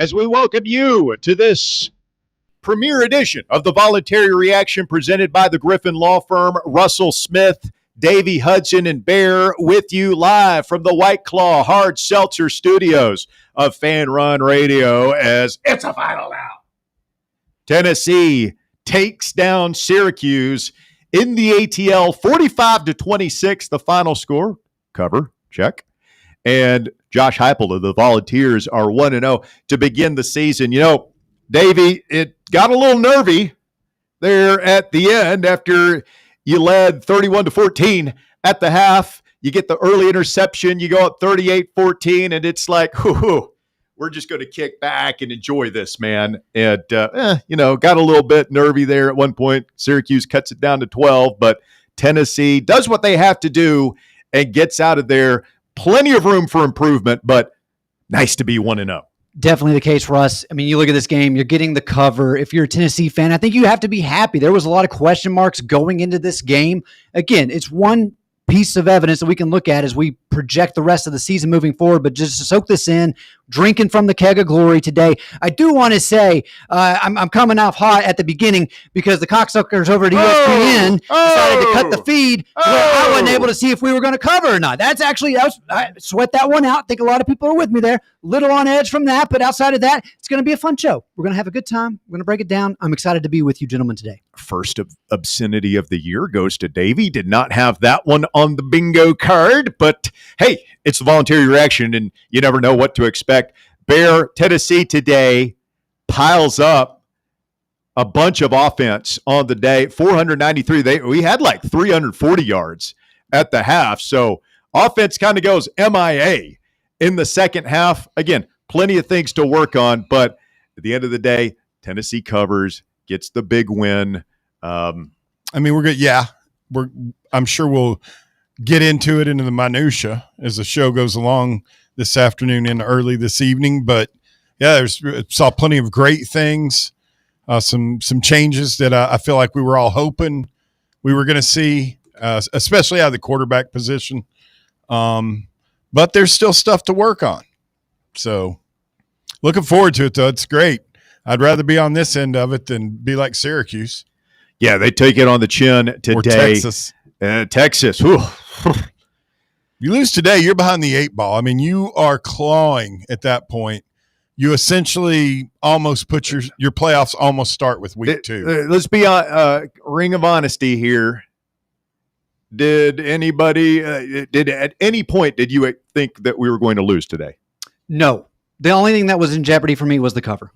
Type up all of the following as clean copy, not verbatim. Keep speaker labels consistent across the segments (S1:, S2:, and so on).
S1: as we welcome you to this premiere edition of the Voluntary Reaction presented by the Griffin Law Firm. Russell Smith, Davey Hudson, and Bear with you live from the White Claw Hard Seltzer Studios of Fan Run Radio as it's a final now. Tennessee takes down Syracuse in the ATL 45-26, the final score. Cover, check. And Josh Heupel of the Volunteers are 1-0 to begin the season. You know, Davey, it got a little nervy there at the end after you led 31-14 at the half. You get the early interception. You go up 38-14, and it's like, we're just going to kick back and enjoy this, man. And, got a little bit nervy there at one point. Syracuse cuts it down to 12, but Tennessee does what they have to do and gets out of there. Plenty of room for improvement, but nice to be 1-0.
S2: Definitely the case, Russ. I mean, you look at this game, you're getting the cover. If you're a Tennessee fan, I think you have to be happy. There was a lot of question marks going into this game. Again, it's one piece of evidence that we can look at as we project the rest of the season moving forward, but just to soak this in, drinking from the keg of glory today. I do want to say I'm coming off hot at the beginning because the cocksuckers over at ESPN decided to cut the feed where I wasn't able to see if we were going to cover or not. I sweat that one out. I think a lot of people are with me there. Little on edge from that, but outside of that, it's going to be a fun show. We're going to have a good time. We're going to break it down. I'm excited to be with you gentlemen today.
S1: First obscenity of the year goes to Davey. Did not have that one on the bingo card, but hey, it's the Voluntary Reaction, and you never know what to expect. Bear, Tennessee today piles up a bunch of offense on the day. 493. We had like 340 yards at the half, so offense kind of goes MIA in the second half. Again, plenty of things to work on, but at the end of the day, Tennessee covers, gets the big win.
S3: We're good. Yeah, I'm sure we'll get into it into the minutia as the show goes along this afternoon and early this evening. But yeah, saw plenty of great things, some changes that I feel like we were all hoping we were going to see, especially out of the quarterback position. But there's still stuff to work on. So looking forward to it, though. It's great. I'd rather be on this end of it than be like Syracuse.
S1: Yeah, they take it on the chin today.
S3: Or Texas.
S1: Texas.
S3: You lose today, you're behind the eight ball. I mean, you are clawing at that point. You essentially almost put your playoffs almost start with week 2.
S1: Let's be on ring of honesty here. Did anybody at any point did you think that we were going to lose today?
S2: No. The only thing that was in jeopardy for me was the cover.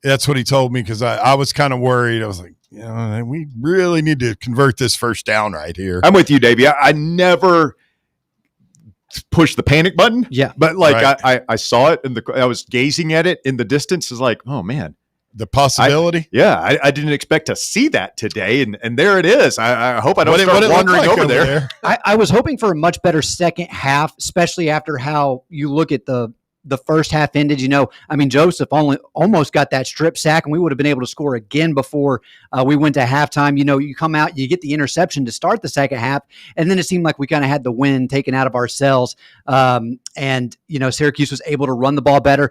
S3: That's what he told me because I was kind of worried. I was like, we really need to convert this first down right here.
S1: I'm with you, Davey. I never push the panic button.
S2: Yeah.
S1: But I saw it and I was gazing at it in the distance. Is like, oh man,
S3: the possibility.
S1: I didn't expect to see that today. And there it is. I hope I don't start wandering over there.
S2: I was hoping for a much better second half, especially after how you look at the first half ended. Joseph almost got that strip sack and we would have been able to score again before we went to halftime. You come out, you get the interception to start the second half, and then it seemed like we kind of had the win taken out of ourselves. Syracuse was able to run the ball better.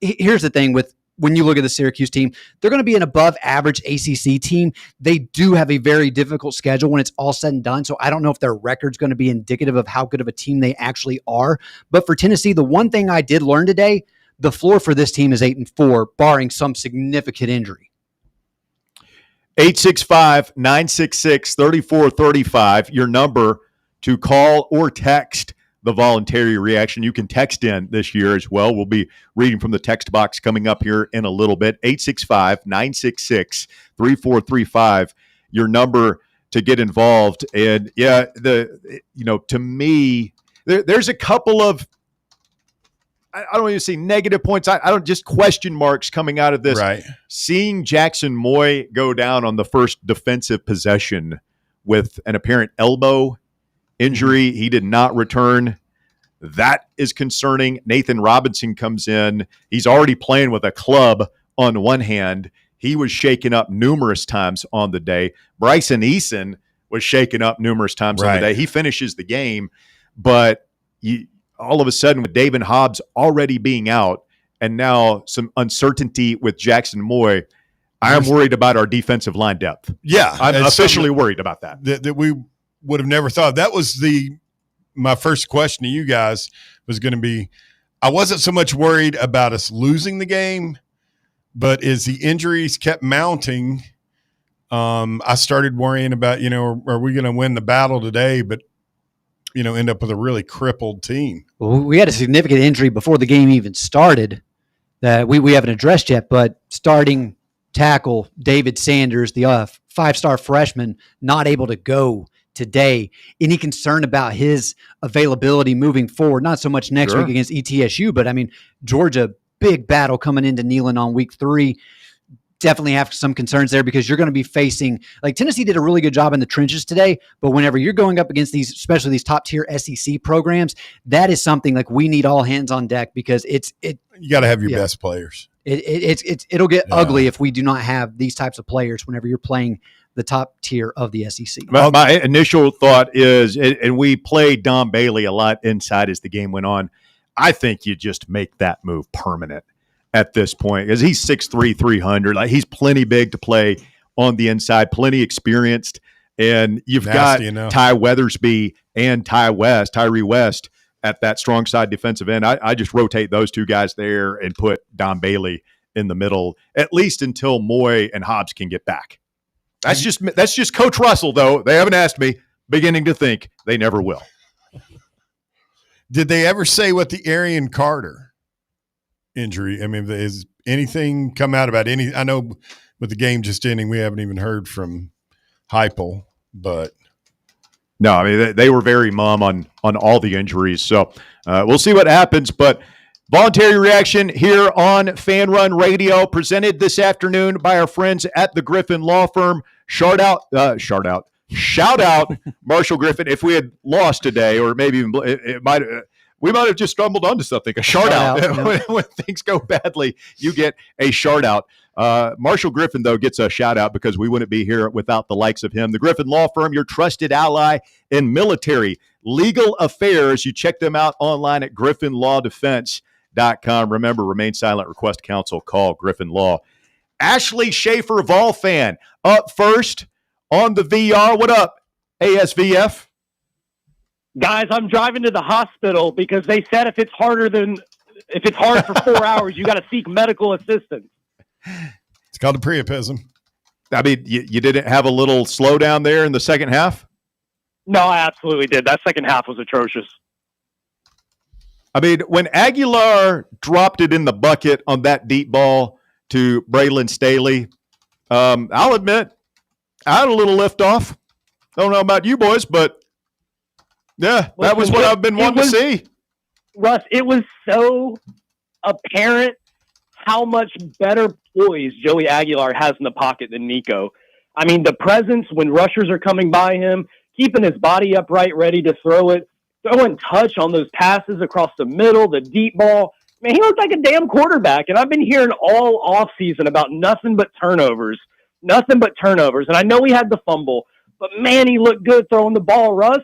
S2: Here's the thing when you look at the Syracuse team, they're going to be an above average ACC team. They do have a very difficult schedule when it's all said and done. So I don't know if their record's going to be indicative of how good of a team they actually are. But for Tennessee, the one thing I did learn today, the floor for this team is 8-4, barring some significant injury.
S1: 865-966-3435, your number to call or text the Voluntary Reaction. You can text in this year as well. We'll be reading from the text box coming up here in a little bit. 865-966-3435, your number to get involved. And to me, there's a couple of, I don't even see negative points. I don't just question marks coming out of this.
S3: Right.
S1: Seeing Jackson Moy go down on the first defensive possession with an apparent elbow injury. He did not return. That is concerning. Nathan Robinson comes in. He's already playing with a club on one hand. He was shaken up numerous times on the day. Bryson Eason was shaken up numerous times on the day. He finishes the game, but all of a sudden with David Hobbs already being out and now some uncertainty with Jackson Moy, I am worried about our defensive line depth.
S3: Yeah.
S1: I'm officially worried about that.
S3: That we would have never thought. That was my first question to you guys was going to be, I wasn't so much worried about us losing the game, but as the injuries kept mounting, I started worrying about, are we going to win the battle today, but, end up with a really crippled team?
S2: Well, we had a significant injury before the game even started that we haven't addressed yet, but starting tackle David Sanders, the five-star freshman, not able to go today. Any concern about his availability moving forward? Not so much next week against ETSU, but I mean, Georgia, big battle coming into Neyland on week 3. Definitely have some concerns there because you're going to be facing, like, Tennessee did a really good job in the trenches today, but whenever you're going up against these, especially these top tier SEC programs, that is something like we need all hands on deck because
S3: you got to have your best players.
S2: It'll get ugly if we do not have these types of players whenever you're playing the top tier of the SEC.
S1: My initial thought is, and we played Don Bailey a lot inside as the game went on, I think you just make that move permanent at this point because he's 6'3", 300. Like, he's plenty big to play on the inside, plenty experienced. And you've got Ty Weathersby and Tyree West at that strong side defensive end. I just rotate those two guys there and put Don Bailey in the middle, at least until Moy and Hobbs can get back. That's just Coach Russell, though. They haven't asked me. Beginning to think they never will.
S3: Did they ever say what the Arian Carter injury? I mean, has anything come out about any? I know with the game just ending, we haven't even heard from Heupel, but
S1: no, I mean they were very mum on all the injuries. So we'll see what happens. But voluntary reaction here on Fan Run Radio, presented this afternoon by our friends at the Griffin Law Firm. Shout out Marshall Griffin. If we had lost today, or maybe even we might have just stumbled onto something. A shout out. When things go badly, you get a shout out. Marshall Griffin, though, gets a shout out because we wouldn't be here without the likes of him. The Griffin Law Firm, your trusted ally in military legal affairs. You check them out online at griffinlawdefense.com. Remember, remain silent, request counsel, call Griffin Law. Ashley Schaefer, Vol fan, up first on the VR. What up, ASVF?
S4: Guys, I'm driving to the hospital because they said if it's hard for 4 hours, you got to seek medical assistance.
S3: It's called a priapism.
S1: I mean, you didn't have a little slowdown there in the second half?
S4: No, I absolutely did. That second half was atrocious.
S1: I mean, when Aguilar dropped it in the bucket on that deep ball to Braylon Staley, I'll admit, I had a little lift off. Don't know about you boys, but yeah, that was what I've been wanting to see.
S4: Russ, it was so apparent how much better poise Joey Aguilar has in the pocket than Nico. I mean, the presence when rushers are coming by him, keeping his body upright, ready to throw it, throwing touch on those passes across the middle, the deep ball. Man, he looked like a damn quarterback, and I've been hearing all offseason about nothing but turnovers. And I know he had the fumble, but man, he looked good throwing the ball, Russ.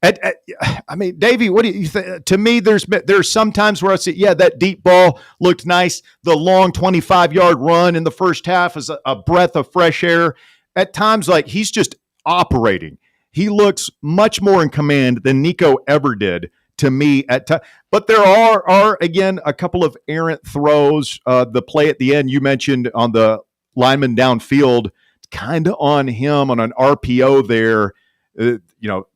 S1: I mean, Davey, what do you think? To me, there's some times where I say, yeah, that deep ball looked nice. The long 25-yard run in the first half is a breath of fresh air. At times, like, he's just operating. He looks much more in command than Nico ever did to me at times. But there are again a couple of errant throws. The play at the end you mentioned on the lineman downfield, it's kind of on him on an RPO there.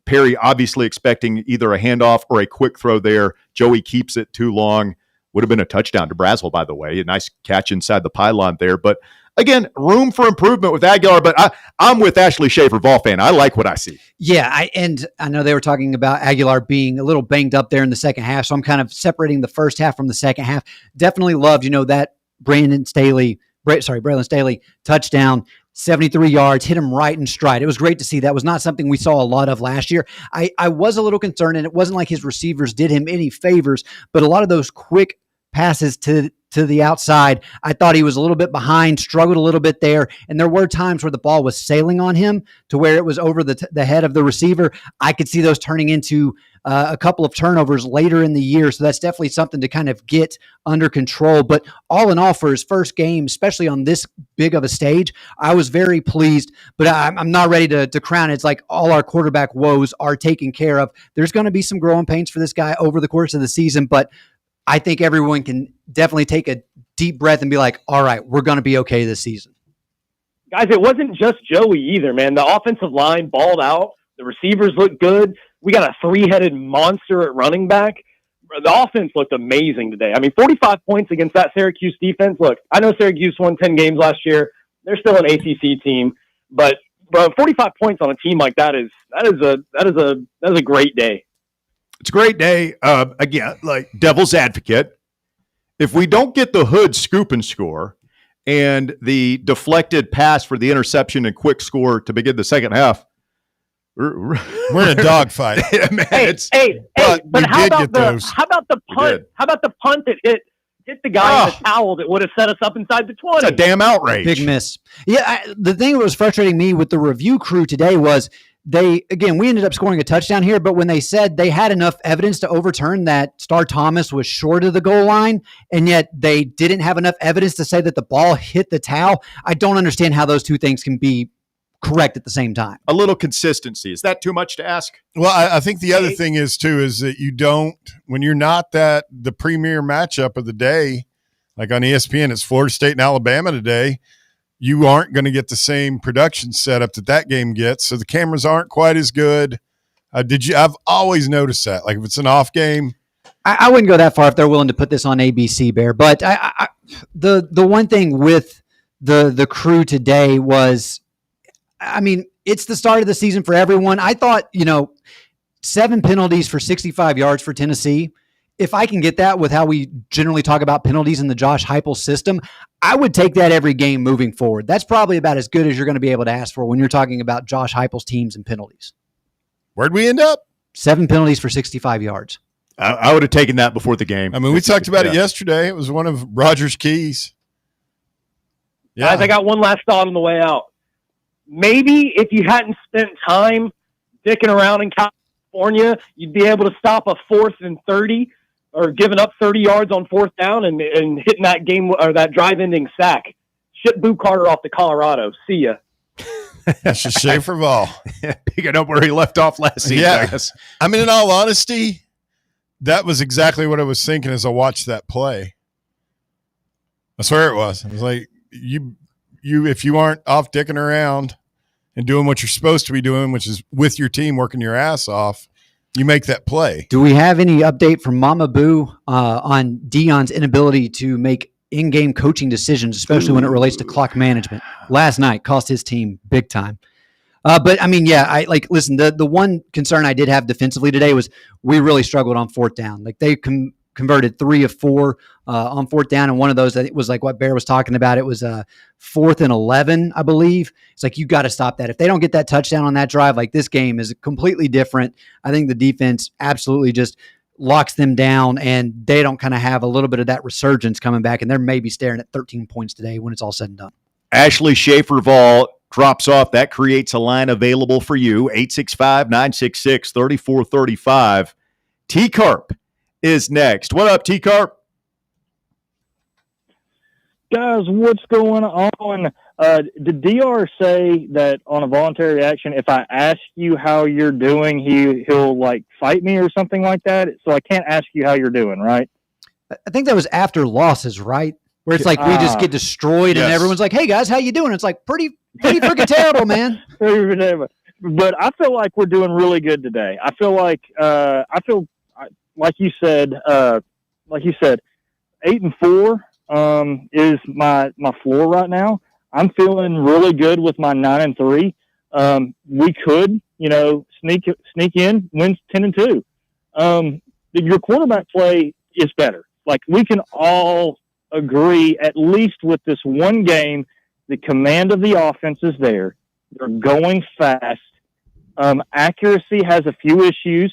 S1: Perry obviously expecting either a handoff or a quick throw there. Joey keeps it too long. Would have been a touchdown to Brazel, by the way. A nice catch inside the pylon there. But again, room for improvement with Aguilar. But I'm with Ashley Schaefer, Vol fan. I like what I see.
S2: Yeah, I know they were talking about Aguilar being a little banged up there in the second half, so I'm kind of separating the first half from the second half. Definitely loved, that Braylon Staley touchdown. 73 yards, hit him right in stride. It was great to see. That was not something we saw a lot of last year. I was a little concerned, and it wasn't like his receivers did him any favors, but a lot of those quick passes to to the outside. I thought he was a little bit behind, struggled a little bit there. And there were times where the ball was sailing on him to where it was over the head of the receiver. I could see those turning into a couple of turnovers later in the year. So that's definitely something to kind of get under control. But all in all, for his first game, especially on this big of a stage, I was very pleased. But I'm not ready to crown it. It's like all our quarterback woes are taken care of. There's going to be some growing pains for this guy over the course of the season, but I think everyone can definitely take a deep breath and be like, all right, we're going to be okay this season.
S4: Guys, it wasn't just Joey either, man. The offensive line balled out. The receivers looked good. We got a three-headed monster at running back. The offense looked amazing today. I mean, 45 points against that Syracuse defense. Look, I know Syracuse won 10 games last year. They're still an ACC team, but bro, 45 points on a team like that is a great day.
S1: It's a great day. Again, like devil's advocate, if we don't get the Hood scoop and score and the deflected pass for the interception and quick score to begin the second half,
S3: we're in a dogfight.
S1: Man,
S4: but how about the punt? How about the punt that hit the guy in the towel that would have set us up inside the 20?
S1: It's a damn outrage.
S2: Big miss. Yeah, the thing that was frustrating me with the review crew today was we ended up scoring a touchdown here, but when they said they had enough evidence to overturn that Star Thomas was short of the goal line, and yet they didn't have enough evidence to say that the ball hit the towel, I don't understand how those two things can be correct at the same time.
S1: A little consistency. Is that too much to ask?
S3: Well, I think the other thing is that you don't, when you're not the premier matchup of the day, like on ESPN, it's Florida State and Alabama today, you aren't going to get the same production setup that game gets. So the cameras aren't quite as good. I've always noticed that. Like if it's an off game.
S2: I wouldn't go that far if they're willing to put this on ABC, Bear. But the one thing with the crew today was, I mean, it's the start of the season for everyone. I thought, 7 penalties for 65 yards for Tennessee. If I can get that with how we generally talk about penalties in the Josh Heupel system, I would take that every game moving forward. That's probably about as good as you're going to be able to ask for when you're talking about Josh Heupel's teams and penalties.
S3: Where'd we end up?
S2: 7 penalties for 65 yards.
S1: I would have taken that before the game.
S3: I mean, we talked about it yesterday. It was one of Rogers' keys.
S4: Yeah. Guys, I got one last thought on the way out. Maybe if you hadn't spent time dicking around in California, you'd be able to stop a 4th and 30 or giving up 30 yards on 4th down and hitting that game or that drive-ending sack. Ship Boo Carter off to Colorado. See ya.
S3: That's just Schaefer Ball.
S1: Picking up where he left off last season, I guess.
S3: I mean, in all honesty, that was exactly what I was thinking as I watched that play. I swear it was. It was like, you if you aren't off dicking around and doing what you're supposed to be doing, which is with your team working your ass off, you make that play.
S2: Do we have any update from Mama Boo on Deion's inability to make in-game coaching decisions, especially when it relates to clock management? Last night cost his team big time. But I mean, listen, the one concern I did have defensively today was we really struggled on 4th down. Like they converted 3 of 4 on 4th down. And one of those, it was like what Bear was talking about. It was 4th and 11, I believe. It's like, you got to stop that. If they don't get that touchdown on that drive, like this game is completely different. I think the defense absolutely just locks them down and they don't kind of have a little bit of that resurgence coming back. And they're maybe staring at 13 points today when it's all said and done.
S1: Ashley Schaefer-Vall drops off. That creates a line available for you. 865-966-3435. T-Carp is next. What up, T-Carp?
S5: Guys, what's going on? Did DR say that on a voluntary reaction, if I ask you how you're doing, he'll like fight me or something like that? So I can't ask you how you're doing, right?
S2: I think that was after losses, right? Where it's like we just get destroyed and everyone's like, hey, guys, how you doing? It's like pretty freaking terrible, man.
S5: But I feel like we're doing really good today. I feel like like you said, 8-4 is my floor right now. I'm feeling really good with my 9-3. We could, sneak in, win 10-2. Your quarterback play is better. Like we can all agree, at least with this one game, the command of the offense is there. They're going fast. Accuracy has a few issues,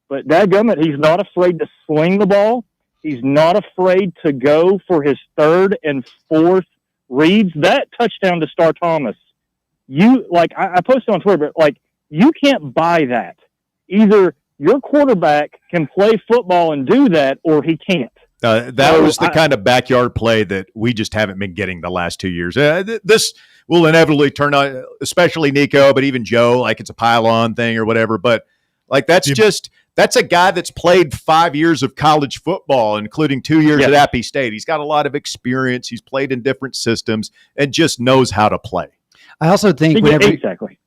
S5: but dadgummit, he's not afraid to sling the ball. He's not afraid to go for his third and fourth reads. That touchdown to Star Thomas, I posted on Twitter, but you can't buy that. Either your quarterback can play football and do that, or he can't.
S1: That was the kind of backyard play that we just haven't been getting the last 2 years. This will inevitably turn out, especially Nico, but even Joe, like it's a pile-on thing or whatever. But that's a guy that's played 5 years of college football, including 2 years at Appy State. He's got a lot of experience. He's played in different systems and just knows how to play.
S2: I also think whenever
S5: exactly.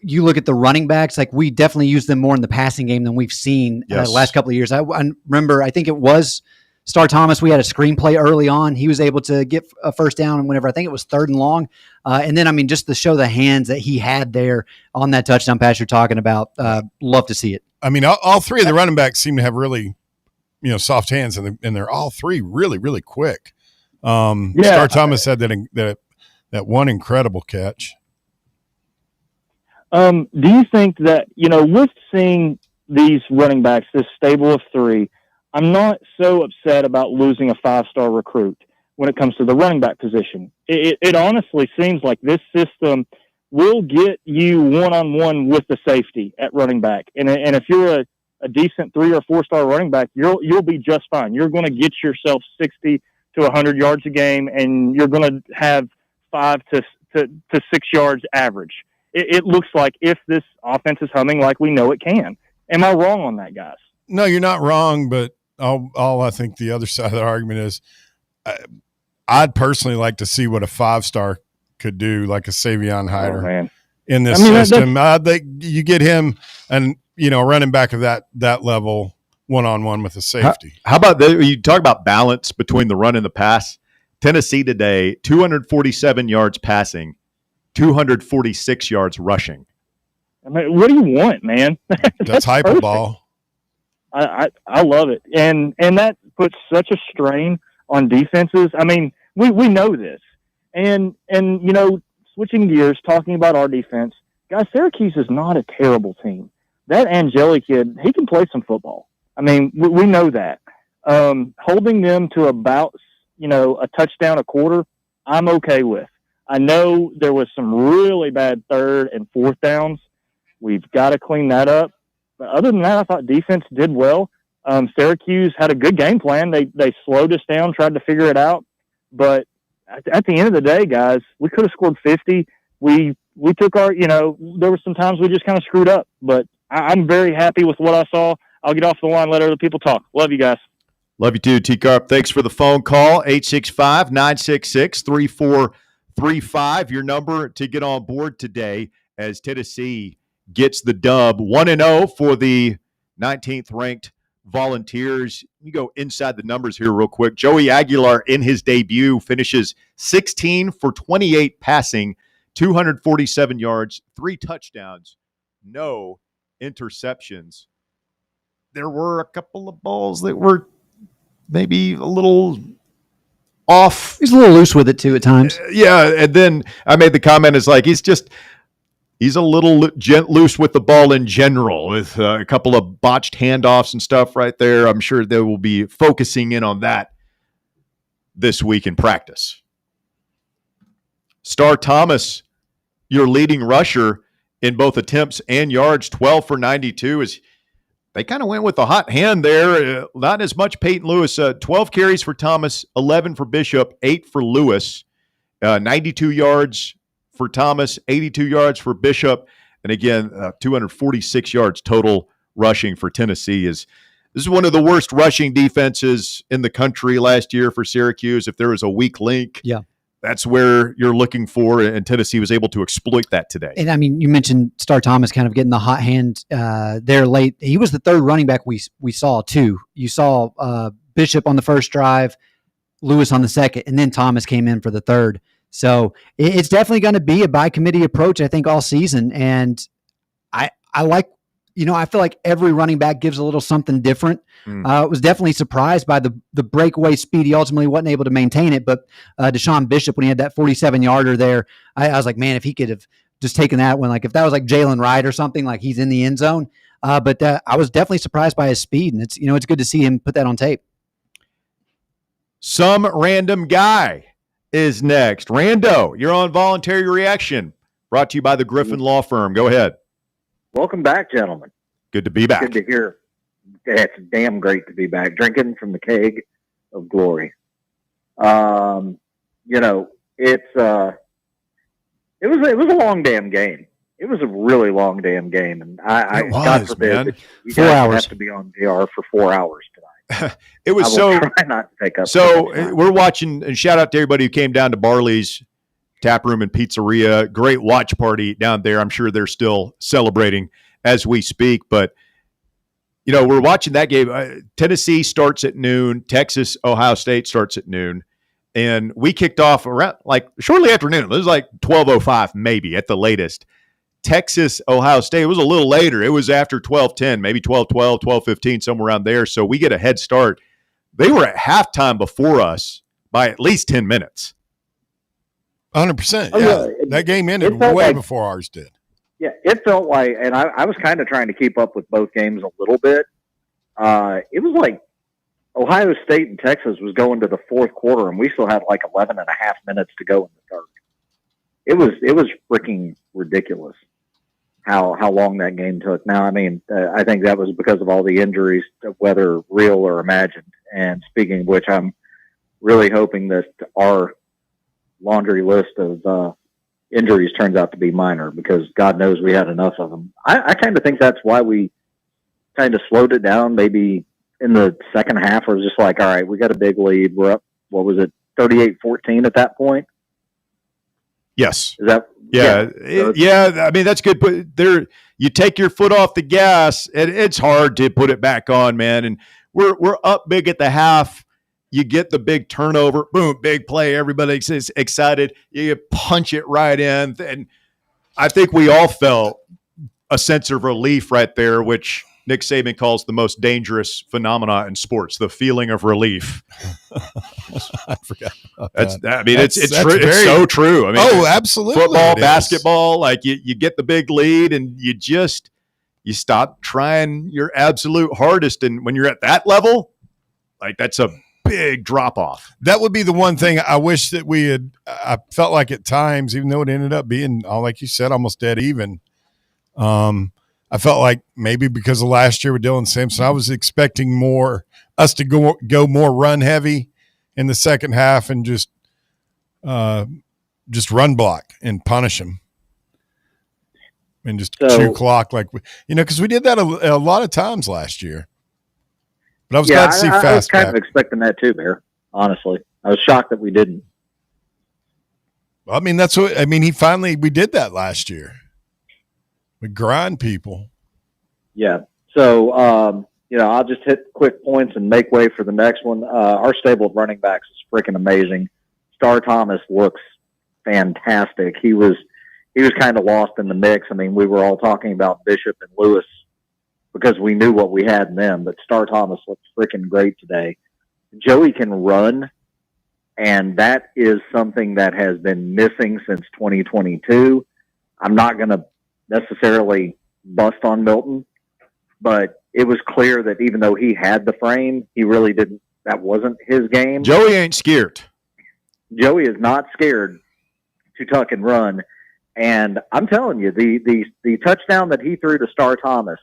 S2: You look at the running backs, we definitely use them more in the passing game than we've seen the last couple of years. I remember, I think it was Star Thomas. We had a screenplay early on. He was able to get a first down and whenever I think it was 3rd and long. And then, just to show the hands that he had there on that touchdown pass you're talking about, love to see it.
S3: All three of the running backs seem to have really, soft hands, and they're all three really, really quick. Star Thomas had that one incredible catch.
S5: Do you think that, with seeing these running backs, this stable of three, I'm not so upset about losing a 5-star recruit when it comes to the running back position. It honestly seems like this system will get you one-on-one with the safety at running back. And if you're a decent 3 or 4-star running back, you'll be just fine. You're going to get yourself 60 to 100 yards a game, and you're going to have 5 to 6 yards average. It looks like if this offense is humming like we know it can. Am I wrong on that, guys?
S3: No, you're not wrong, but all I think the other side of the argument is I'd personally like to see what a 5-star could do, like a Savion Hyder in this system. You get him and, a running back of that level one-on-one with a safety.
S1: How about you talk about balance between the run and the pass? Tennessee today, 247 yards passing, 246 yards rushing.
S5: What do you want, man?
S3: That's hyperball.
S5: I love it. And that puts such a strain on defenses. We know this. And switching gears, talking about our defense, guys, Syracuse is not a terrible team. That Angeli kid, he can play some football. We know that. Holding them to about, a touchdown a quarter, I'm okay with. I know there was some really bad 3rd and 4th downs. We've got to clean that up. But other than that, I thought defense did well. Syracuse had a good game plan. They slowed us down, tried to figure it out. But at the end of the day, guys, we could have scored 50. We took our, there were some times we just kind of screwed up. But I'm very happy with what I saw. I'll get off the line, let other people talk. Love you guys.
S1: Love you too, T-Carp. Thanks for the phone call, 865-966-3435. Your number to get on board today as Tennessee gets the dub. 1-0 for the 19th ranked Volunteers. You go inside the numbers here real quick. Joey Aguilar in his debut finishes 16 for 28 passing, 247 yards, 3 touchdowns, no interceptions. There were a couple of balls that were maybe a little off.
S2: He's a little loose with it too at times.
S1: Yeah, and then I made the comment, it's like he's a little loose with the ball in general, with a couple of botched handoffs and stuff right there. I'm sure they will be focusing in on that this week in practice. Star Thomas, your leading rusher in both attempts and yards, 12 for 92. Is they kind of went with a hot hand there. Not as much Peyton Lewis. 12 carries for Thomas, 11 for Bishop, 8 for Lewis, 92 yards for Thomas, 82 yards for Bishop, and again, 246 yards total rushing for Tennessee. This is one of the worst rushing defenses in the country last year for Syracuse. If there was a weak link, that's where you're looking for, and Tennessee was able to exploit that today.
S2: And you mentioned Star Thomas kind of getting the hot hand there late. He was the 3rd running back we saw too. You saw Bishop on the first drive, Lewis on the second, and then Thomas came in for the 3rd. So it's definitely going to be a by committee approach, I think, all season. And I like, I feel like every running back gives a little something different. I was definitely surprised by the breakaway speed. He ultimately wasn't able to maintain it, but Deshaun Bishop, when he had that 47-yarder there, I was like, man, if he could have just taken that one, like if that was like Jalen Wright or something, like he's in the end zone. But I was definitely surprised by his speed, and it's good to see him put that on tape.
S1: Some random guy is next. Rando, you're on Voluntary Reaction, brought to you by the Griffin Law Firm. Go ahead.
S6: Welcome back, gentlemen.
S1: Good to be back.
S6: Good to hear. It's damn great to be back, drinking from the keg of glory. It was a long damn game. It was a really long damn game, and God forbid that you
S2: 4
S6: guys
S2: hours.
S6: have to be on VR for 4 hours tonight.
S1: It was
S6: I will try not to take up.
S1: So we're watching, and shout out to everybody who came down to Barley's Tap Room and Pizzeria. Great watch party down there. I'm sure they're still celebrating as we speak. But, we're watching that game. Tennessee starts at noon. Texas, Ohio State starts at noon. And we kicked off around shortly after noon. It was like 12:05 maybe at the latest. Texas, Ohio State, it was a little later. It was after 12:10, maybe 12:12, 12:15, somewhere around there. So we get a head start. They were at halftime before us by at least 10 minutes.
S3: 100%.
S6: Oh,
S3: Yeah.
S6: yeah.
S3: That game ended
S6: felt
S3: way
S6: like-
S3: before ours did.
S6: Yeah, it felt like, and I was kind of trying to keep up with both games a little bit. It was like Ohio State and Texas was going to the fourth quarter, and we still had like 11 and a half minutes to go in the third. It was freaking ridiculous how long that game took. Now, I mean, I think that was because of all the injuries, whether real or imagined. And speaking of which, I'm really hoping that our laundry list of injuries turns out to be minor, because God knows we had enough of them. I kind of think that's why we kind of slowed it down. Maybe in the second half, it was just like, all right, we got a big lead. We're up, 38-14 at that point?
S1: Yes.
S6: Is that?
S1: Yeah. I mean, that's good. But you take your foot off the gas, and it's hard to put it back on, man. And we're up big at the half. You get the big turnover, boom, big play. Everybody's excited. You punch it right in. And I think we all felt a sense of relief right there, which Nick Saban calls the most dangerous phenomena in sports, the feeling of relief.
S3: I forgot about
S1: That's,
S3: that.
S1: I mean,
S3: That's
S1: it's
S3: very-
S1: so true. I mean,
S3: absolutely.
S1: football,
S3: it is.
S1: basketball, like you get the big lead and you stop trying your absolute hardest. And when you're at that level, like that's a big drop off.
S3: That would be the one thing I wish that we had. I felt like at times, even though it ended up being, like you said, almost dead even. I felt like maybe because of last year with Dylan Simpson, I was expecting us to go more run heavy in the second half and just run block and punish him and just chew clock because we did that a lot of times last year. But I was glad to see fast.
S6: I was kind
S3: back.
S6: of expecting that too, Bear. Honestly, I was shocked that we didn't.
S3: I mean, we did that last year. We grind people.
S6: Yeah. So, I'll just hit quick points and make way for the next one. Our stable of running backs is freaking amazing. Star Thomas looks fantastic. He was kind of lost in the mix. I mean, we were all talking about Bishop and Lewis because we knew what we had in them, but Star Thomas looks freaking great today. Joey can run, and that is something that has been missing since 2022. I'm not going to necessarily bust on Milton, but it was clear that even though he had the frame, he really didn't. That wasn't his game.
S1: Joey ain't scared.
S6: Joey is not scared to tuck and run. And I'm telling you, the touchdown that he threw to Star Thomas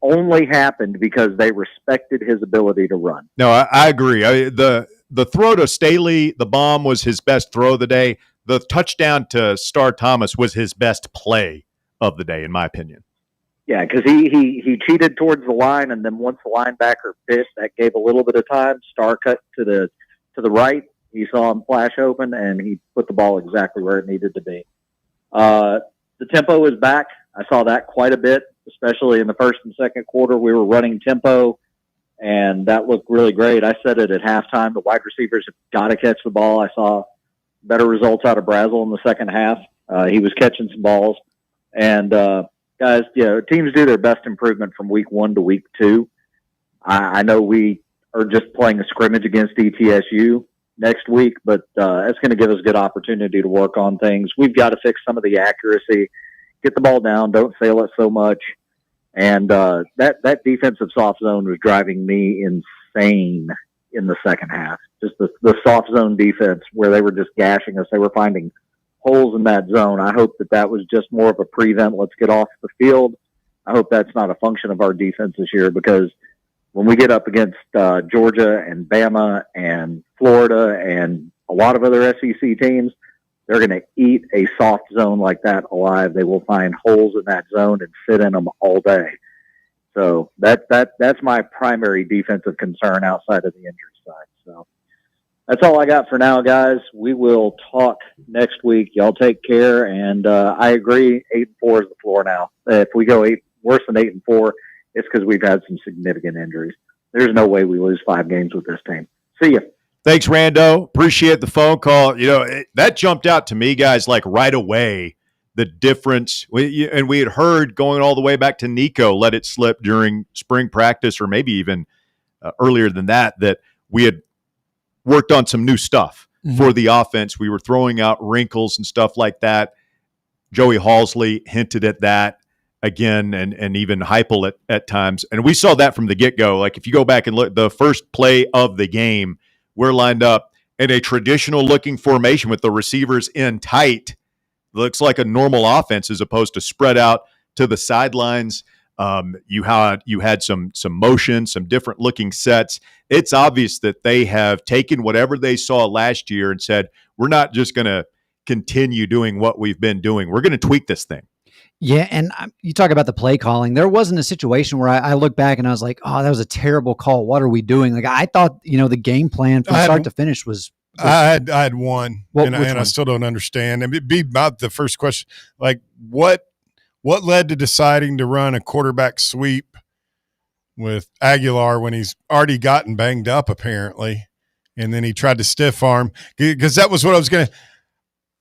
S6: only happened because they respected his ability to run.
S1: No, I agree. The throw to Staley, the bomb was his best throw of the day. The touchdown to Star Thomas was his best play of the day, in my opinion.
S6: Yeah, because he cheated towards the line, and then once the linebacker pitched, that gave a little bit of time. Star cut to the right. He saw him flash open, and he put the ball exactly where it needed to be. The tempo is back. I saw that quite a bit, especially in the first and second quarter. We were running tempo, and that looked really great. I said it at halftime. The wide receivers have got to catch the ball. I saw better results out of Brazel in the second half. He was catching some balls. And, guys, teams do their best improvement from week 1 to week 2. I know we are just playing a scrimmage against ETSU next week, but it's going to give us a good opportunity to work on things. We've got to fix some of the accuracy, get the ball down, don't sail it so much. And that defensive soft zone was driving me insane in the second half. Just the soft zone defense where they were just gashing us. They were finding holes in that zone. I hope that was just more of a prevent. Let's get off the field. I hope that's not a function of our defense this year, because when we get up against Georgia and Bama and Florida and a lot of other SEC teams, they're going to eat a soft zone like that alive. They will find holes in that zone and sit in them all day. So that's my primary defensive concern outside of the injury side. So that's all I got for now, guys. We will talk next week. Y'all take care. And I agree, 8-4 is the floor now. If we go worse than 8-4, it's because we've had some significant injuries. There's no way we lose 5 games with this team. See ya.
S1: Thanks, Rando. Appreciate the phone call. That jumped out to me, guys, like right away, the difference. And we had heard going all the way back to Nico let it slip during spring practice, or maybe even earlier than that we had worked on some new stuff for the offense. We were throwing out wrinkles and stuff like that. Joey Halsley hinted at that again, and even Heupel at times. And we saw that from the get-go. Like, if you go back and look, the first play of the game, we're lined up in a traditional-looking formation with the receivers in tight. Looks like a normal offense as opposed to spread out to the sidelines. You had some motion, some different-looking sets. It's obvious that they have taken whatever they saw last year and said, we're not just going to continue doing what we've been doing. We're going to tweak this thing.
S2: Yeah, and you talk about the play calling. There wasn't a situation where I look back and I was like, oh, that was a terrible call. What are we doing? Like, I thought, the game plan from start to finish was
S3: I had one, and I still don't understand. And it'd be about the first question, like what led to deciding to run a quarterback sweep with Aguilar when he's already gotten banged up, apparently, and then he tried to stiff arm, because that was what I was going to.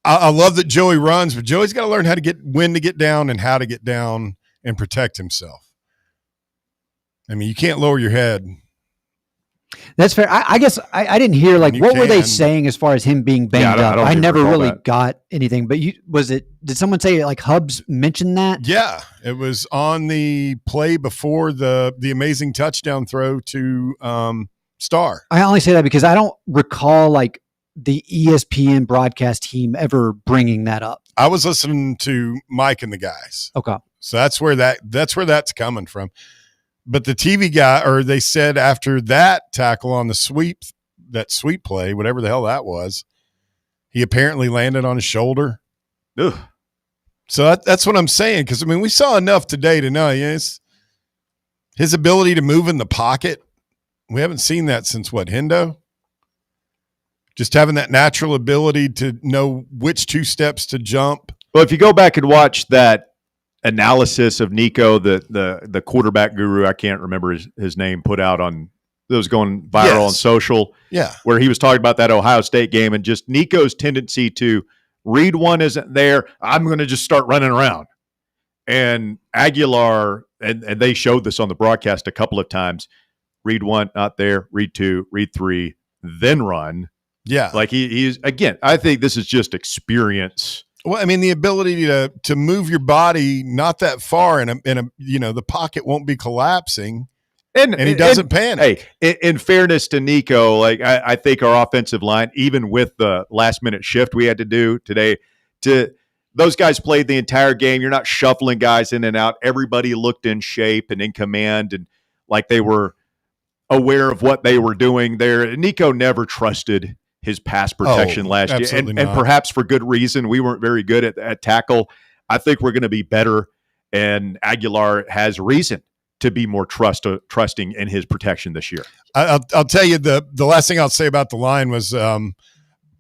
S3: I love that Joey runs, but Joey's got to learn when to get down and how to get down and protect himself. I mean, you can't lower your head.
S2: That's fair. I guess I didn't hear, like, what were they saying as far as him being banged up? I never really got anything, but did someone say, like, Hubs mentioned that?
S3: Yeah, it was on the play before the amazing touchdown throw to Starr.
S2: I only say that because I don't recall, like, the ESPN broadcast team ever bringing that up.
S3: I was listening to Mike and the guys.
S2: Okay.
S3: So that's where that's coming from. But the TV guy, or they said after that tackle on that sweep play, whatever the hell that was, he apparently landed on his shoulder.
S1: Ugh.
S3: So that's what I'm saying. Because, I mean, we saw enough today to know his ability to move in the pocket. We haven't seen that since Hendo? Just having that natural ability to know which 2 steps to jump.
S1: Well, if you go back and watch that analysis of Nico, the quarterback guru, I can't remember his name, put out on that was going viral on social.
S3: Yeah.
S1: Where he was talking about that Ohio State game and just Nico's tendency to read one isn't there. I'm going to just start running around. And Aguilar, and they showed this on the broadcast a couple of times, read 1, not there, read 2, read 3, then run.
S3: Yeah.
S1: Like he's, again, I think this is just experience.
S3: Well, I mean, the ability to move your body not that far and the pocket won't be collapsing and he doesn't panic.
S1: Hey, in fairness to Nico, like I think our offensive line, even with the last minute shift we had to do today, those guys played the entire game. You're not shuffling guys in and out. Everybody looked in shape and in command and like they were aware of what they were doing there. Nico never trusted his pass protection last year, and perhaps for good reason. We weren't very good at tackle. I think we're going to be better, and Aguilar has reason to be more trusting in his protection this year.
S3: I'll tell you, the last thing I'll say about the line was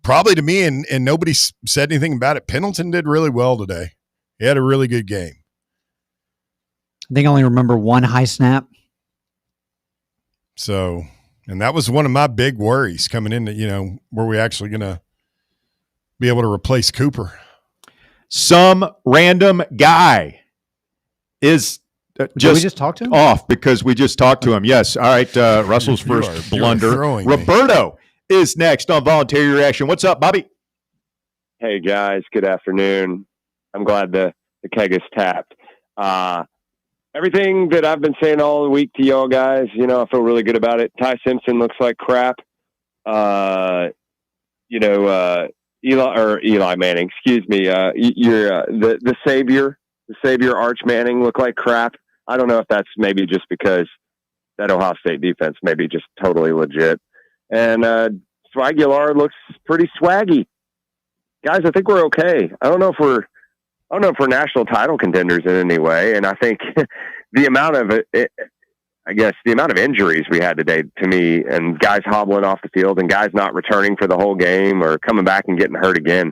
S3: probably to me, and nobody said anything about it, Pendleton did really well today. He had a really good game.
S2: I think I only remember 1 high snap.
S3: So, and that was one of my big worries coming into, were we actually going to be able to replace Cooper?
S1: Some random guy is
S2: Did we just talk to him?
S1: Off because we just talked to him. Yes. All right. Russell's first blunder. Roberto is next on Voluntary Reaction. What's up, Bobby?
S7: Hey, guys. Good afternoon. I'm glad the keg is tapped. Everything that I've been saying all week to y'all guys, you know, I feel really good about it. Ty Simpson looks like crap. Eli Manning, excuse me. The savior Arch Manning looked like crap. I don't know if that's maybe just because that Ohio State defense maybe just totally legit. And Swaggular looks pretty swaggy. Guys, I think we're okay. I don't know if we're national title contenders in any way. And I think the amount of injuries we had today, to me, and guys hobbling off the field and guys not returning for the whole game or coming back and getting hurt again,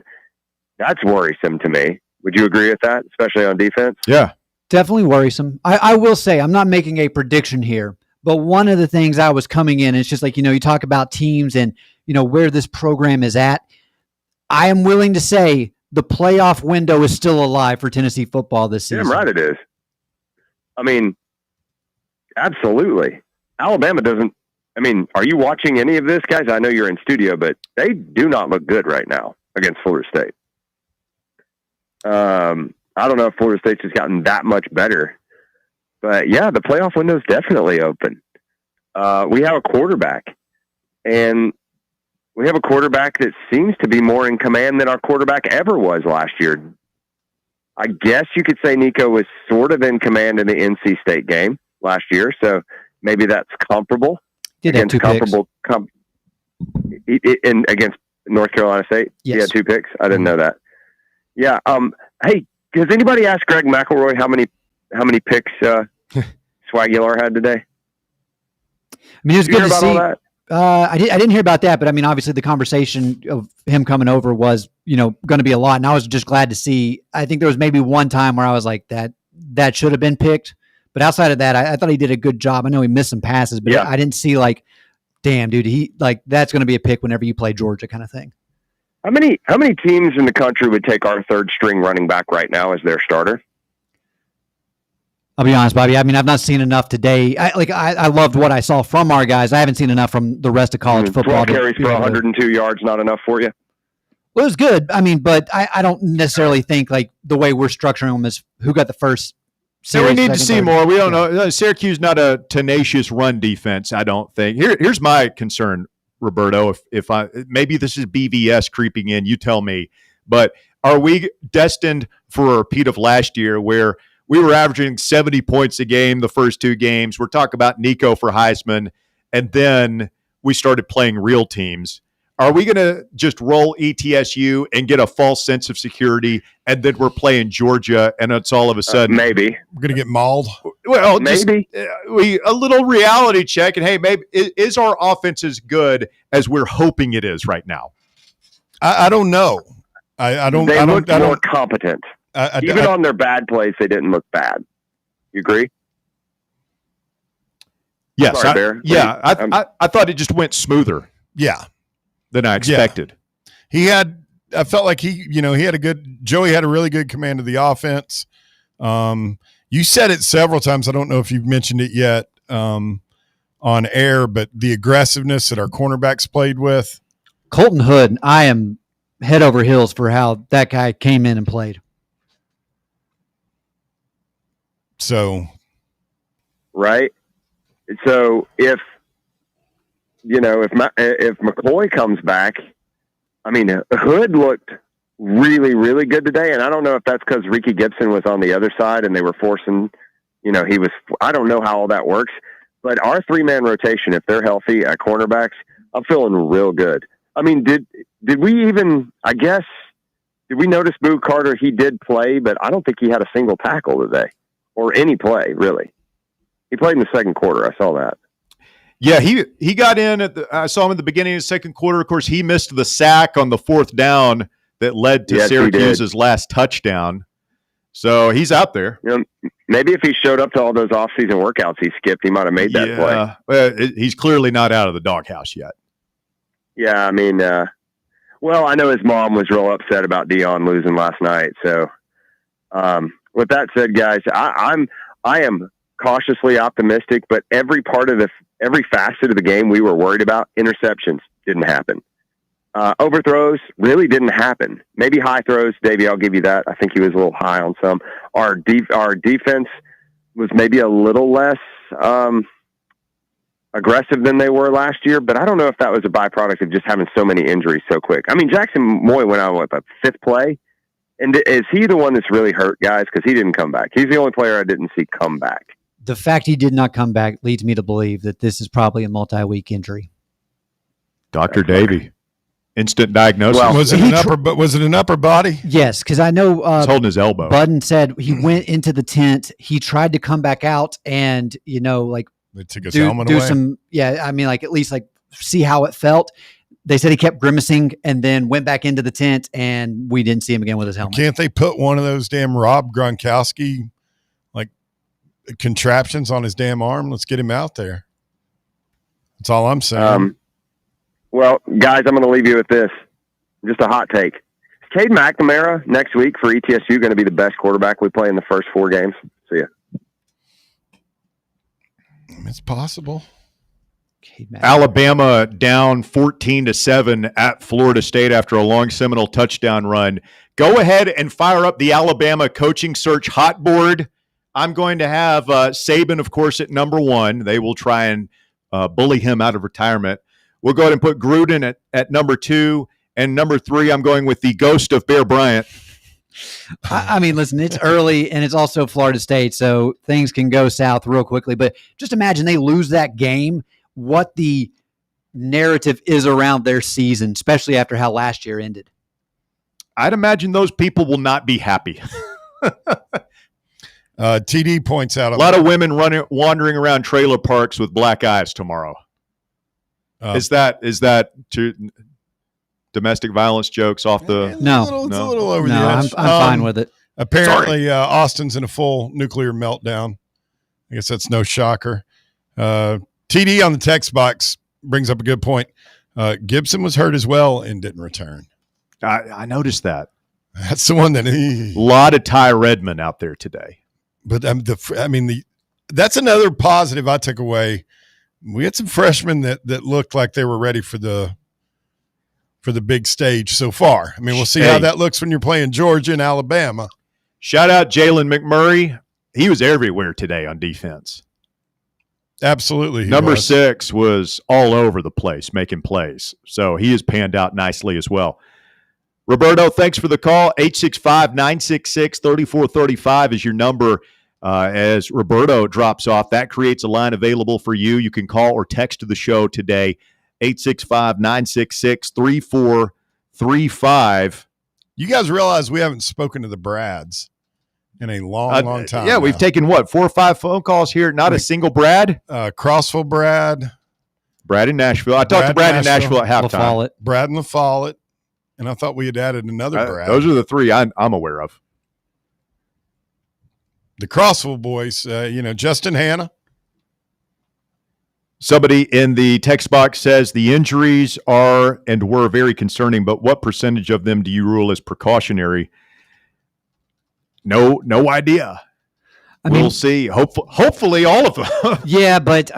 S7: that's worrisome to me. Would you agree with that, especially on defense?
S1: Yeah.
S2: Definitely worrisome. I will say, I'm not making a prediction here, but one of the things I was coming in, it's just like, you talk about teams and, where this program is at. I am willing to say the playoff window is still alive for Tennessee football this season.
S7: Damn right it is. I mean, absolutely. Alabama doesn't. I mean, are you watching any of this, guys? I know you're in studio, but they do not look good right now against Florida State. I don't know if Florida State's just gotten that much better, but yeah, the playoff window is definitely open. We have a quarterback, and we have a quarterback that seems to be more in command than our quarterback ever was last year. I guess you could say Nico was sort of in command in the NC State game last year, so maybe that's comparable.
S2: Against
S7: North Carolina State.
S2: Yes.
S7: He had 2 picks. I didn't know that. Yeah. Hey, has anybody asked Greg McElroy how many picks Swaggular had today?
S2: I mean, it was good to see.
S7: All that?
S2: I didn't hear about that, but I mean, obviously the conversation of him coming over was, going to be a lot. And I was just glad to see. I think there was maybe one time where I was like, that should have been picked. But outside of that, I thought he did a good job. I know he missed some passes, but I didn't see like, damn, dude, that's going to be a pick whenever you play Georgia kind of thing.
S7: How many teams in the country would take our third string running back right now as their starter?
S2: I'll be honest, Bobby. I mean, I've not seen enough today. I loved what I saw from our guys. I haven't seen enough from the rest of college football.
S7: 12 carries for 102 yards, not enough for you?
S2: Well, it was good. I mean, but I don't necessarily think like the way we're structuring them is who got the first.
S1: So we need to see more. We don't know. Syracuse not a tenacious run defense, I don't think. Here's my concern, Roberto. If maybe this is BVS creeping in, you tell me. But are we destined for a repeat of last year where we were averaging 70 points a game the first 2 games? We're talking about Nico for Heisman, and then we started playing real teams. Are we going to just roll ETSU and get a false sense of security, and then we're playing Georgia, and it's all of a sudden
S7: maybe
S3: we're going to get mauled?
S7: Well, maybe
S1: a little reality check, and hey, maybe is our offense as good as we're hoping it is right now?
S3: I don't know. I don't.
S7: They look
S3: more
S7: more competent. Even on their bad plays, they didn't look bad. You agree?
S1: Yes.
S7: Sorry, Bear.
S1: I thought it just went smoother.
S3: Yeah.
S1: Than I expected.
S3: Yeah. I felt like Joey had a really good command of the offense. You said it several times. I don't know if you've mentioned it yet on air, but the aggressiveness that our cornerbacks played with.
S2: Colton Hood, I am head over heels for how that guy came in and played.
S3: So.
S7: Right. So if McCoy comes back, I mean, Hood looked really, really good today. And I don't know if that's because Ricky Gibson was on the other side and they were forcing, I don't know how all that works, but our 3-man rotation, if they're healthy at cornerbacks, I'm feeling real good. I mean, did we even, did we notice Boo Carter? He did play, but I don't think he had a single tackle today or any play really. He played in the second quarter. I saw that.
S1: Yeah, he got in I saw him in the beginning of the second quarter. Of course, he missed the sack on the 4th down that led to Syracuse's last touchdown. So he's out there.
S7: Maybe if he showed up to all those off-season workouts he skipped, he might have made that play.
S1: Well, he's clearly not out of the doghouse yet.
S7: Yeah, I mean, I know his mom was real upset about Dion losing last night. So, with that said, guys, I am cautiously optimistic, but every facet of the game we were worried about, interceptions didn't happen. Overthrows really didn't happen. Maybe high throws, Davey, I'll give you that. I think he was a little high on some. Our defense was maybe a little less aggressive than they were last year, but I don't know if that was a byproduct of just having so many injuries so quick. I mean, Jackson Moy went out with a 5th play, and is he the one that's really hurt, guys? Because he didn't come back. He's the only player I didn't see come back.
S2: The fact he did not come back leads me to believe that this is probably a multi-week injury.
S1: Dr. Davey, instant diagnosis.
S7: Well,
S3: Was it an upper body?
S2: Yes, because I know
S1: He's holding his elbow.
S2: Budden said he went into the tent. He tried to come back out and, like
S3: They took his helmet away.
S2: at least see how it felt. They said he kept grimacing and then went back into the tent, and we didn't see him again with his helmet.
S3: Can't they put one of those damn Rob Gronkowski contraptions on his damn arm? Let's get him out there. That's all I'm saying.
S7: Well, guys, I'm going to leave you with this. Just a hot take. Is Cade McNamara next week for ETSU going to be the best quarterback we play in the first 4 games? See ya.
S3: It's possible.
S1: Alabama down 14-7 at Florida State after a long Seminole touchdown run. Go ahead and fire up the Alabama coaching search hot board. I'm going to have Saban, of course, at number 1. They will try and bully him out of retirement. We'll go ahead and put Gruden at number 2. And number 3, I'm going with the ghost of Bear Bryant.
S2: I mean, listen, it's early and it's also Florida State, so things can go south real quickly. But just imagine they lose that game, what the narrative is around their season, especially after how last year ended.
S1: I'd imagine those people will not be happy.
S3: TD points out
S1: a lot of women wandering around trailer parks with black eyes tomorrow. Is that to domestic violence jokes off the?
S2: No,
S3: it's a little over the edge.
S2: I'm fine with it.
S3: Apparently, Austin's in a full nuclear meltdown. I guess that's no shocker. TD on the text box brings up a good point. Gibson was hurt as well and didn't return.
S1: I noticed that.
S3: That's the one that
S1: a lot of Ty Redmond out there today.
S3: But that's another positive I took away. We had some freshmen that looked like they were ready for the big stage so far. I mean, we'll see how that looks when you're playing Georgia and Alabama.
S1: Shout out Jalen McMurray. He was everywhere today on defense.
S3: Absolutely.
S1: Number 6 was all over the place making plays. So he has panned out nicely as well. Roberto, thanks for the call. 865-966-3435 is your number. As Roberto drops off, that creates a line available for you. You can call or text to the show today, 865-966-3435.
S3: You guys realize we haven't spoken to the Brads in a long time.
S1: Yeah, we've taken 4 or 5 phone calls here. Not a single Brad.
S3: Crossville Brad.
S1: Brad in Nashville. I talked to Brad in Nashville at halftime.
S3: Brad in La Follette. And I thought we had added another Brad.
S1: Those are the 3 I'm aware of.
S3: The Crossville boys, Justin Hanna.
S1: Somebody in the text box says the injuries are and were very concerning, but what percentage of them do you rule as precautionary? No idea. We'll see. Hopefully all of them.
S2: Yeah, but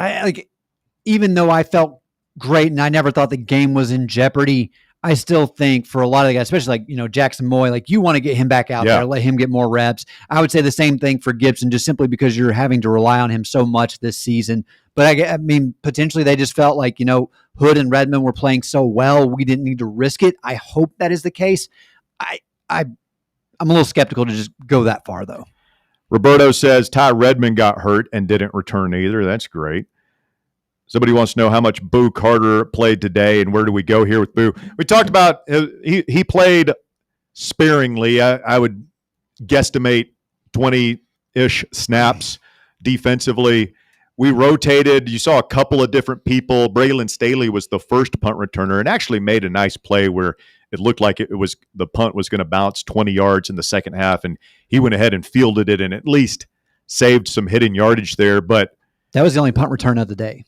S2: even though I felt great and I never thought the game was in jeopardy, I still think for a lot of the guys, especially Jackson Moy, you want to get him back out there, let him get more reps. I would say the same thing for Gibson, just simply because you're having to rely on him so much this season. But I mean, potentially they just felt like, Hood and Redmond were playing so well, we didn't need to risk it. I hope that is the case. I'm a little skeptical to just go that far, though.
S1: Roberto says Ty Redmond got hurt and didn't return either. That's great. Somebody wants to know how much Boo Carter played today and where do we go here with Boo. We talked about he played sparingly. I would guesstimate 20-ish snaps defensively. We rotated. You saw a couple of different people. Braylon Staley was the first punt returner and actually made a nice play where it looked like the punt was going to bounce 20 yards in the second half, and he went ahead and fielded it and at least saved some hidden yardage there. But
S2: that was the only punt return of the day.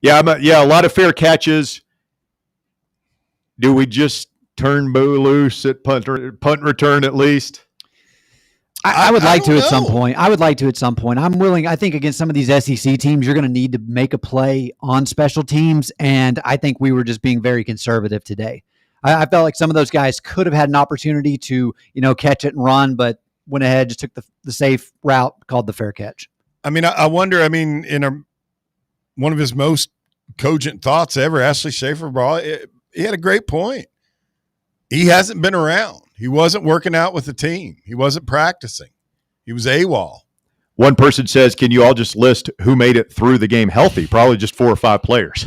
S1: Yeah, a lot of fair catches. Do we just turn Boo loose at punt return at least?
S2: I would like to at some point. I'm willing. I think against some of these SEC teams, you're going to need to make a play on special teams, and I think we were just being very conservative today. I felt like some of those guys could have had an opportunity to, catch it and run, but went ahead, just took the safe route, called the fair catch.
S3: I mean, I wonder, one of his most cogent thoughts ever, Ashley Schaefer brought, he had a great point. He hasn't been around. He wasn't working out with the team. He wasn't practicing. He was AWOL.
S1: One person says, can you all just list who made it through the game healthy? Probably just 4 or 5 players.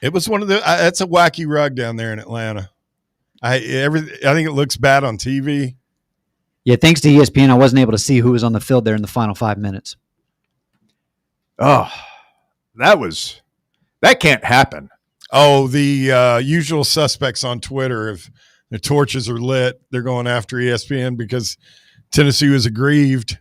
S3: It was one of the that's a wacky rug down there in Atlanta. I think it looks bad on TV.
S2: Yeah, thanks to ESPN, I wasn't able to see who was on the field there in the final 5 minutes.
S1: Oh, that can't happen.
S3: Oh, the usual suspects on Twitter, if the torches are lit, they're going after ESPN because Tennessee was aggrieved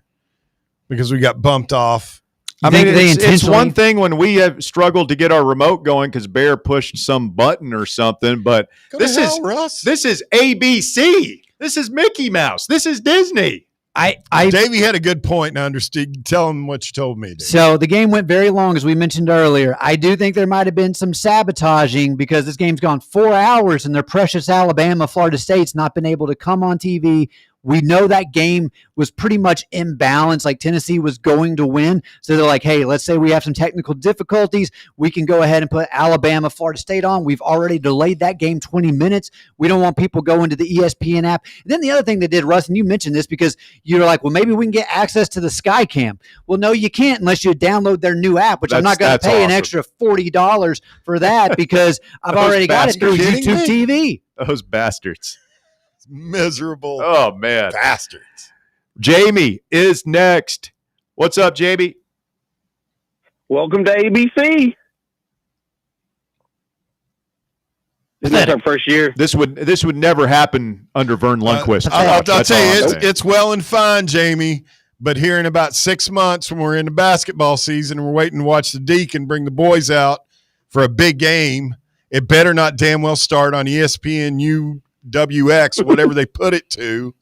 S3: because we got bumped off.
S1: I mean, it's one thing when we have struggled to get our remote going because Bear pushed some button or something, but this is ABC. This is Mickey Mouse. This is Disney.
S3: Davey had a good point, and I understood. Tell him what you told me, Dave.
S2: So the game went very long, as we mentioned earlier. I do think there might have been some sabotaging because this game's gone 4 hours, and their precious Alabama, Florida State's not been able to come on TV. We know that game was pretty much imbalanced, like Tennessee was going to win. So they're like, hey, let's say we have some technical difficulties. We can go ahead and put Alabama, Florida State on. We've already delayed that game 20 minutes. We don't want people going to the ESPN app. And then the other thing they did, Russ, and you mentioned this because you're like, well, maybe we can get access to the Skycam. Well, no, you can't unless you download their new app, which I'm not going to pay an extra $40 for that because I've already got it through YouTube TV.
S1: Those bastards.
S3: Miserable.
S1: Oh, man.
S3: Bastards.
S1: Jamie is next. What's up, Jamie?
S4: Welcome to ABC. Isn't this our first year?
S1: This would never happen under Vern Lundquist.
S3: I'll tell you, it's well and fine, Jamie, but here in about 6 months when we're in the basketball season and we're waiting to watch the Deacon bring the boys out for a big game, it better not damn well start on ESPN WX, whatever they put it to,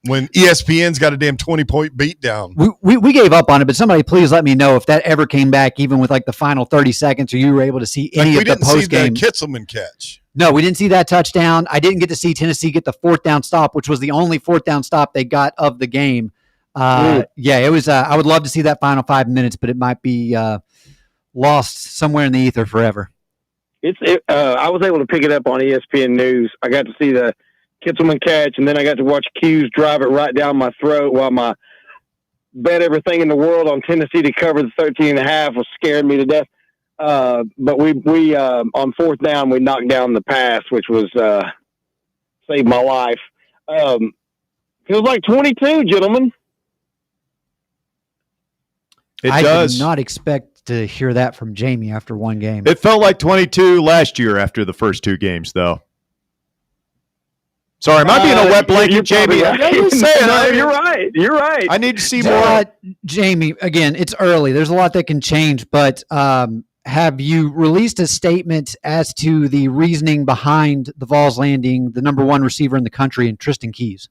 S3: when ESPN's got a damn 20-point beatdown.
S2: We gave up on it, but somebody please let me know if that ever came back, even with like the final 30 seconds, or you were able to see any of the post game.
S3: We didn't see the Kitzelman catch.
S2: No, we didn't see that touchdown. I didn't get to see Tennessee get the 4th down stop, which was the only 4th down stop they got of the game. Yeah, it was. I would love to see that final 5 minutes, but it might be lost somewhere in the ether forever.
S4: I was able to pick it up on ESPN News. I got to see the Kitzelman catch, and then I got to watch Q's drive it right down my throat while my bet everything in the world on Tennessee to cover the 13.5 was scaring me to death. But we on 4th down, we knocked down the pass, which was saved my life. Feels like 22, gentlemen.
S2: I did not expect to hear that from Jamie after one game.
S1: It felt like 22 last year after the first 2 games, though. Sorry, am I being a wet blanket, Jamie?
S4: Right.
S1: I'm just saying,
S4: no, you're right. You're right.
S1: I need to see more.
S2: Jamie, again, it's early. There's a lot that can change, but have you released a statement as to the reasoning behind the Vols landing the number 1 receiver in the country in Tristan Keys?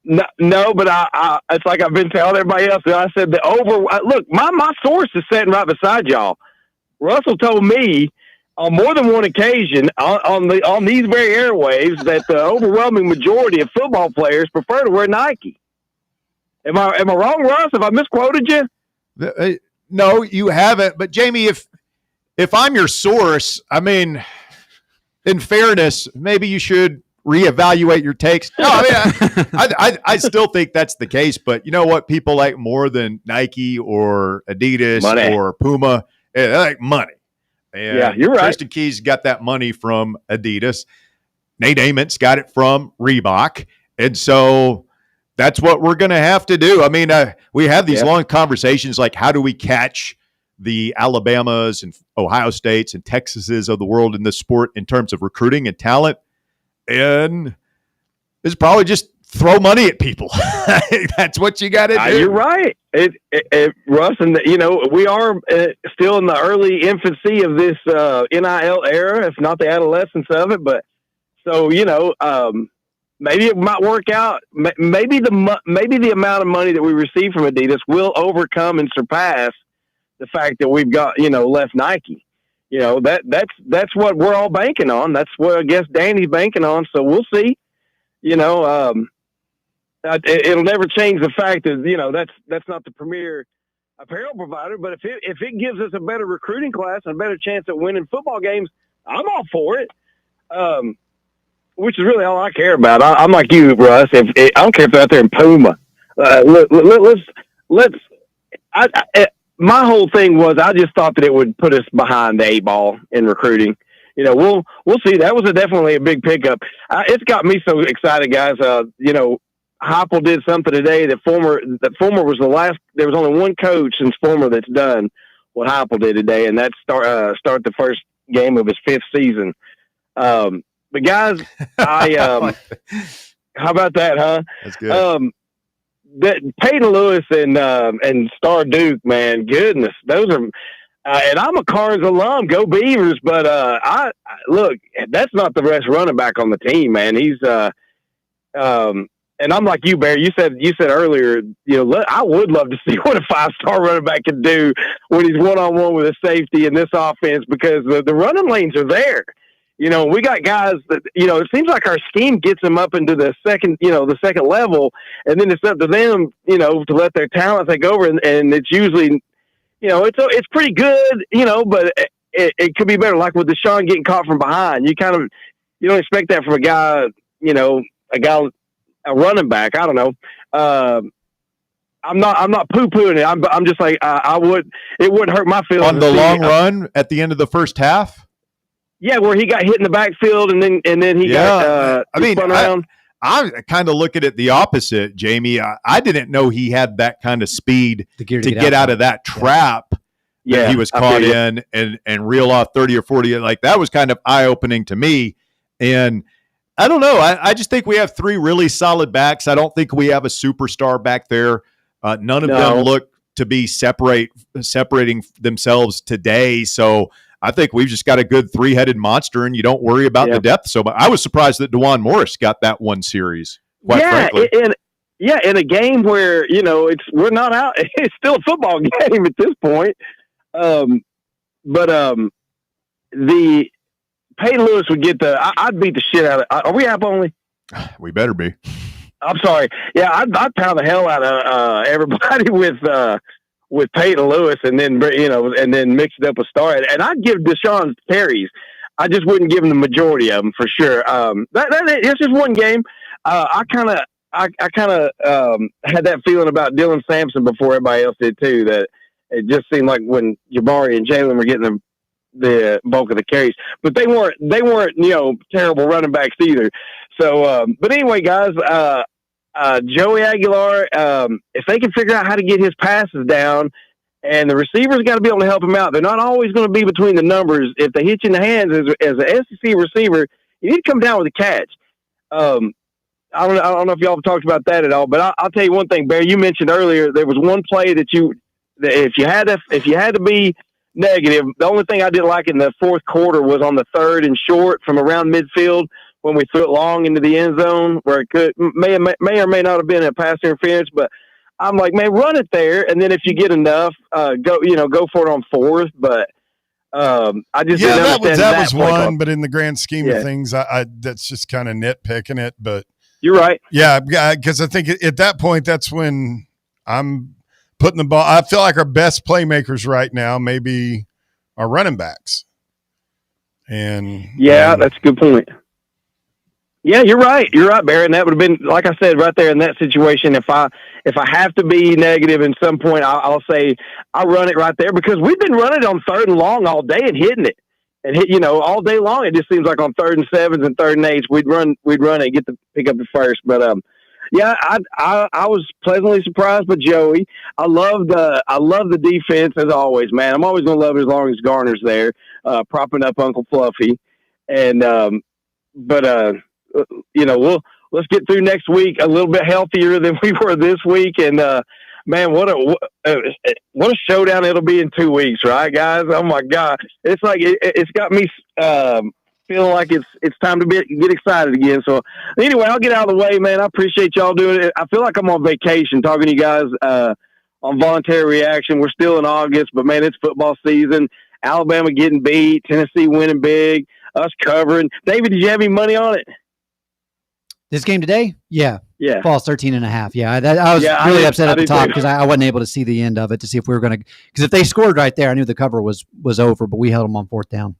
S4: No, but I it's like I've been telling everybody else. I said look, my source is sitting right beside y'all. Russell told me on more than one occasion on these very airwaves that the overwhelming majority of football players prefer to wear Nike. Am I wrong, Russ? Have I misquoted you?
S1: No, you haven't. But Jamie, if I'm your source, I mean, in fairness, maybe you should reevaluate your takes. No, I mean, I still think that's the case. But you know what? People like more than Nike or Adidas or Puma. They like money. And
S4: yeah, you're right.
S1: Tristan Keys got that money from Adidas. Nate Ament's got it from Reebok. And so that's what we're going to have to do. I mean, we have these long conversations like, how do we catch the Alabamas and Ohio States and Texases of the world in this sport in terms of recruiting and talent? And it's probably just throw money at people. That's what you got to do.
S4: You're right. Russ, and we are still in the early infancy of this NIL era, if not the adolescence of it. But so maybe it might work out. Maybe the amount of money that we receive from Adidas will overcome and surpass the fact that we've got left Nike. That's what we're all banking on. That's what I guess Danny's banking on. So we'll see.
S8: it'll never change the fact that that's not the premier apparel provider. But if it gives us a better recruiting class and a better chance at winning football games, I'm all for it. Which is really all I care about. I'm like you, Russ. I don't care if they're out there in Puma. Let's. My whole thing was I just thought that it would put us behind the 8 ball in recruiting. We'll see. That was definitely a big pickup. It's got me so excited, guys. Heupel did something today that former was the last. There was only one coach since former that's done what Heupel did today, and that's start the first game of his 5th season. But guys, how about that, huh?
S1: That's good.
S8: That Peyton Lewis and Star Duke, man, goodness, those are. And I'm a Cards alum, go Beavers. But I look, that's not the best running back on the team, man. He's and I'm like you, Barry. You said earlier, I would love to see what a 5-star running back can do when he's one-on-one with a safety in this offense, because the running lanes are there. We got guys that, it seems like our scheme gets them up into the second level, and then it's up to them, to let their talent take over. And it's usually, it's pretty good, but it could be better. Like with Deshaun getting caught from behind, you don't expect that from a guy, a running back. I don't know. I'm not poo-pooing it. I'm just like, it wouldn't hurt my feelings.
S1: On the long run at the end of the first half?
S8: Yeah, where he got hit in the backfield and then he got spun around.
S1: I kind of look at it the opposite, Jamie. I didn't know he had that kind of speed to get out of that trap that he was caught in and reel off 30 or 40. Like, that was kind of eye-opening to me. And I don't know. I just think we have 3 really solid backs. I don't think we have a superstar back there. None of them look to be separating themselves today. So I think we've just got a good 3-headed monster, and you don't worry about the depth so much. I was surprised that DeJuan Morris got that one series, quite frankly.
S8: In a game where, we're not out. It's still a football game at this point. The Peyton Lewis would get I'd beat the shit out of – are we app only?
S1: We better be.
S8: I'm sorry. Yeah, I'd pound the hell out of everybody with Peyton Lewis, and then mix it up with Star. And I'd give Deshaun carries. I just wouldn't give him the majority of them for sure. It's just one game. I kind of had that feeling about Dylan Sampson before everybody else did too. That it just seemed like when Jabari and Jalen were getting the bulk of the carries, but they weren't terrible running backs either. So, but anyway, guys. Joey Aguilar, if they can figure out how to get his passes down, and the receivers got to be able to help him out. They're not always going to be between the numbers. If they hit you in the hands as an SEC receiver, you need to come down with a catch. I don't know if y'all have talked about that at all, but I'll tell you one thing, Barry. You mentioned earlier there was one play that if you had to be negative, the only thing I didn't like in the fourth quarter was on the 3rd and short from around midfield, when we threw it long into the end zone, where it may or may not have been a pass interference. But I'm like, man, run it there, and then if you get enough, go for it on 4th. But I just didn't understand
S3: that was one. Call. But in the grand scheme of things, I that's just kind of nitpicking it. But
S8: you're right.
S3: Yeah, because I think at that point, that's when I'm putting the ball. I feel like our best playmakers right now maybe are running backs. And
S8: that's a good point. Yeah, you're right. You're right, Barry. And that would have been, like I said, right there in that situation. If I have to be negative in some point, I'll say I'll run it right there, because we've been running it on 3rd and long all day and hitting it, and all day long. It just seems like on 3rd and 7s and 3rd and 8s, we'd run it and get to pick up the first. But I was pleasantly surprised by Joey. I love the defense as always, man. I'm always gonna love it as long as Garner's there, propping up Uncle Fluffy, and let's get through next week a little bit healthier than we were this week. And man, what a showdown it'll be in 2 weeks, right, guys? Oh my God, it's like it's got me feeling like it's time to get excited again. So anyway, I'll get out of the way, man. I appreciate y'all doing it. I feel like I'm on vacation talking to you guys on Voluntary Reaction. We're still in August, but man, it's football season. Alabama getting beat, Tennessee winning big, us covering. David, did you have any money on it?
S2: This game today? Yeah.
S4: Yeah.
S2: Falls 13.5. Yeah, I was really upset at the top because I wasn't able to see the end of it to see if we were going to. Because if they scored right there, I knew the cover was over, but we held them on 4th down.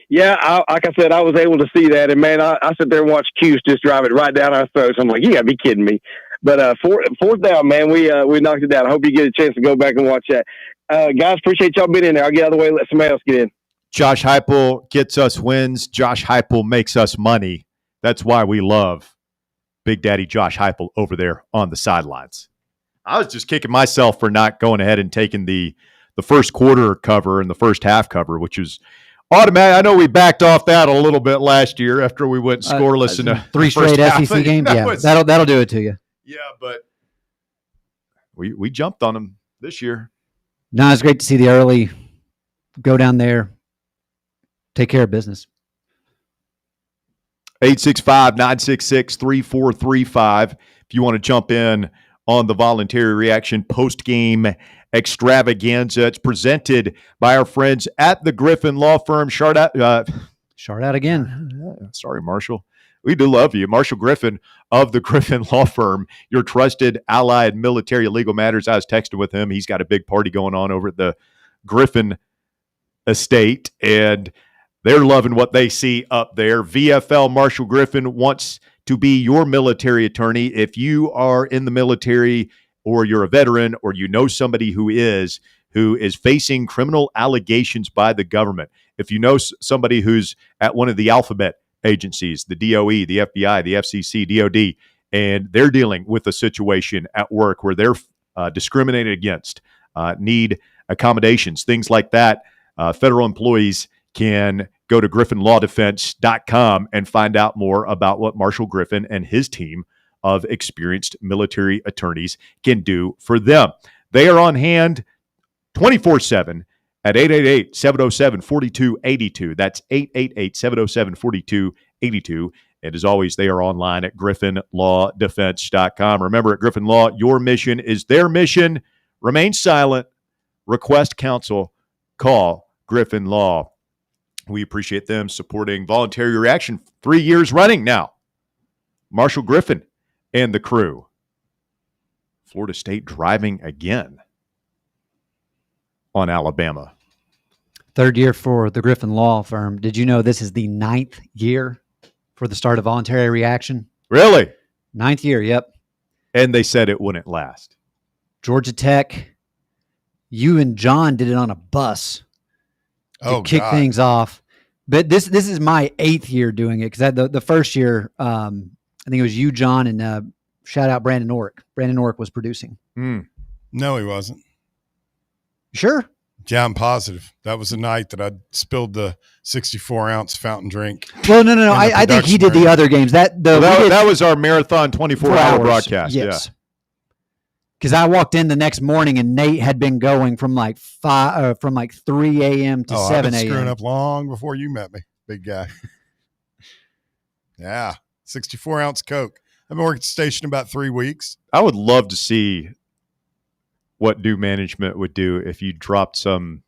S8: Yeah, like I said, I was able to see that, and man, I sit there and watch Cuse just drive it right down our throats. I'm like, you gotta be kidding me. But fourth down, man, we knocked it down. I hope you get a chance to go back and watch that. Guys, appreciate y'all being in there. I'll get out of the way and let somebody else get in.
S1: Josh Heupel gets us wins. Josh Heupel makes us money. That's why we love Big Daddy Josh Heupel over there on the sidelines. I was just kicking myself for not going ahead and taking the first quarter cover and the first half cover, which was automatic. I know we backed off that a little bit last year after we went scoreless in a
S2: 3 straight SEC games. Yeah, that'll do it to you.
S1: Yeah, but we jumped on them this year.
S2: No, it's great to see the early go down there, take care of business.
S1: 865-966-3435. If you want to jump in on the voluntary reaction post-game extravaganza, it's presented by our friends at the Griffin Law Firm. Shout out
S2: again.
S1: Sorry, Marshall. We do love you. Marshall Griffin of the Griffin Law Firm, your trusted ally in military legal matters. I was texting with him. He's got a big party going on over at the Griffin estate, and they're loving what they see up there. VFL Marshall Griffin wants to be your military attorney. If you are in the military or you're a veteran or you know somebody who is facing criminal allegations by the government, if you know somebody who's at one of the alphabet agencies, the DOE, the FBI, the FCC, DOD, and they're dealing with a situation at work where they're discriminated against, need accommodations, things like that, federal employees can go to griffinlawdefense.com and find out more about what Marshall Griffin and his team of experienced military attorneys can do for them. They are on hand 24/7 at 888-707-4282. That's 888-707-4282. And as always, they are online at griffinlawdefense.com. Remember, at Griffin Law, your mission is their mission. Remain silent. Request counsel. Call Griffin Law. We appreciate them supporting Voluntary Reaction 3 years running now. Marshall Griffin and the crew. Florida State driving again on Alabama.
S2: 3rd year for the Griffin Law Firm. Did you know this is the 9th year for the start of Voluntary Reaction?
S1: Really?
S2: 9th year, yep.
S1: And they said it wouldn't last.
S2: Georgia Tech, you and John did it on a bus to kick things off. But this is my 8th year doing it because the first year, I think it was you, John, and shout out Brandon Orrick. Brandon Orrick was producing.
S3: No, he wasn't.
S2: Sure?
S3: Yeah, I'm positive. That was the night that I spilled the 64-ounce fountain drink.
S2: Well, no. I think he did the other games. That
S1: was our marathon 24-hour broadcast.
S2: Yes. Because I walked in the next morning and Nate had been going from like 3 a.m. to 7
S3: I've been
S2: a.m.
S3: screwing up long before you met me, big guy. Yeah, 64-ounce Coke. I've been working at the station about 3 weeks.
S1: I would love to see what new management would do if you dropped some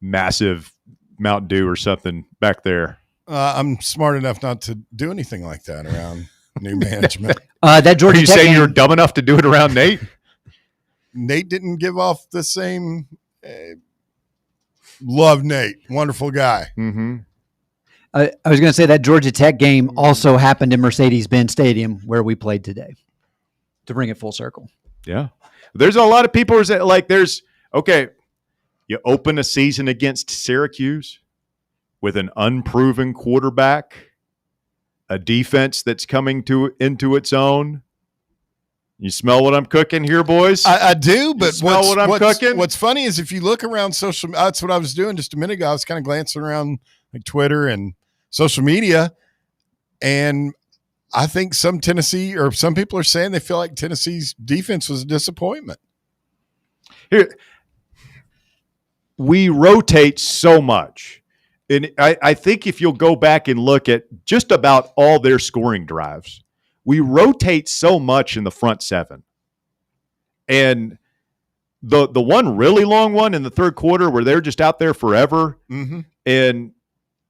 S1: massive Mountain Dew or something back there.
S3: I'm smart enough not to do anything like that around new management.
S2: That Georgia
S1: Are you
S2: Tech
S1: saying
S2: game,
S1: you're dumb enough to do it around Nate?
S3: Nate didn't give off the same. Love Nate, wonderful guy.
S1: Mm-hmm.
S2: I was going to say that Georgia Tech game also happened in Mercedes-Benz Stadium where we played today. To bring it full circle.
S1: Yeah. There's a lot of people who are like, you open a season against Syracuse with an unproven quarterback, a defense that's coming into its own. You smell what I'm cooking here, boys?
S3: I do, but
S1: cooking?
S3: What's funny is if you look around social, that's what I was doing just a minute ago. I was kind of glancing around like Twitter and social media, and I think some people are saying they feel like Tennessee's defense was a disappointment.
S1: Here, we rotate so much. And I think if you'll go back and look at just about all their scoring drives, we rotate so much in the front seven. And the one really long one in the third quarter where they're just out there forever.
S3: Mm-hmm.
S1: And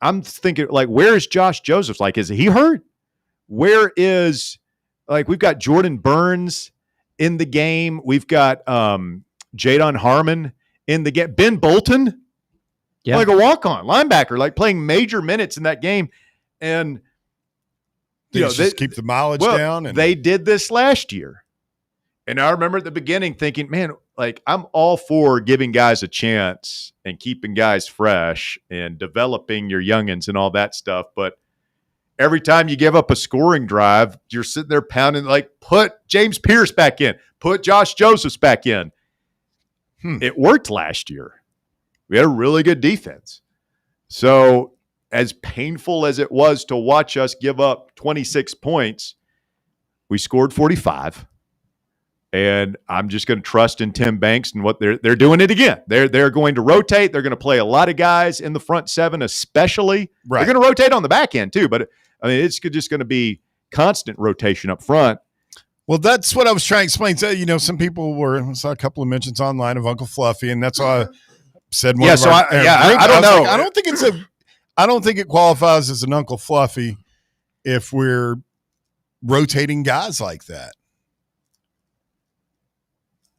S1: I'm thinking, like, where is Josh Josephs? Like, is he hurt? Where is Like we've got Jordan Burns in the game. We've got Jadon Harmon in the game. Ben Bolton, like a walk-on linebacker, like playing major minutes in that game. And
S3: they just keep the mileage down. And
S1: they did this last year. And I remember at the beginning thinking, man, like I'm all for giving guys a chance and keeping guys fresh and developing your youngins and all that stuff. But every time you give up a scoring drive, you're sitting there pounding, like, put James Pierce back in, put Josh Josephs back in. It worked last year. We had a really good defense. So as painful as it was to watch us give up 26 points, we scored 45. And I'm just going to trust in Tim Banks and what they're doing it again. They're going to rotate. They're going to play a lot of guys in the front seven, especially. Right. They're going to rotate on the back end too, but I mean, it's just going to be constant rotation up front.
S3: Well, that's what I was trying to explain. So, you know, some people saw a couple of mentions online of Uncle Fluffy, and that's why I said one.
S1: Yeah, I don't know.
S3: Like, I don't think it qualifies as an Uncle Fluffy if we're rotating guys like that.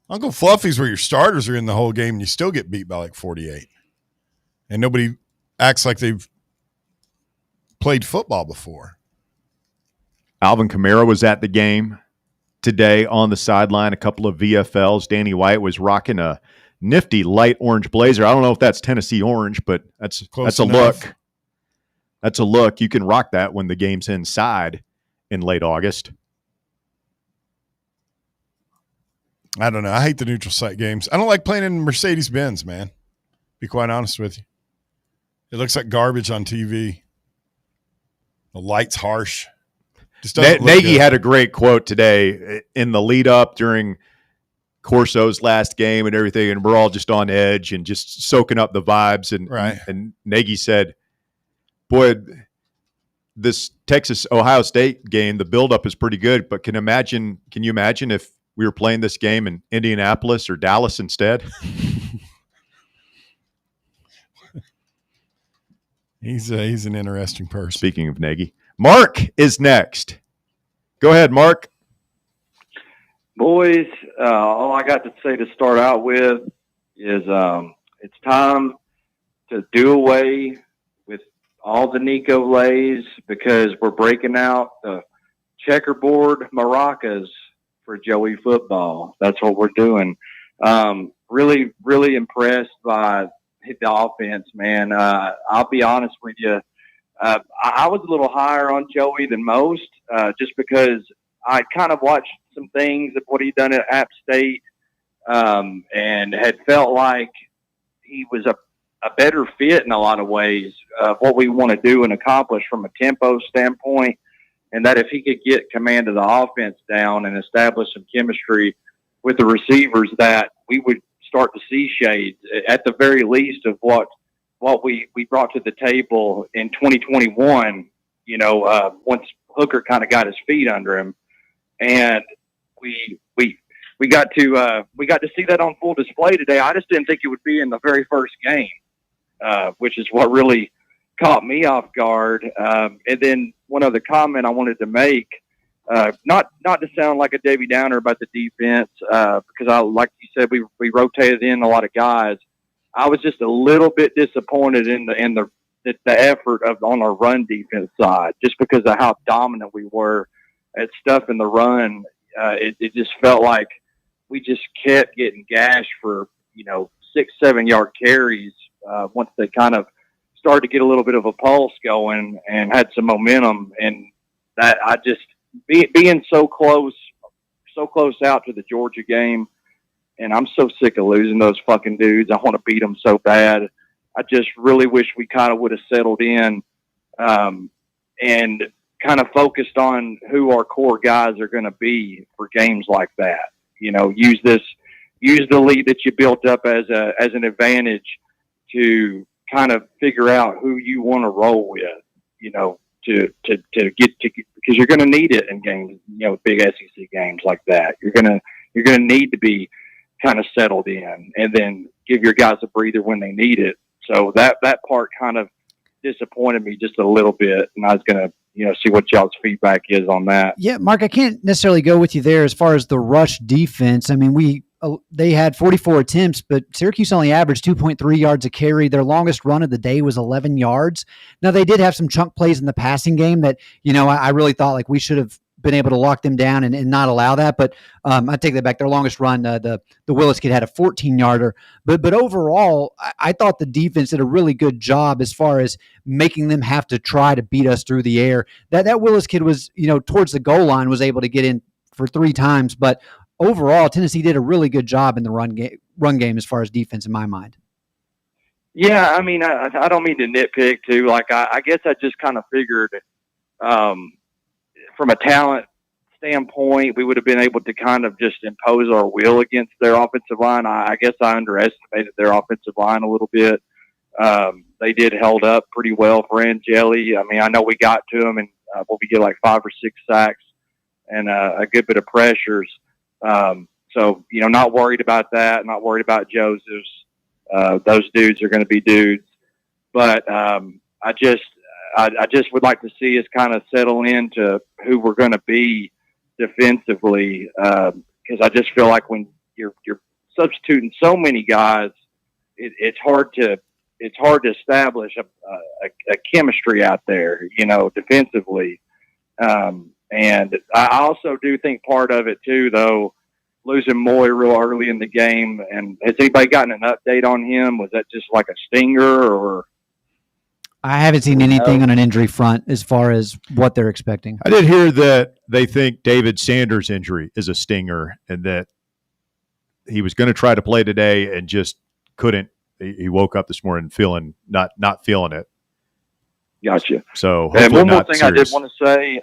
S3: Uncle Fluffy's where your starters are in the whole game and you still get beat by like 48. And nobody acts like they've played football before.
S1: Alvin Kamara was at the game today on the sideline, a couple of VFLs. Danny White was rocking a nifty light orange blazer. I don't know if that's Tennessee orange, but that's a look. That's a look. You can rock that when the game's inside in late August.
S3: I don't know. I hate the neutral site games. I don't like playing in Mercedes-Benz, man. Be quite honest with you. It looks like garbage on TV. The light's harsh. Just doesn't look
S1: Nagy
S3: good.
S1: had a great quote today in the lead up during Corso's last game and everything, and we're all just on edge and just soaking up the vibes. And Nagy said, boy, this Texas-Ohio State game, the buildup is pretty good, but can you imagine if we were playing this game in Indianapolis or Dallas instead?
S3: He's an interesting person.
S1: Speaking of Nagy, Mark is next. Go ahead, Mark.
S9: Boys, all I got to say to start out with is it's time to do away with all the Nico lays because we're breaking out the checkerboard maracas for Joey football. That's what we're doing. Really, really impressed by the offense, man. I'll be honest with you. I was a little higher on Joey than most, just because I kind of watched some things of what he'd done at App State, and had felt like he was a better fit in a lot of ways of what we want to do and accomplish from a tempo standpoint. And that if he could get command of the offense down and establish some chemistry with the receivers, that we would start to see shades, at the very least, of what we brought to the table in 2021, once Hooker kind of got his feet under him. And we got to see that on full display today. I just didn't think it would be in the very first game, which is what really caught me off guard. And then one other comment I wanted to make, not to sound like a Debbie Downer about the defense, because like you said, we rotated in a lot of guys. I was just a little bit disappointed in the effort on our run defense side, just because of how dominant we were at stuff in the run. It just felt like we just kept getting gashed for 6-7 yard carries once they kind of started to get a little bit of a pulse going and had some momentum. And that I just being so close out to the Georgia game, and I'm so sick of losing those fucking dudes. I want to beat them so bad. I just really wish we kind of would have settled in and kind of focused on who our core guys are going to be for games like that. Use the lead that you built up as an advantage to kind of figure out who you want to roll with, to get to, because you're going to need it in games, big SEC games like that. You're going to need to be kind of settled in and then give your guys a breather when they need it. So that part kind of disappointed me just a little bit. And I was going to, see what y'all's feedback is on that.
S2: Yeah, Mark, I can't necessarily go with you there as far as the rush defense. I mean, they had 44 attempts, but Syracuse only averaged 2.3 yards a carry. Their longest run of the day was 11 yards. Now, they did have some chunk plays in the passing game that, I really thought like we should have been able to lock them down and not allow that. But I take that back. Their longest run, the Willis kid had a 14-yarder. But overall, I thought the defense did a really good job as far as making them have to try to beat us through the air. That Willis kid was, towards the goal line, was able to get in for 3 times. But overall, Tennessee did a really good job in the run game as far as defense in my mind.
S9: Yeah, I mean, I don't mean to nitpick too. Like, I guess I just kind of figured from a talent standpoint, we would have been able to kind of just impose our will against their offensive line. I guess I underestimated their offensive line a little bit. They did held up pretty well for Angeli. I mean, I know we got to them and we get like 5 or 6 sacks and a good bit of pressures. So, not worried about that. Not worried about Joseph's. Those dudes are going to be dudes. But I just would like to see us kind of settle into who we're going to be defensively, because I just feel like when you're substituting so many guys, it's hard to establish a chemistry out there, defensively. And I also do think part of it too, though, losing Moy real early in the game. And has anybody gotten an update on him? Was that just like a stinger, or?
S2: I haven't seen anything on an injury front as far as what they're expecting.
S1: I did hear that they think David Sanders' injury is a stinger and that he was going to try to play today and just couldn't. He woke up this morning feeling not feeling it.
S9: Gotcha.
S1: So,
S9: and one more thing
S1: serious.
S9: I did want to say,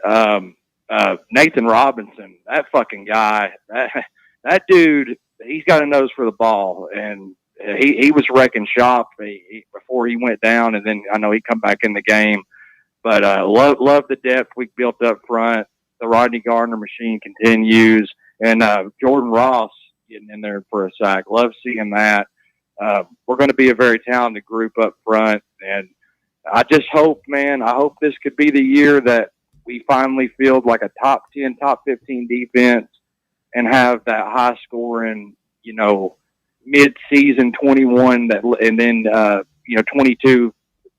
S9: Nathan Robinson, that fucking guy, that dude, he's got a nose for the ball, and he was wrecking shop before he went down, and then I know he come back in the game. But love the depth we built up front. The Rodney Gardner machine continues, and Jordan Ross getting in there for a sack. Love seeing that. We're going to be a very talented group up front, and I just hope, man, this could be the year that we finally field like a top 10, top 15 defense and have that high scoring, mid-season 21 and then 22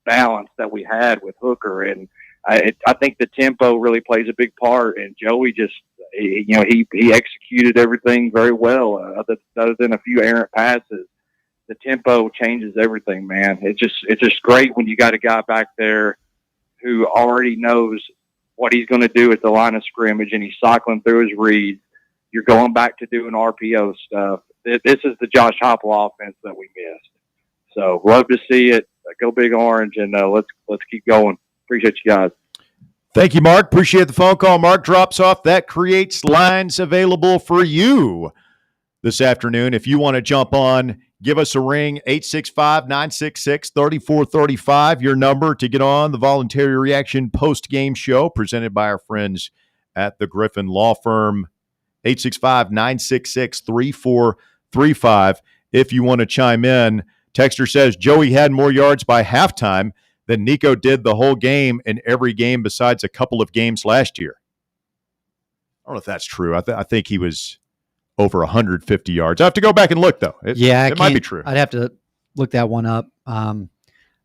S9: balance that we had with Hooker. And I think the tempo really plays a big part, and Joey just he executed everything very well, other than a few errant passes. The tempo changes everything, man. It's just great when you got a guy back there who already knows what he's going to do at the line of scrimmage, and he's cycling through his reads. You're going back to doing RPO stuff. This is the Josh Heupel offense that we missed. So love to see it. Go Big Orange, and let's keep going. Appreciate you guys.
S1: Thank you, Mark. Appreciate the phone call. Mark drops off. That creates lines available for you this afternoon. If you want to jump on, give us a ring, 865-966-3435, your number to get on the Voluntary Reaction post-game show presented by our friends at the Griffin Law Firm, 865-966-3435. If you want to chime in, Texter says, Joey had more yards by halftime than Nico did the whole game in every game besides a couple of games last year. I don't know if that's true. I think he was over 150 yards. I have to go back and look, though. It might be true.
S2: I'd have to look that one up. I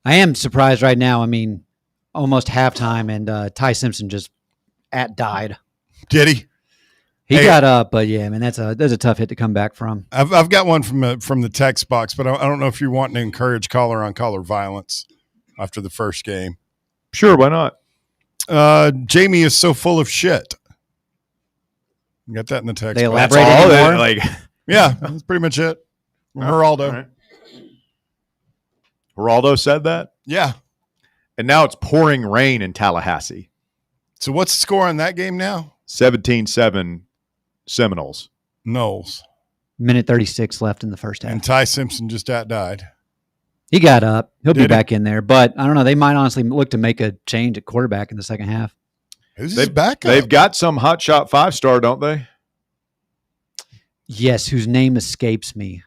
S2: am surprised right now. I mean, almost halftime, and Ty Simpson just died.
S3: Did he?
S2: He got up, but yeah, man, that's a tough hit to come back from.
S3: I've got one from the text box, but I don't know if you're wanting to encourage caller-on-caller violence after the first game.
S1: Sure, why not?
S3: Jamie is so full of shit. You got that in the text.
S2: They
S3: box.
S2: elaborate more?
S3: Yeah, that's pretty much it. Geraldo.
S1: Right. Geraldo said that?
S3: Yeah.
S1: And now it's pouring rain in Tallahassee.
S3: So what's the score on that game now?
S1: 17-7 Seminoles.
S3: Knowles.
S2: Minute 36 left in the first half.
S3: And Ty Simpson just died.
S2: He got up. He'll be
S3: Did he?
S2: back in there. But I don't know. They might honestly look to make a change at quarterback in the second half.
S3: Who's his backup?
S1: They've got some hotshot 5-star, don't they?
S2: Yes, whose name escapes me.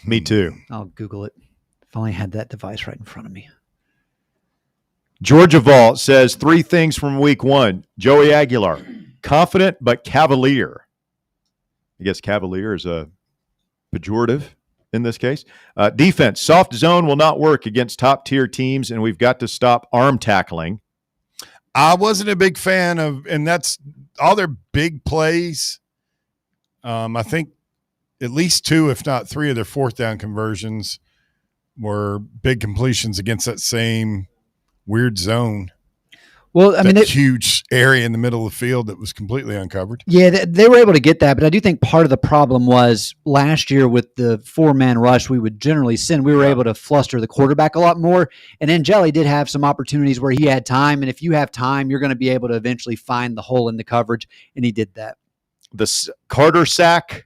S1: Me too.
S2: I'll Google it. If I only had that device right in front of me.
S1: Georgia Vault says 3 things from week 1. Joey Aguilar, confident but cavalier. I guess cavalier is a pejorative in this case. Defense, soft zone will not work against top-tier teams, and we've got to stop arm tackling.
S3: I wasn't a big fan of, and that's all their big plays. I think at least 2, if not 3 of their 4th down conversions were big completions against that same weird zone.
S2: Well, I mean,
S3: huge area in the middle of the field that was completely uncovered.
S2: Yeah, they were able to get that, but I do think part of the problem was last year with the 4-man rush we would generally send, we were able to fluster the quarterback a lot more. And Angeli did have some opportunities where he had time, and if you have time, you're going to be able to eventually find the hole in the coverage, and he did that.
S1: The Carter sack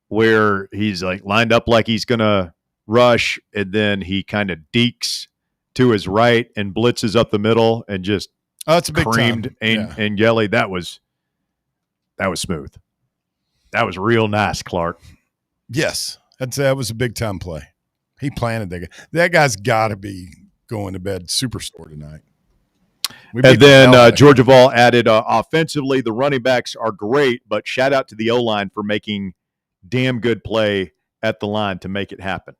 S1: where he's like lined up like he's going to rush, and then he kind of dekes to his right and blitzes up the middle and just
S3: that's a big
S1: creamed and Yelly. That was smooth. That was real nice, Clark.
S3: Yes, I'd say that was a big time play. He planted that guy. That guy's got to be going to bed superstore tonight.
S1: And then Georgia Vol added, offensively, the running backs are great, but shout out to the O-line for making damn good play at the line to make it happen.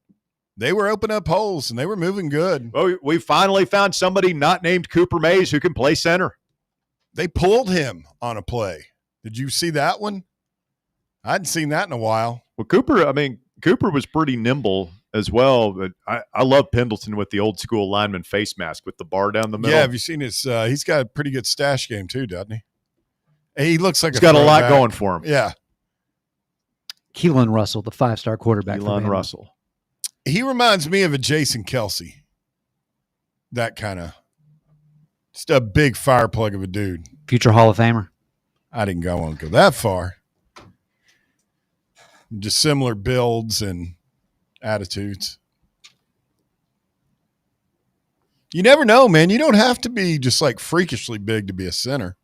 S3: They were opening up holes, and they were moving good.
S1: Well, we finally found somebody not named Cooper Mays who can play center.
S3: They pulled him on a play. Did you see that one? I hadn't seen that in a while.
S1: Well, Cooper was pretty nimble as well, but I love Pendleton with the old school lineman face mask with the bar down the middle.
S3: Yeah, have you seen his he's got a pretty good stash game too, doesn't he? He looks like
S1: he's got a lot going for him.
S3: Yeah.
S2: Keelan Russell, the 5-star quarterback.
S1: Keelan Russell.
S3: He reminds me of a Jason Kelsey. That kind of just a big fire plug of a dude.
S2: Future Hall of Famer.
S3: I didn't go that far. Just similar builds and attitudes. You never know, man. You don't have to be just like freakishly big to be a center,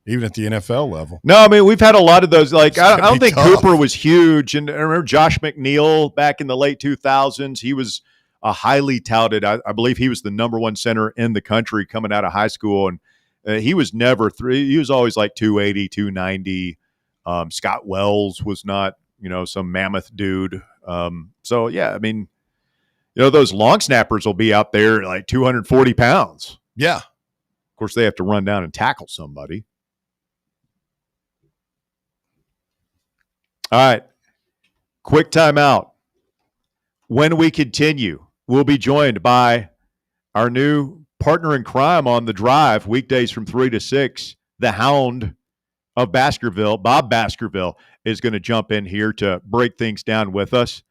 S3: even at the NFL level.
S1: No, I mean, we've had a lot of those. Like, I don't think
S3: tough.
S1: Cooper was huge. And I remember Josh McNeil back in the late 2000s. He was a highly touted, I believe he was the number 1 center in the country coming out of high school. And he was never he was always like 280, 290. Scott Wells was not, some mammoth dude. So, yeah, I mean, those long snappers will be out there like 240 pounds.
S3: Yeah.
S1: Of course, they have to run down and tackle somebody. All right. Quick timeout. When we continue, we'll be joined by our new partner in crime on the drive, weekdays from 3 to 6, the Hound of Baskerville. Bob Baskerville is going to jump in here to break things down with us.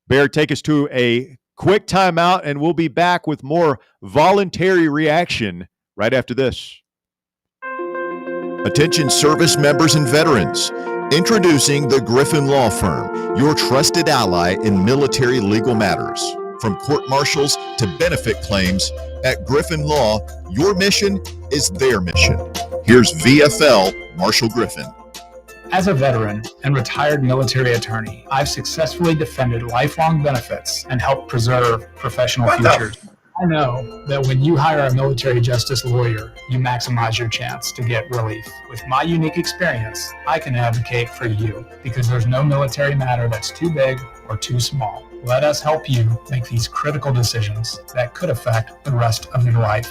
S1: Bear, take us to a quick timeout, and we'll be back with more voluntary reaction right after this.
S10: Attention service members and veterans. Introducing the Griffin Law Firm, your trusted ally in military legal matters. From court martials to benefit claims, at Griffin Law, your mission is their mission. Here's VFL Marshall Griffin.
S11: As a veteran and retired military attorney, I've successfully defended lifelong benefits and helped preserve professional futures. I know that when you hire a military justice lawyer, you maximize your chance to get relief. With my unique experience, I can advocate for you because there's no military matter that's too big or too small. Let us help you make these critical decisions that could affect the rest of your life.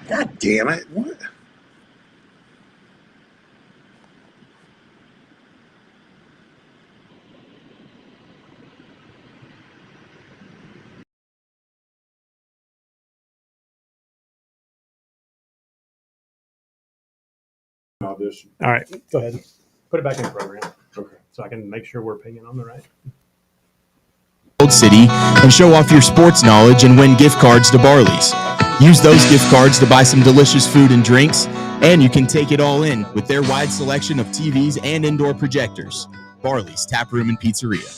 S10: God damn it. What?
S12: edition.
S13: All right, go ahead. Put it back in the program. Okay. So I can make sure we're pinging on the right.
S14: Old City and show off your sports knowledge and win gift cards to Barley's. Use those gift cards to buy some delicious food and drinks, and you can take it all in with their wide selection of TVs and indoor projectors. Barley's Tap Room and Pizzeria.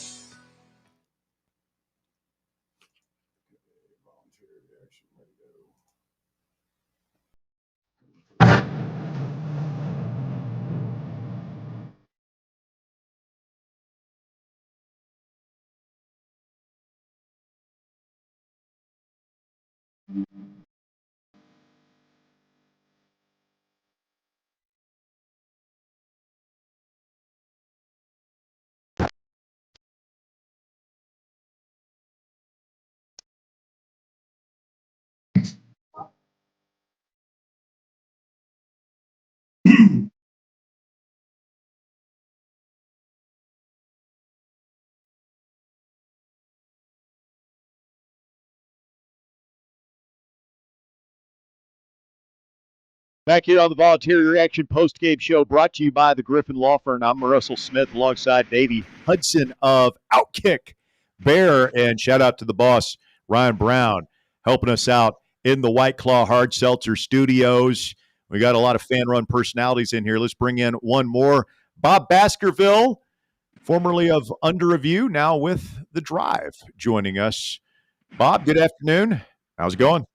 S1: Back here on the Volunteer Reaction post-game show brought to you by the Griffin Law Firm. I'm Russell Smith alongside Davey Hudson of Outkick Bear. And shout out to the boss, Ryan Brown, helping us out in the White Claw Hard Seltzer studios. We got a lot of fan-run personalities in here. Let's bring in one more. Bob Baskerville, formerly of Under Review, now with The Drive, joining us. Bob, good afternoon. How's it going?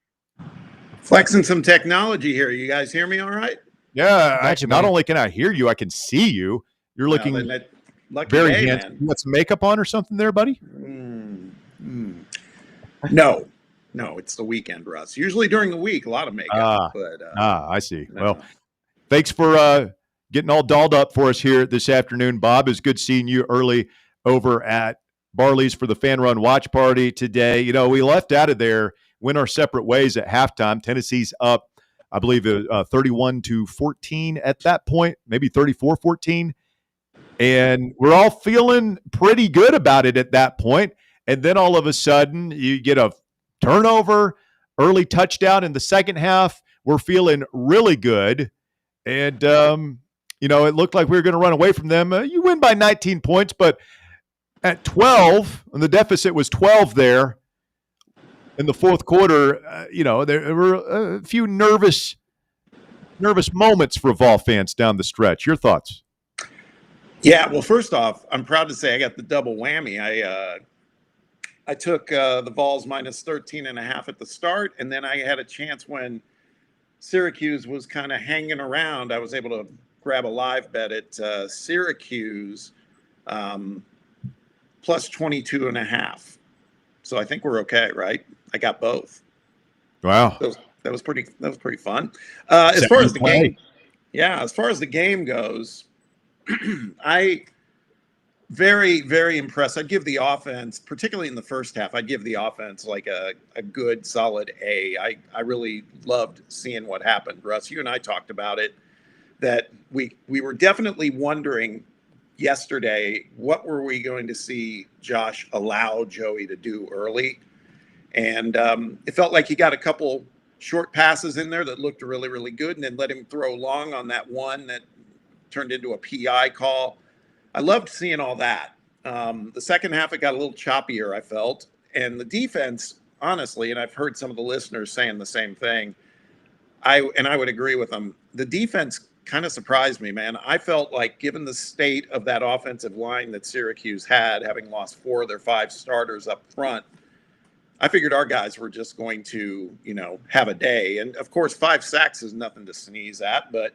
S12: Flexing some technology here. You guys hear me all right?
S1: Yeah, not only can I hear you, I can see you. You're looking very handsome. You got some makeup on or something there, buddy?
S12: No, it's the weekend, Russ. Usually during the week, a lot of makeup.
S1: I see. Well, thanks for getting all dolled up for us here this afternoon, Bob. It's good seeing you early over at Barley's for the Fan Run Watch Party today. You know, we left out of there, went our separate ways at halftime. Tennessee's up, I believe, 31-14 at that point, maybe 34-14. And we're all feeling pretty good about it at that point. And then all of a sudden, you get a turnover, early touchdown in the second half. We're feeling really good. And, it looked like we were going to run away from them. You win by 19 points, but at 12, and the deficit was 12 there, in the fourth quarter, there were a few nervous moments for Vol fans down the stretch. Your thoughts?
S12: Yeah, well, first off, I'm proud to say I got the double whammy. I took the Vols minus 13.5 at the start, and then I had a chance when Syracuse was kind of hanging around. I was able to grab a live bet at Syracuse plus 22.5. So I think we're okay, right? I got both.
S1: Wow,
S12: that was pretty fun. As far as the game goes, I very, very impressed. I'd give the offense, particularly in the first half, I'd give the offense like a good solid A. I really loved seeing what happened. Russ, you and I talked about it, that we were definitely wondering yesterday, what were we going to see Josh allow Joey to do early? And it felt like he got a couple short passes in there that looked really, really good, and then let him throw long on that one that turned into a PI call. I loved seeing all that. The second half, it got a little choppier, I felt. And the defense, honestly, and I've heard some of the listeners saying the same thing, I would agree with them. The defense kind of surprised me, man. I felt like, given the state of that offensive line that Syracuse had, having lost 4 of their 5 starters up front, I figured our guys were just going to, have a day. And of course, 5 sacks is nothing to sneeze at, but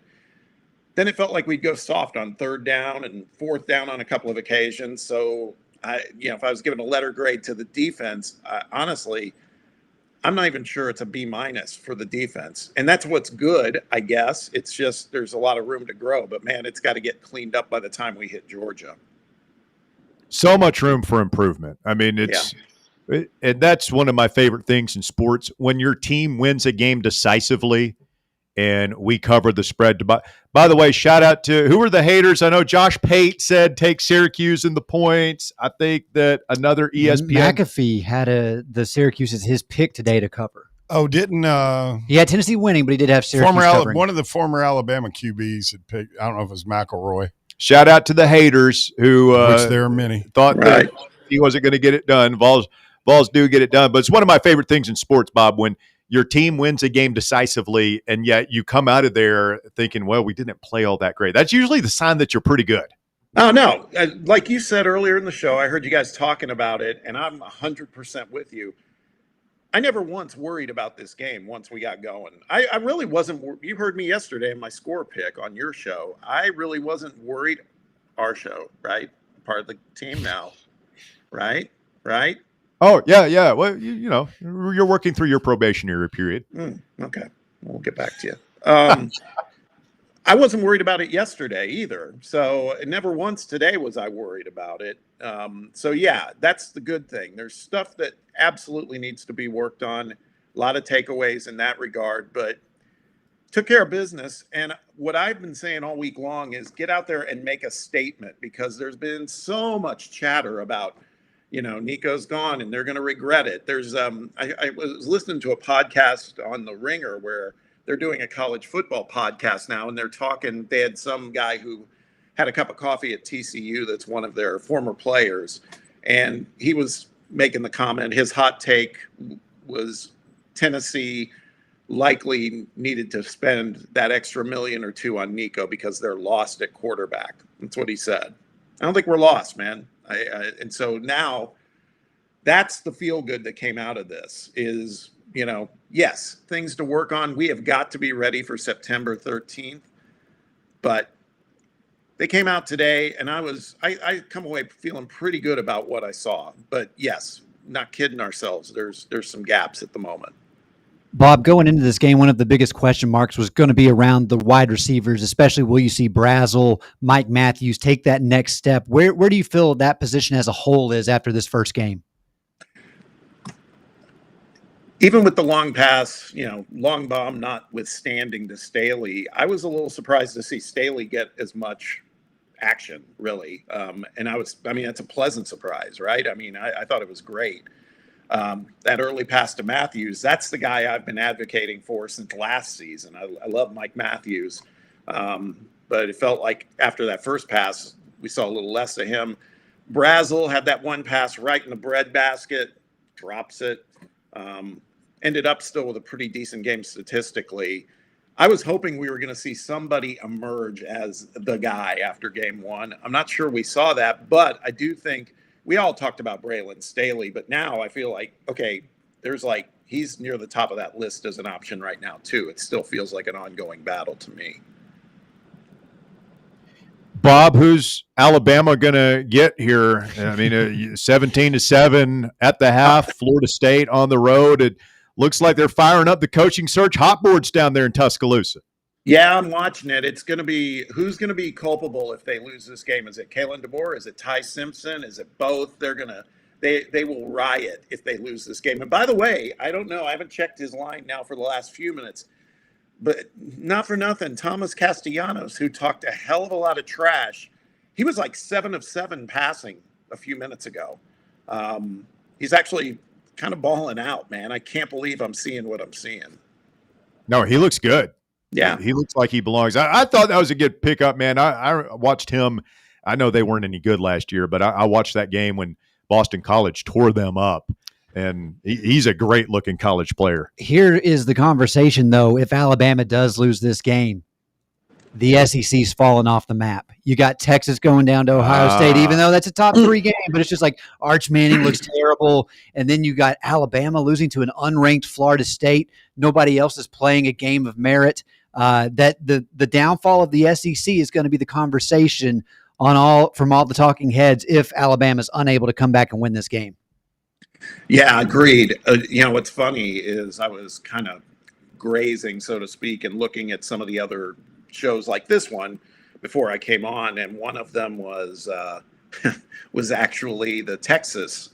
S12: then it felt like we'd go soft on 3rd down and 4th down on a couple of occasions. So if I was giving a letter grade to the defense, honestly, I'm not even sure it's a B- for the defense. And that's what's good, I guess. It's just, there's a lot of room to grow, but man, it's got to get cleaned up by the time we hit Georgia.
S1: So much room for improvement. I mean, and that's one of my favorite things in sports. When your team wins a game decisively and we cover the spread. By the way, shout out to, who were the haters? I know Josh Pate said take Syracuse in the points. I think that another ESPN.
S2: McAfee had the Syracuse as his pick today to cover.
S3: Oh, didn't
S2: He had Tennessee winning, but he did have Syracuse covering.
S3: one of the former Alabama QBs had picked? I don't know if it was McElroy.
S1: Shout out to the haters who
S3: Which there are many.
S1: thought that he wasn't going to get it done. Vols do get it done, but it's one of my favorite things in sports, Bob, when your team wins a game decisively and yet you come out of there thinking, well, we didn't play all that great. That's usually the sign that you're pretty good.
S12: Oh, no. Like you said earlier in the show, I heard you guys talking about it, and I'm 100% with you. I never once worried about this game once we got going. I really wasn't. You heard me yesterday in my score pick on your show. I really wasn't worried. Our show, right? Part of the team now, right? Right?
S1: Oh, yeah. Well, you know, you're working through your probationary period.
S12: Okay. We'll get back to you. I wasn't worried about it yesterday either. So never once today was I worried about it. So yeah, that's the good thing. There's stuff that absolutely needs to be worked on. A lot of takeaways in that regard, but took care of business. And what I've been saying all week long is get out there and make a statement, because there's been so much chatter about, you know, Nico's gone and they're going to regret it. There's I was listening to a podcast on The Ringer where they're doing a college football podcast now, and they're talking. They had some guy who had a cup of coffee at TCU that's one of their former players, and he was making the comment. His hot take was Tennessee likely needed to spend that extra $1 million or $2 million on Nico because they're lost at quarterback. That's what he said. I don't think we're lost, man. And so now that's the feel good that came out of this is, you know, yes, things to work on. We have got to be ready for September 13th, but they came out today and I come away feeling pretty good about what I saw, but yes, not kidding ourselves. There's some gaps at the moment.
S2: Bob, going into this game, one of the biggest question marks was going to be around the wide receivers, especially will you see Brazel, Mike Matthews take that next step? Where do you feel that position as a whole is after this first game?
S12: Even with the long pass, you know, long bomb notwithstanding to Staley, I was a little surprised to see Staley get as much action, really. And that's a pleasant surprise, right? I mean, I thought it was great. That early pass to Matthews, that's the guy I've been advocating for since last season. I love Mike Matthews. But it felt like after that first pass, we saw a little less of him. Brazel had that one pass right in the breadbasket, drops it. Ended up still with a pretty decent game statistically. I was hoping we were going to see somebody emerge as the guy after game one. I'm not sure we saw that, but I do think we all talked about Braylon Staley, but now I feel like, okay, he's near the top of that list as an option right now too. It still feels like an ongoing battle to me.
S1: Bob, who's Alabama going to get here? I mean, 17-7 at the half, Florida State on the road. It looks like they're firing up the coaching search hot boards down there in Tuscaloosa.
S12: Yeah, I'm watching it. It's going to be who's going to be culpable if they lose this game? Is it Kalen DeBoer? Is it Ty Simpson? Is it both? They will riot if they lose this game. And by the way, I don't know. I haven't checked his line now for the last few minutes. But not for nothing, Thomas Castellanos, who talked a hell of a lot of trash, he was like 7 of 7 passing a few minutes ago. He's actually kind of balling out, man. I can't believe I'm seeing what I'm seeing.
S1: No, he looks good.
S12: Yeah.
S1: He looks like he belongs. I thought that was a good pickup, man. I watched him. I know they weren't any good last year, but I watched that game when Boston College tore them up. And he's a great-looking college player.
S2: Here is the conversation, though. If Alabama does lose this game, the SEC's fallen off the map. You got Texas going down to Ohio State, even though that's a top 3 game. But it's just like Arch Manning looks terrible. And then you got Alabama losing to an unranked Florida State. Nobody else is playing a game of merit. That the downfall of the SEC is going to be the conversation from all the talking heads if Alabama's unable to come back and win this game.
S12: Yeah, agreed. What's funny is I was kind of grazing, so to speak, and looking at some of the other shows like this one before I came on, and one of them was actually the Texas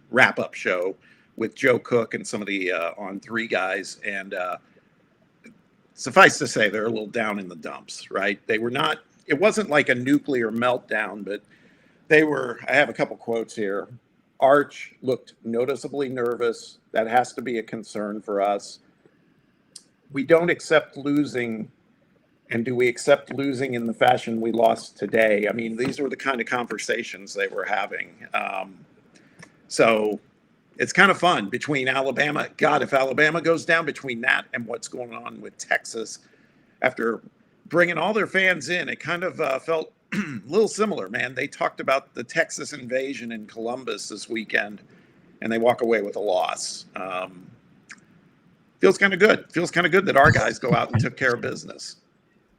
S12: wrap-up show with Joe Cook and some of the On3 guys, and suffice to say they're a little down in the dumps, right? They were not. It wasn't like a nuclear meltdown, but they were. I have a couple quotes here. Arch looked noticeably nervous. That has to be a concern for us. We don't accept losing. And do we accept losing in the fashion we lost today? I mean, these were the kind of conversations they were having. So it's kind of fun between Alabama. God, if Alabama goes down, between that and what's going on with Texas, after bringing all their fans in, it kind of felt a little similar, man. They talked about the Texas invasion in Columbus this weekend, and they walk away with a loss. Feels kind of good. Feels kind of good that our guys go out and took care of business.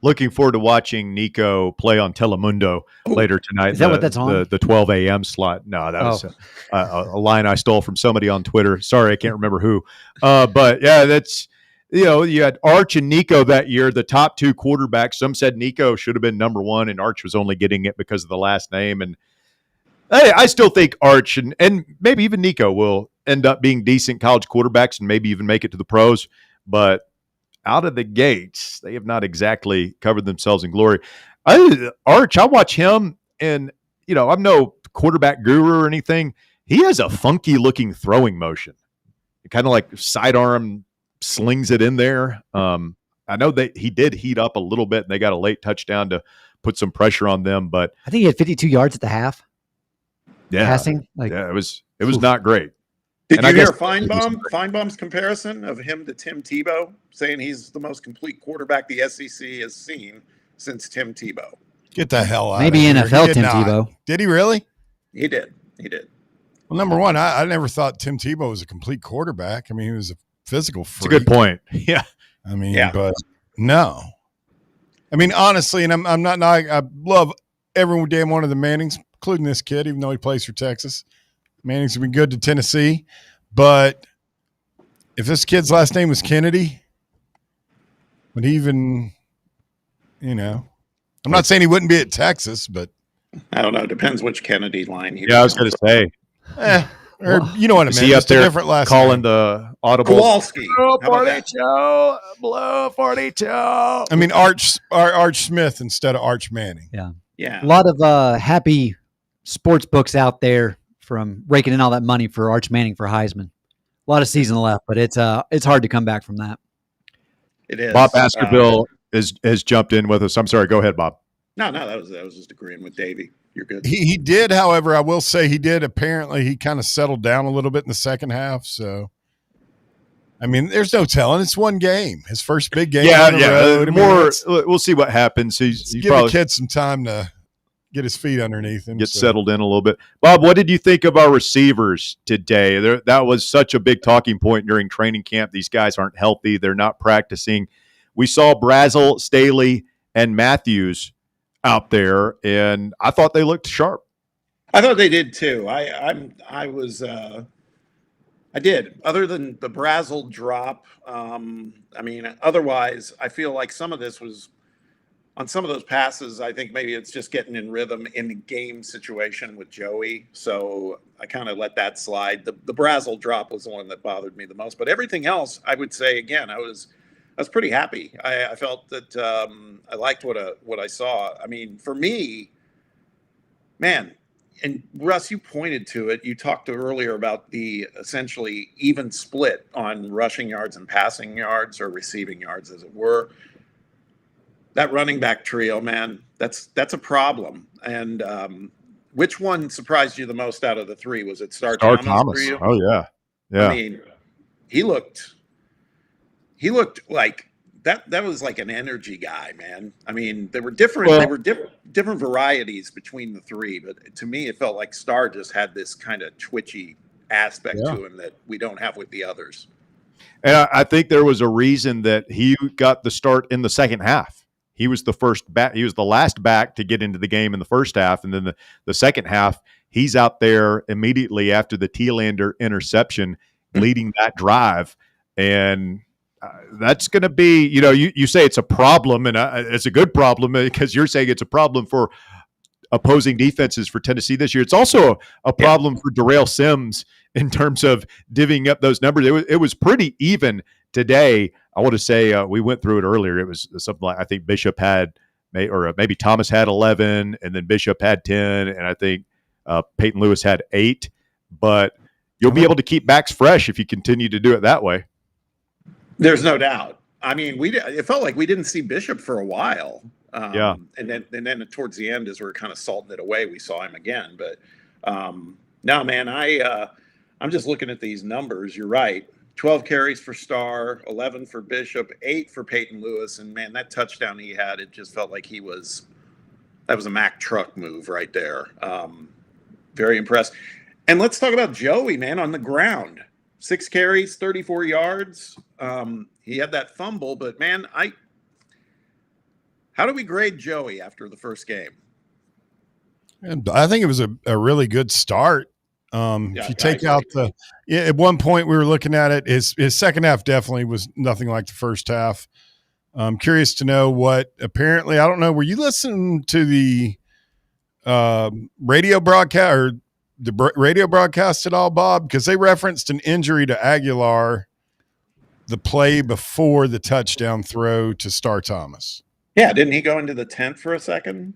S1: Looking forward to watching Nico play on Telemundo later tonight.
S2: Is that what that's on?
S1: The 12 a.m. slot. No, that was a line I stole from somebody on Twitter. Sorry, I can't remember who. But yeah, that's, you had Arch and Nico that year, the top two quarterbacks. Some said Nico should have been number one, and Arch was only getting it because of the last name. And I still think Arch and maybe even Nico will end up being decent college quarterbacks and maybe even make it to the pros. But out of the gates, they have not exactly covered themselves in glory. Arch, I watch him, and I'm no quarterback guru or anything. He has a funky looking throwing motion, kind of like sidearm slings it in there. I know that he did heat up a little bit, and they got a late touchdown to put some pressure on them. But
S2: I think he had 52 yards at the half.
S1: Yeah,
S2: passing.
S1: It was not great.
S12: Did you hear Feinbaum's comparison of him to Tim Tebow, saying he's the most complete quarterback the SEC has seen since Tim Tebow?
S3: Get the hell out
S2: Maybe
S3: of here.
S2: NFL Tim Tebow.
S3: Did he really?
S12: He did.
S3: Well, number one, I never thought Tim Tebow was a complete quarterback. I mean, he was a physical freak.
S1: It's a good point. Yeah.
S3: I mean, but no. I mean, honestly, and I'm not, I love every damn one of the Mannings, including this kid, even though he plays for Texas. Manning's been good to Tennessee, but if this kid's last name was Kennedy, would he even, I'm not saying he wouldn't be at Texas, but
S12: I don't know. Depends which Kennedy line he.
S1: Yeah, I was going to say.
S3: You know what I mean?
S1: He up there
S3: different last
S1: calling
S3: name.
S1: the audible.
S12: Kowalski.
S1: Blow 42.
S3: I mean, Arch Smith instead of Arch Manning.
S2: Yeah. A lot of happy sports books out there from raking in all that money for Arch Manning for Heisman. A lot of season left, but it's hard to come back from that.
S12: It is.
S1: Bob Baskerville has jumped in with us. I'm sorry. Go ahead, Bob.
S12: No, that was just agreeing with Davey. You're good.
S3: He did, however, I will say he did. Apparently, he kind of settled down a little bit in the second half. So, I mean, there's no telling. It's one game. His first big game. On the road.
S1: We'll see what happens. He's
S3: give the kid some time to get his feet underneath him.
S1: Get settled in a little bit. Bob, what did you think of our receivers today? That was such a big talking point during training camp. These guys aren't healthy. They're not practicing. We saw Brazel, Staley, and Matthews out there, and I thought they looked sharp.
S12: I thought they did too. I did. Other than the Brazel drop, otherwise, I feel like some of this was on some of those passes. I think maybe it's just getting in rhythm in the game situation with Joey. So I kind of let that slide. The Brazel drop was the one that bothered me the most, but everything else, I would say again, I was pretty happy. I felt that I liked what I saw. I mean, for me, man, and Russ, you pointed to it. You talked earlier about the essentially even split on rushing yards and passing yards, or receiving yards, as it were. That running back trio, man, that's a problem. And which one surprised you the most out of the three? Was it Star Thomas? For you?
S1: Oh yeah.
S12: I mean, he looked like that was like an energy guy, man. I mean, they were different. They were different varieties between the three, but to me, it felt like Star just had this kind of twitchy aspect to him that we don't have with the others.
S1: And I think there was a reason that he got the start in the second half. He was the first back. He was the last back to get into the game in the first half, and then the second half, he's out there immediately after the Thielander interception, leading that drive, and that's going to be, you say it's a problem, and it's a good problem because you're saying it's a problem for opposing defenses for Tennessee this year. It's also a problem for Darrell Sims in terms of divvying up those numbers. It was pretty even today. I want to say we went through it earlier. It was something like, I think Bishop had, or maybe Thomas had 11, and then Bishop had 10, and I think Peyton Lewis had 8. but you'll be able to keep backs fresh if you continue to do it that way.
S12: There's no doubt. I mean, it felt like we didn't see Bishop for a while.
S1: Yeah.
S12: And then towards the end, as we were kind of salting it away, we saw him again. But no, man, I'm just looking at these numbers. You're right. 12 carries for Starr, 11 for Bishop, 8 for Peyton Lewis. And man, that touchdown he had, it just felt like that was a Mack truck move right there. Very impressed. And let's talk about Joey, man, on the ground. 6 carries, 34 yards. He had that fumble, but man, how do we grade Joey after the first game?
S3: And I think it was a really good start. If you take out at one point we were looking at it, his second half definitely was nothing like the first half. I'm curious to know what, apparently, I don't know, were you listening to the radio broadcast at all, Bob? Because they referenced an injury to Aguilar the play before the touchdown throw to Starr Thomas.
S12: Yeah, didn't he go into the tent for a second?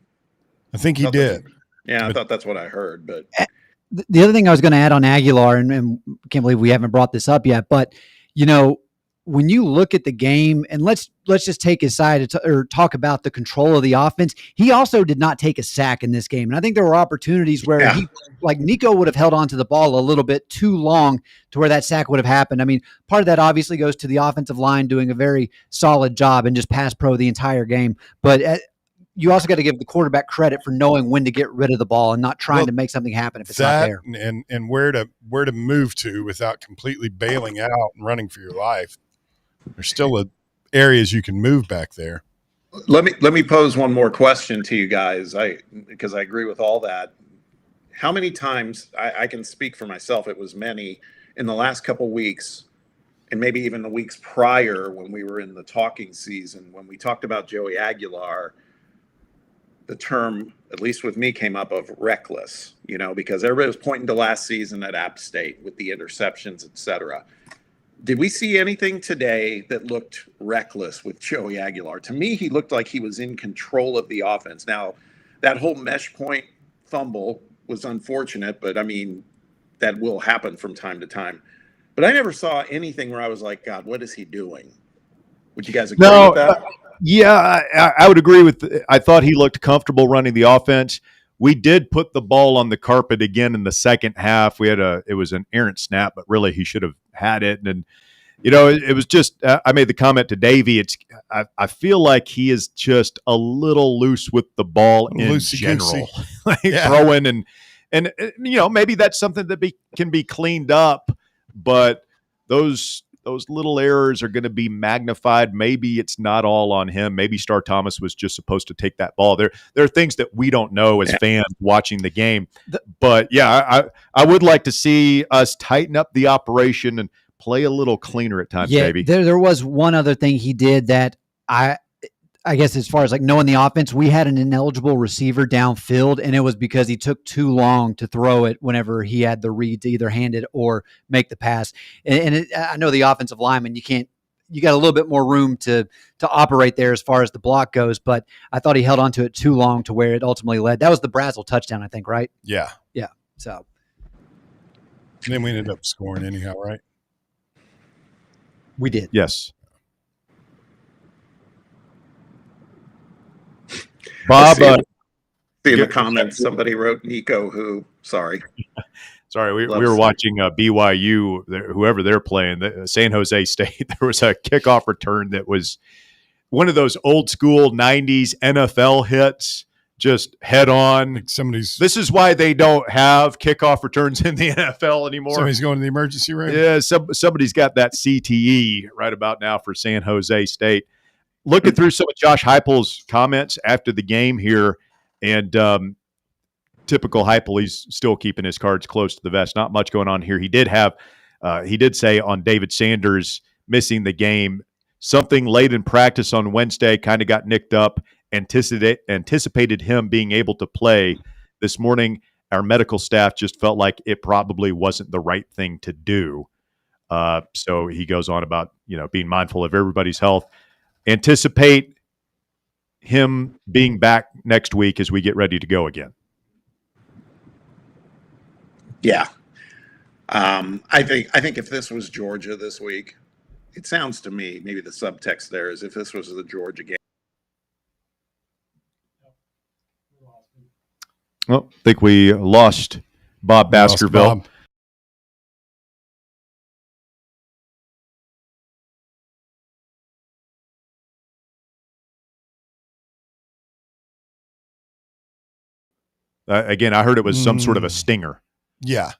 S3: I think he did.
S12: I thought that's what I heard. But
S2: the other thing I was going to add on Aguilar, and can't believe we haven't brought this up yet, but when you look at the game, and let's just take his side or talk about the control of the offense. He also did not take a sack in this game, and I think there were opportunities where Nico would have held on to the ball a little bit too long to where that sack would have happened. I mean, part of that obviously goes to the offensive line doing a very solid job and just pass pro the entire game, but you also got to give the quarterback credit for knowing when to get rid of the ball and not trying to make something happen if it's not there.
S3: And where to move to without completely bailing out and running for your life. There's still areas you can move back there.
S12: Let me pose one more question to you guys, because I agree with all that. How many times, I can speak for myself, it was many in the last couple weeks, and maybe even the weeks prior when we were in the talking season, when we talked about Joey Aguilar, the term, at least with me, came up of reckless, because everybody was pointing to last season at App State with the interceptions, et cetera. Did we see anything today that looked reckless with Joey Aguilar? To me, he looked like he was in control of the offense. Now, that whole mesh point fumble was unfortunate, but I mean, that will happen from time to time. But I never saw anything where I was like, God, what is he doing? Would you guys agree with that?
S1: Yeah, I would agree with. I thought he looked comfortable running the offense. We did put the ball on the carpet again in the second half. It was an errant snap, but really he should have had it. And it was just. I made the comment to Davey. I feel like he is just a little loose with the ball in general, throwing and maybe that's something that can be cleaned up, but those little errors are going to be magnified. Maybe it's not all on him. Maybe Starr Thomas was just supposed to take that ball. There are things that we don't know as fans watching the game. But yeah, I would like to see us tighten up the operation and play a little cleaner at times, maybe.
S2: There was one other thing he did that I guess as far as knowing the offense, we had an ineligible receiver downfield, and it was because he took too long to throw it whenever he had the read to either hand it or make the pass. I know the offensive lineman, you got a little bit more room to operate there as far as the block goes, but I thought he held on to it too long to where it ultimately led. That was the Brazel touchdown, I think, right?
S3: Yeah.
S2: Yeah. So.
S3: And then we ended up scoring anyhow, right?
S2: We did.
S1: Yes. Bob,
S12: see in the comments, somebody wrote Nico who, sorry,
S1: we were watching BYU, whoever they're playing, San Jose State. There was a kickoff return that was one of those old school 90s NFL hits, just head on. This is why they don't have kickoff returns in the NFL anymore.
S3: Somebody's going to the emergency room.
S1: Yeah, somebody's got that CTE right about now for San Jose State. Looking through some of Josh Heupel's comments after the game here, and typical Heupel, he's still keeping his cards close to the vest. Not much going on here. He did say on David Sanders missing the game, something late in practice on Wednesday kind of got nicked up. Anticipated him being able to play this morning. Our medical staff just felt like it probably wasn't the right thing to do. So he goes on about being mindful of everybody's health. Anticipate him being back next week as we get ready to go again.
S12: Yeah. I think if this was Georgia this week, it sounds to me, maybe the subtext there is if this was the Georgia game.
S1: Well, I think we lost Bob Baskerville.
S3: Bob.
S1: Again, I heard it was some sort of a stinger.
S3: Yeah.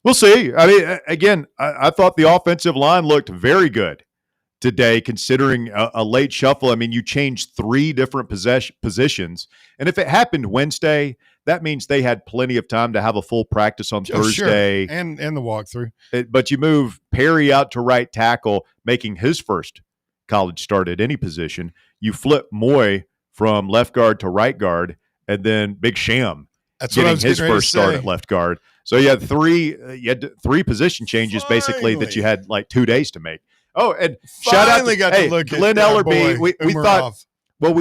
S1: We'll see. I mean, again, I thought the offensive line looked very good today, considering a late shuffle. I mean, you changed 3 different positions. And if it happened Wednesday, that means they had plenty of time to have a full practice on Thursday.
S3: Sure. And the walkthrough.
S1: But you move Perry out to right tackle, making his first college start at any position. You flip Moy from left guard to right guard, and then Big Sham getting his first start at left guard. So you had 3 position changes basically that you had like 2 days to make. Oh, and shout out to Glenn Ellerby. We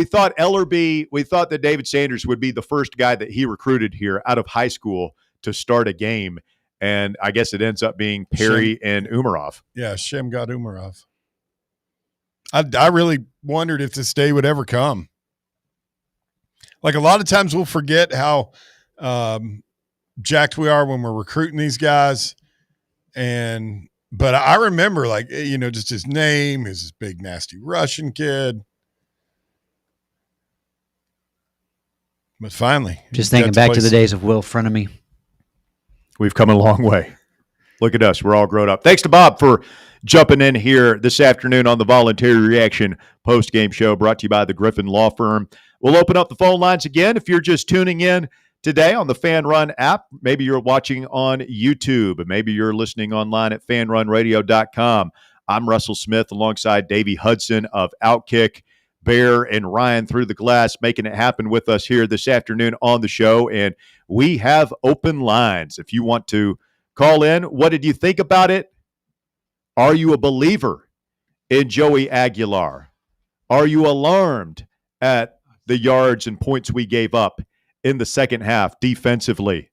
S1: thought Ellerby, we thought that David Sanders would be the first guy that he recruited here out of high school to start a game. And I guess it ends up being Perry and Umarov.
S3: Yeah, Shem got Umarov. I really wondered if this day would ever come. Like a lot of times we'll forget how jacked we are when we're recruiting these guys. But I remember, like, just his name, his big, nasty Russian kid. But finally.
S2: Just thinking back to the days of Will Frenemy.
S1: We've come a long way. Look at us. We're all grown up. Thanks to Bob for jumping in here this afternoon on the Voluntary Reaction post-game show brought to you by the Griffin Law Firm. We'll open up the phone lines again. If you're just tuning in today on the Fan Run app, maybe you're watching on YouTube, maybe you're listening online at fanrunradio.com. I'm Russell Smith alongside Davey Hudson of Outkick, Bear, and Ryan through the glass, making it happen with us here this afternoon on the show. And we have open lines. If you want to call in, what did you think about it? Are you a believer in Joey Aguilar? Are you alarmed at the yards and points we gave up in the second half defensively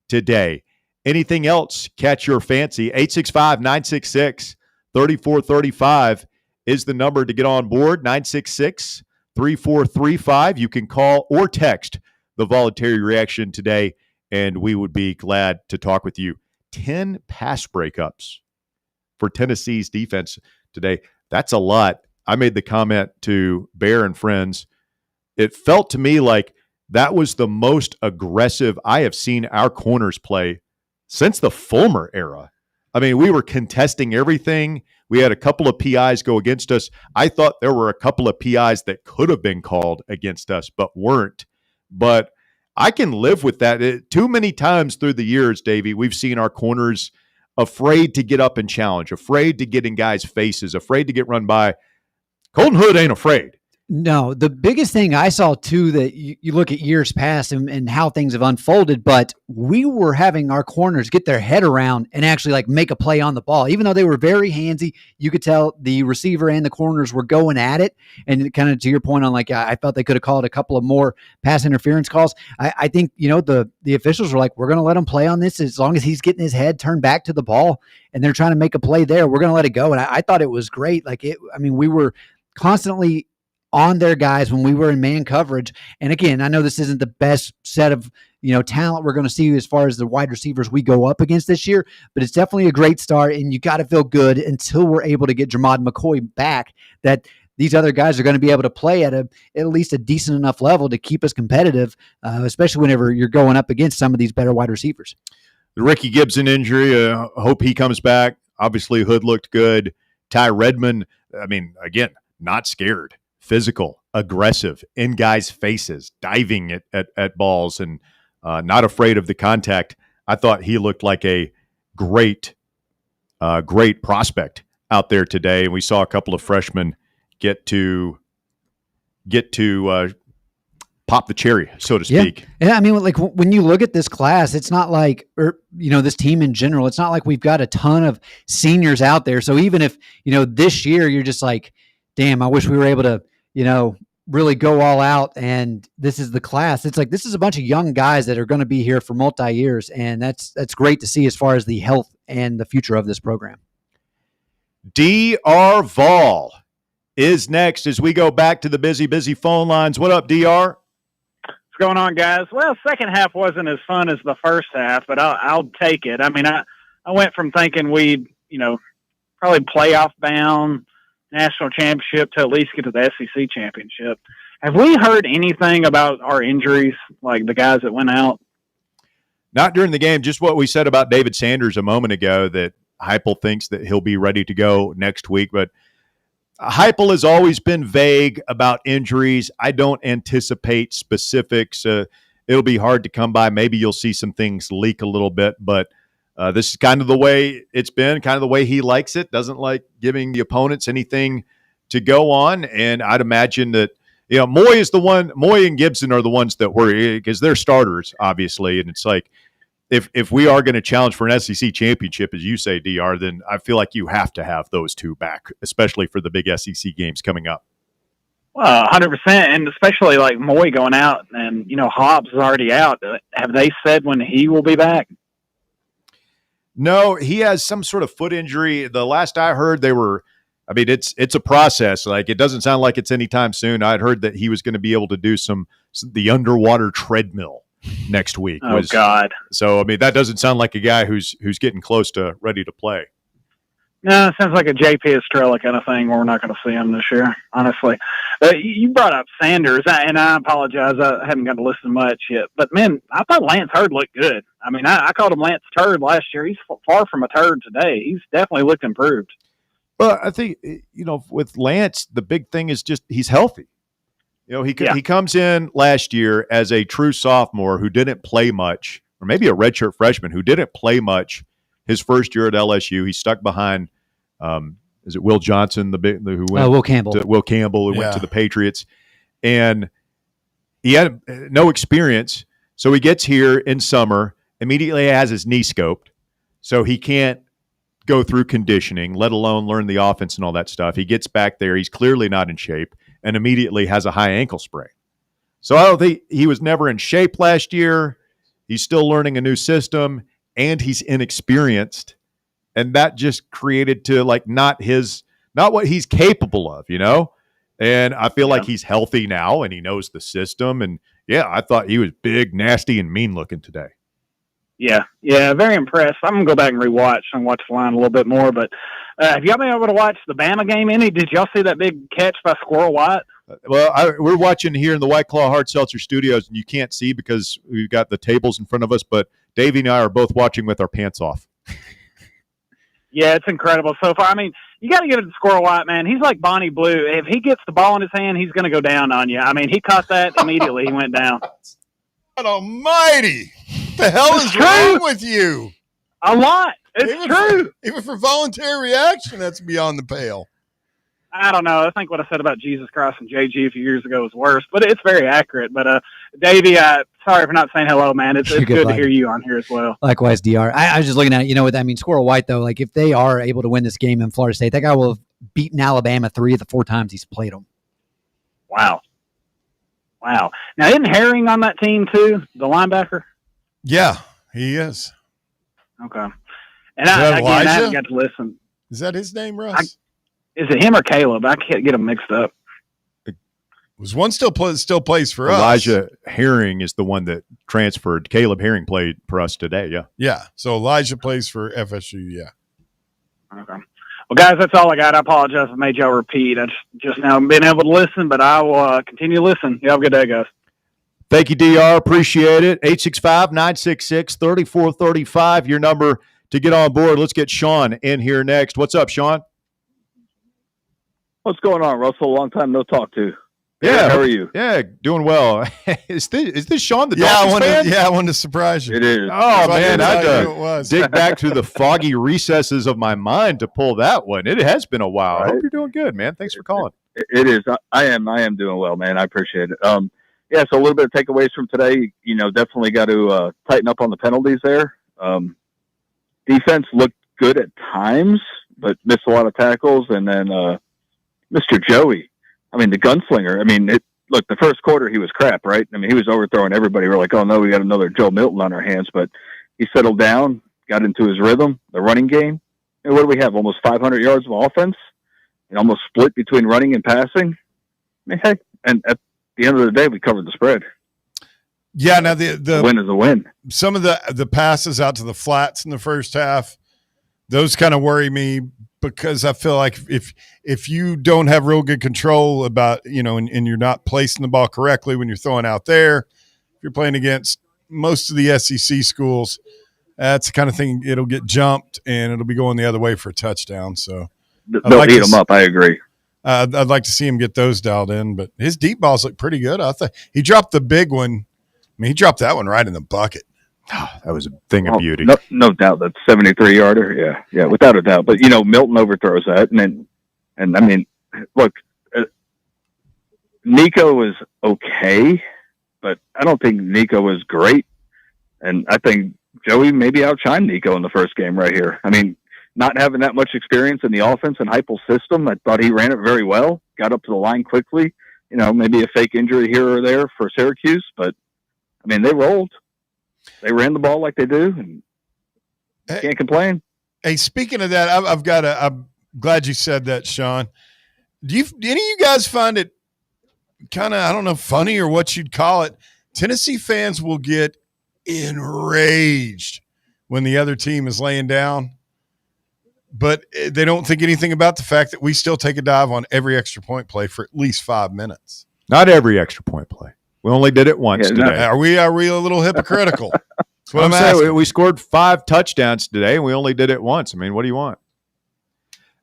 S1: today? Anything else catch your fancy? 865-966-3435 is the number to get on board. 966-3435. You can call or text the Voluntary Reaction today, and we would be glad to talk with you. 10 pass breakups for Tennessee's defense today. That's a lot. I made the comment to Bear and friends. It felt to me like that was the most aggressive I have seen our corners play since the Fulmer era. I mean, we were contesting everything. We had a couple of PIs go against us. I thought there were a couple of PIs that could have been called against us, but weren't. But I can live with that. Too many times through the years, Davey, we've seen our corners afraid to get up and challenge, afraid to get in guys' faces, afraid to get run by. Colton Hood ain't afraid.
S2: No, the biggest thing I saw too, that you look at years past and how things have unfolded, but we were having our corners get their head around and actually like make a play on the ball. Even though they were very handsy, you could tell the receiver and the corners were going at it. And kind of to your point on like, I felt they could have called a couple of more pass interference calls. I think, the officials were like, we're going to let him play on this as long as he's getting his head turned back to the ball and they're trying to make a play there. We're going to let it go. And I thought it was great. We were constantly on their guys when we were in man coverage. And again, I know this isn't the best set of, talent we're going to see as far as the wide receivers we go up against this year, but it's definitely a great start. And you got to feel good until we're able to get Jermod McCoy back, that these other guys are going to be able to play at least a decent enough level to keep us competitive, especially whenever you're going up against some of these better wide receivers.
S1: The Ricky Gibson injury, hope he comes back. Obviously, Hood looked good. Ty Redmond, again, not scared. Physical, aggressive, in guys' faces, diving at balls, and not afraid of the contact. I thought he looked like a great prospect out there today. And we saw a couple of freshmen get to pop the cherry, so to speak.
S2: Yeah, when you look at this class, it's not like, this team in general, it's not like we've got a ton of seniors out there. So even if, this year you're just like, damn, I wish we were able to, really go all out and this is the class. It's like, this is a bunch of young guys that are going to be here for multi-years. And that's great to see as far as the health and the future of this program.
S1: DR Vol is next as we go back to the busy phone lines. What up, DR?
S15: What's going on, guys? Well, second half wasn't as fun as the first half, but I'll take it. I mean, I went from thinking we'd, probably playoff bound national championship to at least get to the SEC championship. Have we heard anything about our injuries, like the guys that went out?
S1: Not during the game, just what we said about David Sanders a moment ago, that Heupel thinks that he'll be ready to go next week. But Heupel has always been vague about injuries. I don't anticipate specifics. It'll be hard to come by. Maybe you'll see some things leak a little bit, but this is kind of the way it's been, kind of the way he likes it. Doesn't like giving the opponents anything to go on. And I'd imagine that, Moy and Gibson are the ones that worry because they're starters, obviously. And it's like, if we are going to challenge for an SEC championship, as you say, DR, then I feel like you have to have those two back, especially for the big SEC games coming up.
S15: Well, 100%, and especially like Moy going out, and Hobbs is already out. Have they said when he will be back?
S1: No, he has some sort of foot injury. The last I heard, it's a process. Like, it doesn't sound like it's anytime soon. I'd heard that he was going to be able to do the underwater treadmill next week.
S15: Oh, God.
S1: So, that doesn't sound like a guy who's getting close to ready to play.
S15: No, it sounds like a JP Estrella kind of thing where we're not going to see him this year, honestly. You brought up Sanders, and I apologize. I haven't got to listen much yet. But, man, I thought Lance Hurd looked good. I called him Lance Turd last year. He's far from a turd today. He's definitely looked improved.
S1: Well, I think, with Lance, the big thing is just he's healthy. He comes in last year as a true sophomore who didn't play much, or maybe a redshirt freshman who didn't play much his first year at LSU. He stuck behind, is it Will Johnson, who went
S2: Will Campbell.
S1: Will Campbell, who went to the Patriots, and he had no experience. So he gets here in summer, immediately has his knee scoped, so he can't go through conditioning, let alone learn the offense and all that stuff. He gets back there, he's clearly not in shape, and immediately has a high ankle sprain. So I don't think he was never in shape last year. He's still learning a new system, and he's inexperienced. And that just created to not what he's capable of, And I feel like he's healthy now and he knows the system. And I thought he was big, nasty, and mean looking today.
S15: Yeah, very impressed. I'm going to go back and rewatch and watch the line a little bit more. But have y'all been able to watch the Bama game any? Did y'all see that big catch by Squirrel White?
S1: Well, we're watching here in the White Claw Hard Seltzer studios, and you can't see because we've got the tables in front of us, but Davey and I are both watching with our pants off.
S15: Yeah, it's incredible so far. You got to give it to Squirrel White, man. He's like Bonnie Blue. If he gets the ball in his hand, he's going to go down on you. He caught that immediately. He went down.
S3: God almighty. What the hell is wrong with you?
S15: A lot. It's true.
S3: Even for voluntary reaction, that's beyond the pale.
S15: I don't know. I think what I said about Jesus Christ and JG a few years ago was worse, but it's very accurate. But Davey, sorry for not saying hello, man. It's good to hear you on here as well.
S2: Likewise, DR. I was just looking at it. You know what that means? Squirrel White, though, if they are able to win this game in Florida State, that guy will have beaten Alabama 3 of the 4 times he's played them.
S15: Wow. Now, isn't Herring on that team too, the linebacker?
S3: Yeah, he is.
S15: Okay. And I haven't got to listen.
S3: Is that his name, Russ?
S15: Is it him or Caleb? I can't get them mixed up.
S3: Was one still plays for us?
S1: Elijah Herring is the one that transferred. Caleb Herring played for us today. Yeah.
S3: Yeah. So Elijah plays for FSU. Yeah.
S15: Okay. Well, guys, that's all I got. I apologize if I made y'all repeat. I just now been able to listen, but I will continue to listen. You have a good day, guys.
S1: Thank you, DR. Appreciate it. 865-966-3435, your number to get on board. Let's get Sean in here next. What's up, Sean?
S16: What's going on, Russell? Long time no talk to.
S1: Yeah,
S16: how are you?
S1: Yeah, doing well. Is this Sean the Dolphins fan?
S3: I wanted to surprise you.
S16: It is.
S1: Oh, man, I had to dig back to the foggy recesses of my mind to pull that one. It has been a while. Right. I hope you're doing good, man. Thanks for calling.
S16: It is. I am doing well, man. I appreciate it. So a little bit of takeaways from today. Definitely got to tighten up on the penalties there. Defense looked good at times, but missed a lot of tackles. And then Mr. Joey, the gunslinger. Look, the first quarter he was crap, right? He was overthrowing everybody. We're like, oh no, we got another Joe Milton on our hands. But he settled down, got into his rhythm, the running game. And what do we have? Almost 500 yards of offense, and almost split between running and passing. I mean, heck, and at the end of the day, we covered the spread.
S3: Yeah, now the
S16: win is a win.
S3: Some of the passes out to the flats in the first half, those kind of worry me because I feel like if you don't have real good control about, and you're not placing the ball correctly when you're throwing out there, if you're playing against most of the SEC schools, that's the kind of thing, it'll get jumped and it'll be going the other way for a touchdown. So
S16: they'll eat them up. I agree.
S3: I'd like to see him get those dialed in, but his deep balls look pretty good. I thought he dropped the big one. I mean, he dropped that one right in the bucket.
S1: Oh, that was a thing of beauty.
S16: No doubt. That's 73-yarder. Yeah, without a doubt. But, Milton overthrows that. And I mean, look, Nico was okay, but I don't think Nico was great. And I think Joey maybe outshined Nico in the first game right here. I mein, not having that much experience in the offense and Heupel's system, I thought he ran it very well, got up to the line quickly. Maybe a fake injury here or there for Syracuse, but, I mean, they rolled. They ran the ball like they do, and can't complain.
S3: Hey, speaking of that, I'm glad you said that, Sean. Do any of you guys find it kind of, I don't know, funny or what you'd call it? Tennessee fans will get enraged when the other team is laying down, but they don't think anything about the fact that we still take a dive on every extra point play for at least 5 minutes.
S1: Not every extra point play. We only did it once today.
S3: Are we a little hypocritical? That's what
S1: I'm
S3: asking.
S1: saying. We scored 5 touchdowns today, and we only did it once. I mean, what do you want?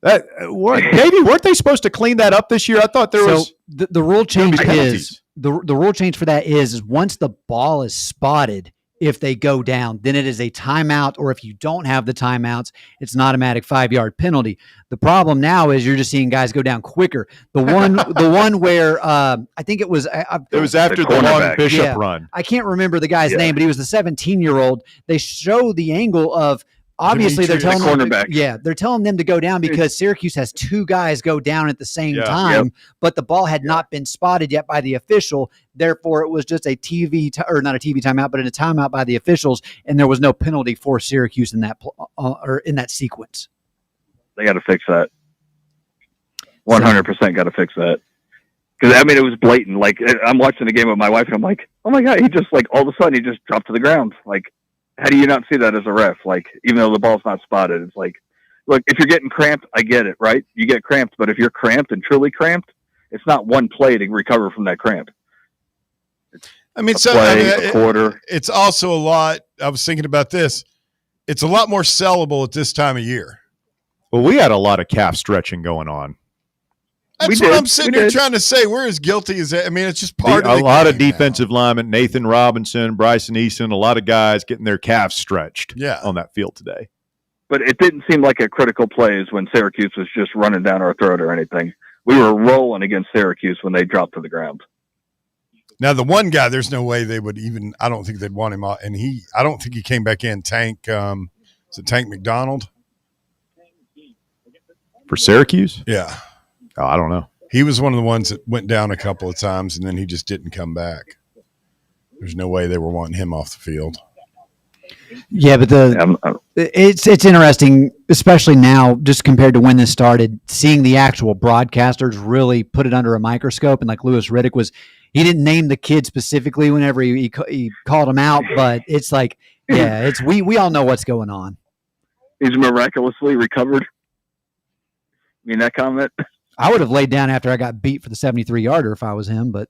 S1: Davey, weren't they supposed to clean that up this year? I thought there was
S2: the rule change
S1: penalties.
S2: the rule change for that is once the ball is spotted, if they go down, then it is a timeout, or if you don't have the timeouts, it's an automatic 5-yard penalty. The problem now is you're just seeing guys go down quicker. The one where I think it was
S1: after the long Bishop run.
S2: I can't remember the guy's name, but he was the 17-year-old. They show the angle of obviously they're telling they're telling them to go down because Syracuse has 2 guys go down at the same time, but the ball had not been spotted yet by the official. Therefore, it was just a not a TV timeout, but a timeout by the officials, and there was no penalty for Syracuse in that or in that sequence.
S16: They got to fix that. 100% got to fix that. Because I mean, it was blatant. Like I'm watching the game with my wife, and I'm like, "Oh my god!" He just all of a sudden he just dropped to the ground. Like, how do you not see that as a ref? Like, even though the ball's not spotted, it's like, look, if you're getting cramped, I get it, right? You get cramped, but if you're cramped and truly cramped, it's not one play to recover from that cramp. A quarter.
S3: It's also a lot. I was thinking about this. It's a lot more sellable at this time of year.
S1: Well, we had a lot of calf stretching going on.
S3: That's what I'm sitting here trying to say. We're as guilty as that. I mean, it's just part of
S1: a lot of defensive linemen, Nathan Robinson, Bryson Eason, a lot of guys getting their calves stretched on that field today.
S16: But it didn't seem like a critical plays when Syracuse was just running down our throat or anything. We were rolling against Syracuse when they dropped to the ground.
S3: Now, the one guy, there's no way they would even, I don't think they'd want him out. And I don't think he came back in. Tank, is it Tank McDonald?
S1: For Syracuse?
S3: Yeah.
S1: Oh, I don't know.
S3: He was one of the ones that went down a couple of times, and then he just didn't come back. There's no way they were wanting him off the field.
S2: Yeah, but it's interesting, especially now, just compared to when this started, seeing the actual broadcasters really put it under a microscope. And like Louis Riddick he didn't name the kid specifically whenever he called him out, but it's like, yeah, it's we all know what's going on.
S16: He's miraculously recovered. I mean, that comment.
S2: I would have laid down after I got beat for the 73-yarder if I was him, but.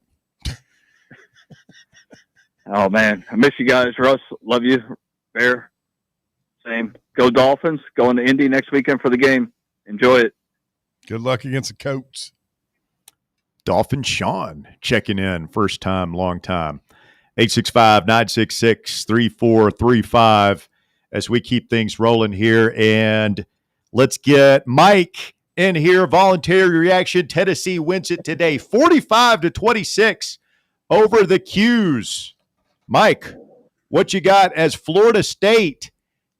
S16: Oh, man. I miss you guys. Russ, love you. Bear, same. Go Dolphins. Going to Indy next weekend for the game. Enjoy it.
S3: Good luck against the Coats.
S1: Dolphin Sean checking in. First time, long time. 865-966-3435 as we keep things rolling here. And let's get Mike in here. Voluntary reaction. Tennessee wins it today, 45-26 over the Qs. Mike, what you got as Florida State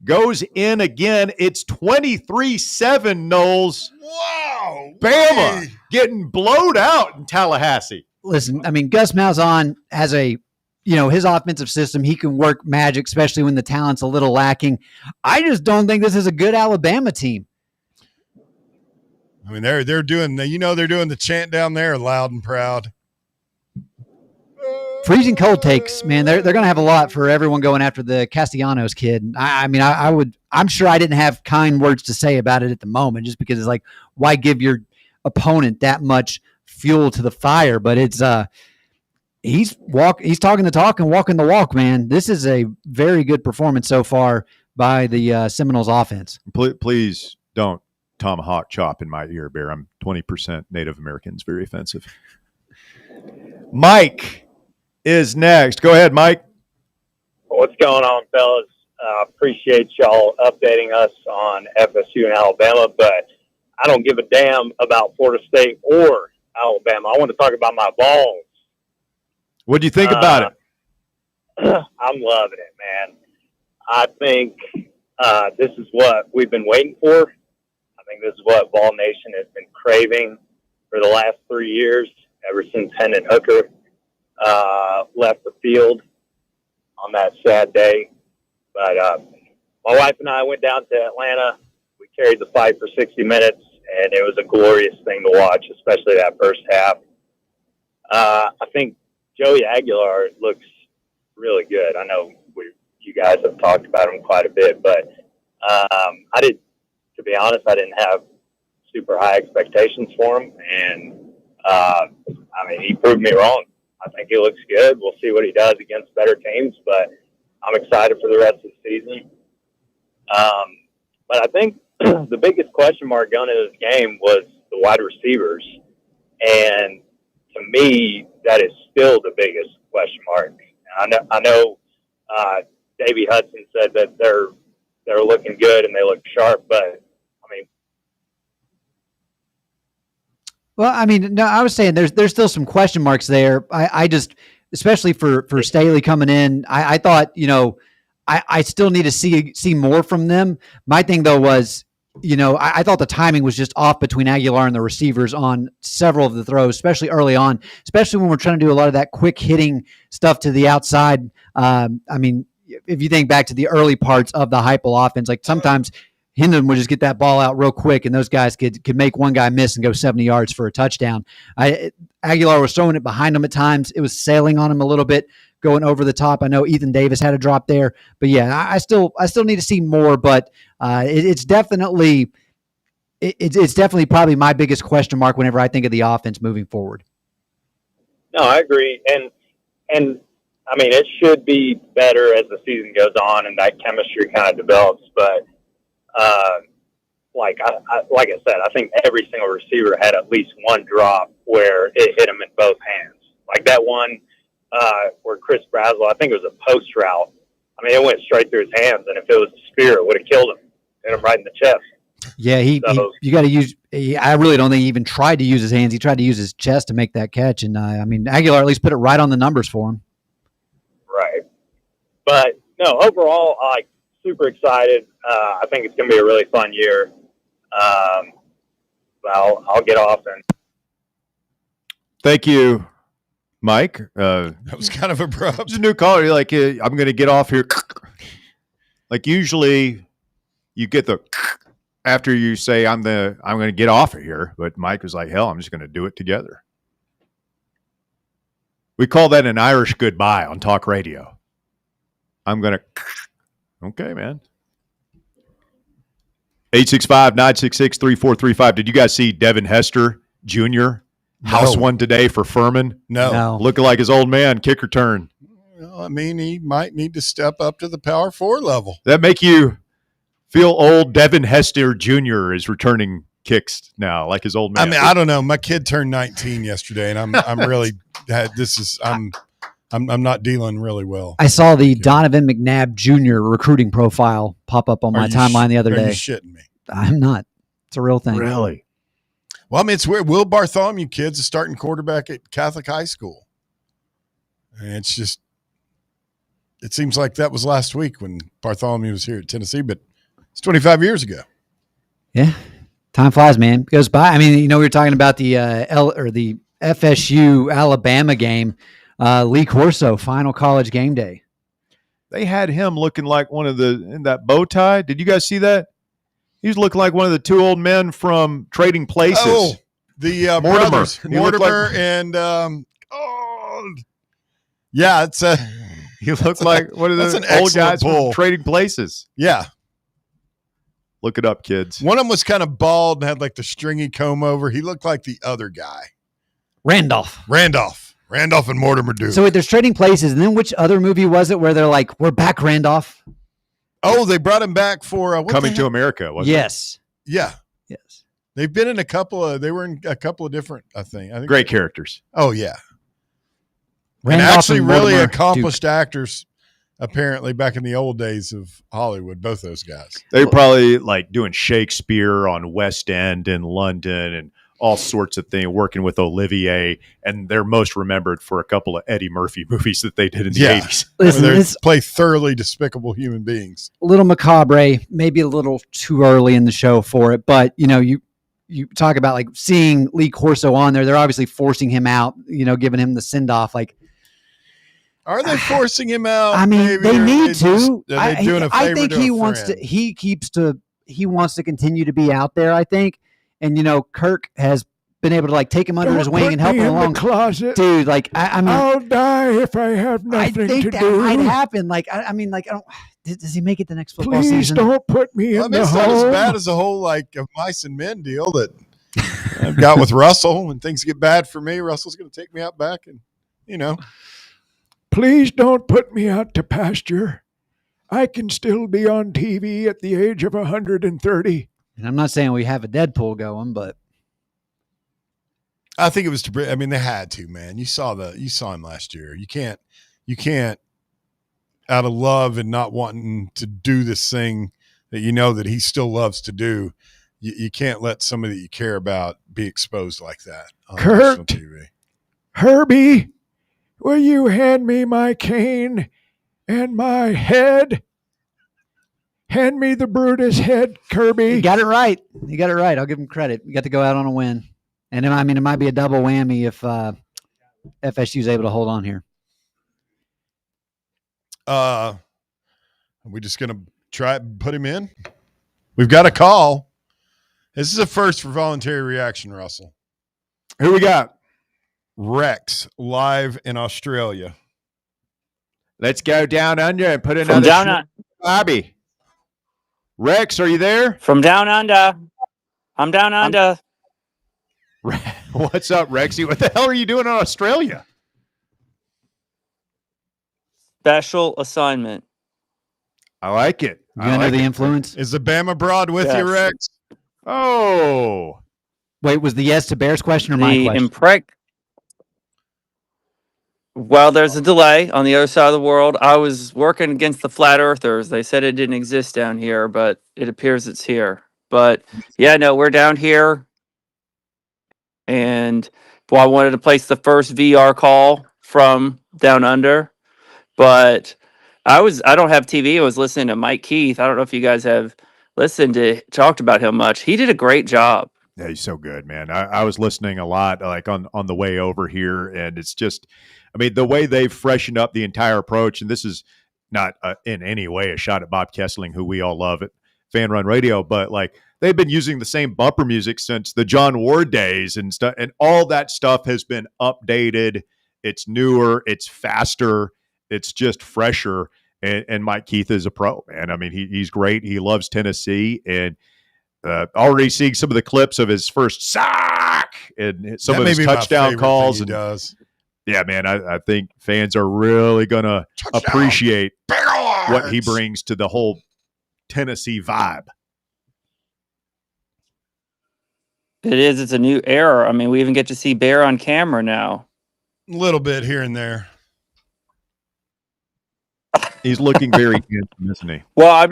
S1: goes in again? It's 23-7, Knowles.
S3: Wow.
S1: Bama getting blowed out in Tallahassee.
S2: Listen, I mean, Gus Malzahn has a his offensive system, he can work magic, especially when the talent's a little lacking. I just don't think this is a good Alabama team.
S3: I mean, they're doing they're doing the chant down there loud and proud.
S2: Freezing cold takes, man. They're going to have a lot for everyone going after the Castellanos kid. I'm sure I didn't have kind words to say about it at the moment, just because it's like, why give your opponent that much fuel to the fire? But it's he's talking the talk and walking the walk, man. This is a very good performance so far by the Seminoles offense.
S1: Please don't tomahawk chop in my ear, Bear. I'm 20% Native Americans. Very offensive. Mike is next. Go ahead, Mike.
S17: What's going on, fellas? Appreciate y'all updating us on FSU and Alabama, but I don't give a damn about Florida State or Alabama. I want to talk about my balls.
S1: What do you think about it?
S17: I'm loving it, man. I think this is what we've been waiting for. I think this is what Ball Nation has been craving for the last 3 years, ever since Hendon Hooker left the field on that sad day. But my wife and I went down to Atlanta. We carried the fight for 60 minutes, and it was a glorious thing to watch, especially that first half. I think Joey Aguilar looks really good. I know you guys have talked about him quite a bit, but to be honest, I didn't have super high expectations for him, and he proved me wrong. I think he looks good. We'll see what he does against better teams, but I'm excited for the rest of the season. But I think the biggest question mark going into this game was the wide receivers, and to me, that is still the biggest question mark. I know Davey Hudson said that they're looking good and they look sharp, but
S2: no, I was saying there's still some question marks there. I just, especially for Staley coming in, I thought, I still need to see more from them. My thing though was, I thought the timing was just off between Aguilar and the receivers on several of the throws, especially early on, especially when we're trying to do a lot of that quick hitting stuff to the outside. If you think back to the early parts of the Heupel offense, like sometimes Hendon would just get that ball out real quick, and those guys could make one guy miss and go 70 yards for a touchdown. Aguilar was throwing it behind him at times. It was sailing on him a little bit, going over the top. I know Ethan Davis had a drop there, but yeah, I still need to see more. But it's definitely probably my biggest question mark whenever I think of the offense moving forward.
S17: No, I agree, and it should be better as the season goes on and that chemistry kind of develops, but. Like I said, I think every single receiver had at least one drop where it hit him in both hands. Like that one where Chris Brazel, I think it was a post route. It went straight through his hands, and if it was a spear, it would have killed him, hit him right in the chest.
S2: Yeah, you got to use. I really don't think he even tried to use his hands. He tried to use his chest to make that catch, and Aguilar at least put it right on the numbers for him.
S17: Right, but no, overall, super excited. I think it's going to be a really fun year. I'll get off and.
S1: Thank you, Mike.
S3: That was kind of abrupt.
S1: It's a new caller. You're like, I'm going to get off here. Like usually, you get the after you say I'm going to get off of here. But Mike was like, hell, I'm just going to do it together. We call that an Irish goodbye on talk radio. I'm going to. Okay, man. 865-966-3435. Did you guys see Devin Hester Jr. house one today for Furman?
S3: No.
S1: Looking like his old man, kick return.
S3: Well, he might need to step up to the Power 4 level.
S1: That make you feel old? Devin Hester Jr. is returning kicks now, like his old man.
S3: I don't know. My kid turned 19 yesterday, and I'm really I'm not dealing really well.
S2: I saw the Donovan McNabb Jr. recruiting profile pop up on my timeline the other day.
S3: Are you shitting me?
S2: I'm not. It's a real thing.
S1: Really?
S3: Well, it's weird. Will Bartholomew kid's a starting quarterback at Catholic high school. And it's just, it seems like that was last week when Bartholomew was here at Tennessee, but it's 25 years ago.
S2: Yeah. Time flies, man. It goes by. We were talking about the FSU Alabama game. Lee Corso, final college game day.
S1: They had him looking like one of in that bow tie. Did you guys see that? He was looking like one of the two old men from Trading Places.
S3: Oh, the
S1: Mortimer.
S3: brothers,
S1: He looked
S3: Mortimer
S1: like-
S3: and yeah, it's a.
S1: He looked like one of
S3: That's
S1: the
S3: an
S1: old
S3: excellent
S1: guys
S3: pull.
S1: from Trading Places.
S3: Yeah,
S1: Look it up, kids.
S3: one of them was kind of bald and had like the stringy comb over. He looked like the other guy,
S2: Randolph
S3: and Mortimer do.
S2: So wait, there's Trading Places, and then which other movie was it where they're like, we're back, Randolph?
S3: Oh, they brought him back for
S1: Coming to America, wasn't
S2: Yes.
S3: Yeah,
S2: Yes.
S3: they've been in a couple of. They were in a couple of different. I think
S1: Great characters.
S3: Oh yeah,
S2: Randolph
S3: and actually
S2: and
S3: really
S2: Mortimer
S3: accomplished actors. Apparently, back in the old days of Hollywood, both those guys.
S1: They were probably like doing Shakespeare on West End in London and all sorts of things, working with Olivier, and they're most remembered for a couple of Eddie Murphy movies that they did in the 80s.
S2: Listen,
S3: Where they
S2: it's
S3: play thoroughly despicable human beings.
S2: a little macabre, maybe a little too early in the show for it, but you talk about like seeing Lee Corso on there. They're obviously forcing him out, giving him the send off. Like,
S3: Are they forcing him out?
S2: I mean,
S3: maybe,
S2: they
S3: or
S2: need
S3: just-
S2: to.
S3: Are they doing a
S2: I
S3: favor
S2: think
S3: to
S2: he
S3: a
S2: wants
S3: friend?
S2: to. He wants to continue to be out there. I think, and Kirk has been able to like take him under his wing and help him along.
S18: Closet.
S2: Dude, like I mean,
S18: I'll die if I have
S2: I
S18: nothing
S2: think
S18: to
S2: that
S18: do.
S2: might happen. Like I mean, like I don't. Does he make it the next football
S18: Please
S2: season?
S18: don't put me
S3: Well, I
S18: in
S3: mean,
S18: the
S3: it's not as
S18: hole.
S3: bad as the whole like of mice and men deal that I've got with Russell. When things get bad for me, Russell's going to take me out back, and
S18: Please don't put me out to pasture. I can still be on TV at the age of 130.
S2: And I'm not saying we have a Deadpool going, but
S3: I think it was to. I mean, they had to, man. You saw him last year. You can't, out of love and not wanting to do this thing that that he still loves to do. You can't let somebody that you care about be exposed like that on national
S18: Kurt,
S3: TV.
S18: Herbie, will you hand me my cane and my head? Hand me the Brutus head, Kirby.
S2: you got it right. You got it right. I'll give him credit. You got to go out on a win, and I mean, it might be a double whammy if FSU is able to hold on here.
S3: Are we just going to try and put him in? We've got a call. This is a first for voluntary reaction, Russell.
S1: Who we got?
S3: Rex, live in Australia.
S1: Let's go down under and put
S19: From
S1: another
S19: down on,
S1: Bobby. Rex, are you there?
S19: from down under. I'm down under.
S1: What's up, Rexy? What the hell are you doing in Australia?
S19: Special assignment.
S1: I like it.
S2: You under the influence?
S3: Is the Bama broad with you,
S19: Yes.
S3: Rex?
S1: Oh.
S2: Wait, was the yes to Bears question or my
S19: The
S2: question?
S19: Well, there's a delay on the other side of the world. I was working against the flat earthers. They said it didn't exist down here, but it appears it's here. But yeah, no, we're down here. And I wanted to place the first VR call from down under. But I don't have TV. I was listening to Mike Keith. I don't know if you guys have talked about him much. He did a great job.
S1: Yeah, he's so good, man. I was listening a lot, like on the way over here, and it's just, I mean, the way they've freshened up the entire approach, and this is not in any way a shot at Bob Kessling, who we all love at Fan Run Radio, but like they've been using the same bumper music since the John Ward days and stuff, and all that stuff has been updated. It's newer, it's faster, it's just fresher. And Mike Keith is a pro, man. I mean, he's great. He loves Tennessee, and already seeing some of the clips of his first sack and some of his touchdown calls.
S3: He does.
S1: Yeah, man, I think fans are really going to appreciate what he brings to the whole Tennessee vibe.
S19: It is. It's a new era. I mean, we even get to see Bear on camera now.
S3: A little bit here and there.
S1: He's looking very handsome, isn't he?
S19: Well, I'm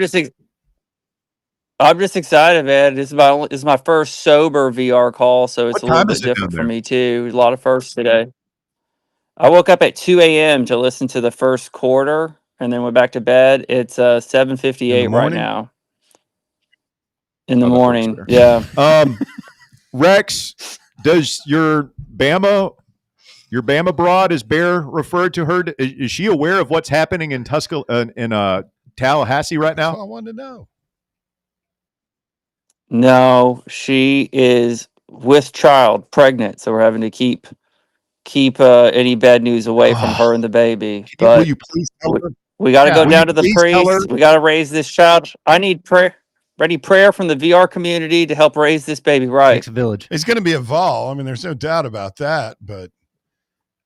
S19: just excited, man. This is my first sober VR call, so it's
S1: What
S19: a little
S1: time
S19: bit
S1: is it down
S19: different for
S1: there?
S19: me too. A lot of firsts today. I woke up at 2 a.m. to listen to the first quarter, and then went back to bed. It's 7:58 right
S3: morning?
S19: now. In the
S1: Oh, that works
S19: morning,
S1: better.
S19: yeah.
S1: Rex, does your Bama Your Bama broad, as Bear referred to her, is she aware of what's happening in Tallahassee right
S3: That's
S1: now?
S3: all I wanted to know.
S19: No, she is with child, pregnant, so we're having to keep any bad news away from her and the baby.
S1: Will
S19: But
S1: you please tell her?
S19: we got to go
S1: Will you
S19: down to the
S1: please tell her?
S19: priest. We got to raise this child. I need prayer. Ready prayer from the VR community to help raise this baby right.
S2: Takes a village.
S3: It's going to be a vol. I mean, there's no doubt about that. But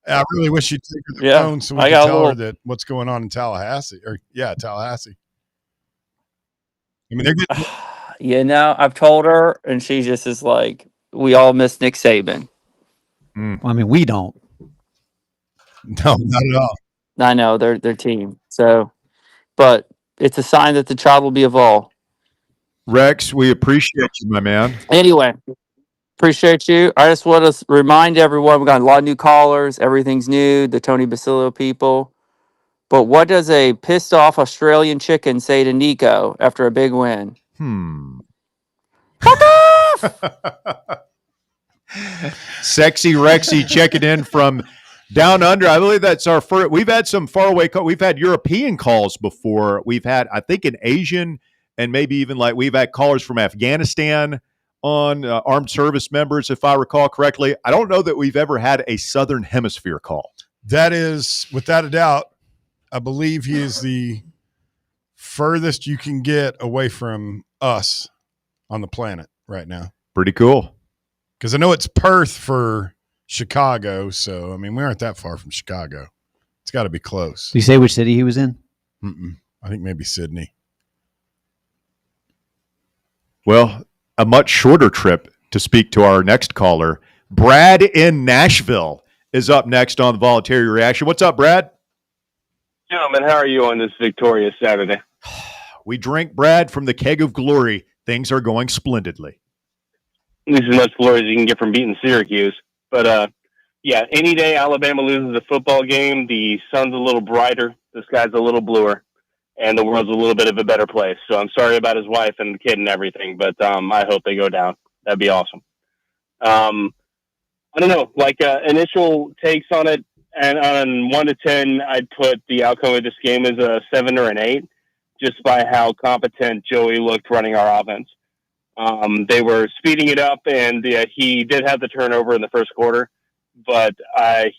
S3: I really wish you'd take her the
S19: Yeah,
S3: phone so we
S19: I
S3: could
S19: got a
S3: tell her
S19: little.
S3: that what's going on in Tallahassee. Tallahassee. I mean, they're getting,
S19: Yeah, no, I've told her, and she just is like, we all miss Nick Saban.
S2: Well, I mean, we don't.
S3: no, not at all.
S19: I know their team. So, but it's a sign that the child will be a vol.
S1: Rex, we appreciate you, my man.
S19: Anyway, appreciate you. I just want to remind everyone we got a lot of new callers. Everything's new. The Tony Basilio people. But what does a pissed off Australian chicken say to Nico after a big win?
S1: Fuck off! Sexy Rexy checking in from down under. I believe that's our first. We've had some faraway calls. We've had European calls before. We've had, I think, an Asian, and maybe even like we've had callers from Afghanistan on armed service members, if I recall correctly. I don't know that we've ever had a Southern Hemisphere call.
S3: That is, without a doubt, I believe he is the furthest you can get away from us on the planet right now.
S1: Pretty cool.
S3: Because I know it's Perth for Chicago, so I mean we aren't that far from Chicago. It's got to be close.
S2: Did you say which city he was in?
S3: I think maybe Sydney.
S1: Well, a much shorter trip to speak to our next caller. Brad in Nashville is up next on the Voluntary Reaction. What's up, Brad?
S20: Gentlemen, how are you on this victorious Saturday?
S1: We drink, Brad, from the keg of glory. Things are going splendidly.
S20: At least as much glory as you can get from beating Syracuse. But, yeah, any day Alabama loses a football game, the sun's a little brighter, the sky's a little bluer, and the world's a little bit of a better place. So I'm sorry about his wife and the kid and everything, but I hope they go down. That'd be awesome. I don't know, like initial takes on it, and on 1 to 10, I'd put the outcome of this game as a 7 or an 8, just by how competent Joey looked running our offense. They were speeding it up, and he did have the turnover in the first quarter, but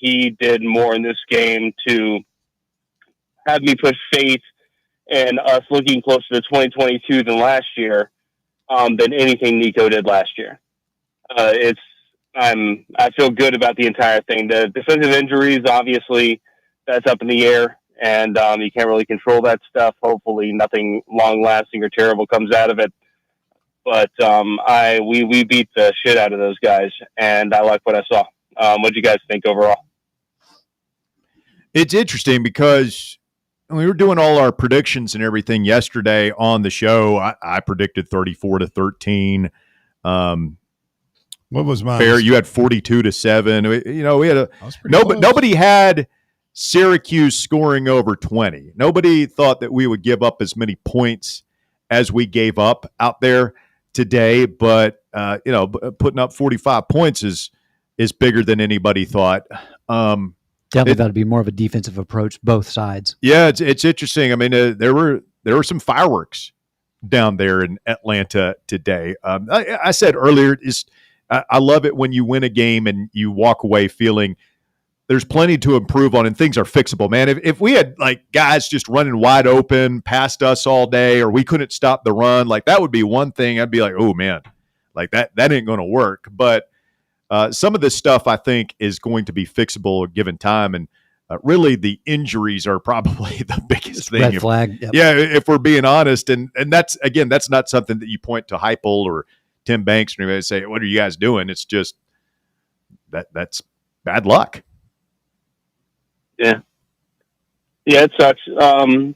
S20: he did more in this game to have me put faith in us looking closer to 2022 than last year, than anything Nico did last year. I feel good about the entire thing. The defensive injuries, obviously, that's up in the air, and you can't really control that stuff. Hopefully nothing long-lasting or terrible comes out of it. But we beat the shit out of those guys, and I like what I saw. What do you guys think overall?
S1: It's interesting because we were doing all our predictions and everything yesterday on the show. I predicted 34-13.
S3: What was mine?
S1: Bear, you had 42-7. We had nobody had Syracuse scoring over 20. Nobody thought that we would give up as many points as we gave up out there today, but putting up 45 points is bigger than anybody thought.
S2: Definitely got to be more of a defensive approach, both sides.
S1: Yeah, it's interesting. I mean, there were some fireworks down there in Atlanta today. I said earlier, I love it when you win a game and you walk away feeling there's plenty to improve on and things are fixable, man. If we had like guys just running wide open past us all day, or we couldn't stop the run, like that would be one thing. I'd be like, oh man, like that ain't going to work. But some of this stuff I think is going to be fixable given time. And really the injuries are probably the biggest thing.
S2: Red flag. Yep.
S1: Yeah. If we're being honest, and that's not something that you point to Heupel or Tim Banks or anybody say, what are you guys doing? It's just that's bad luck.
S20: Yeah, it sucks. And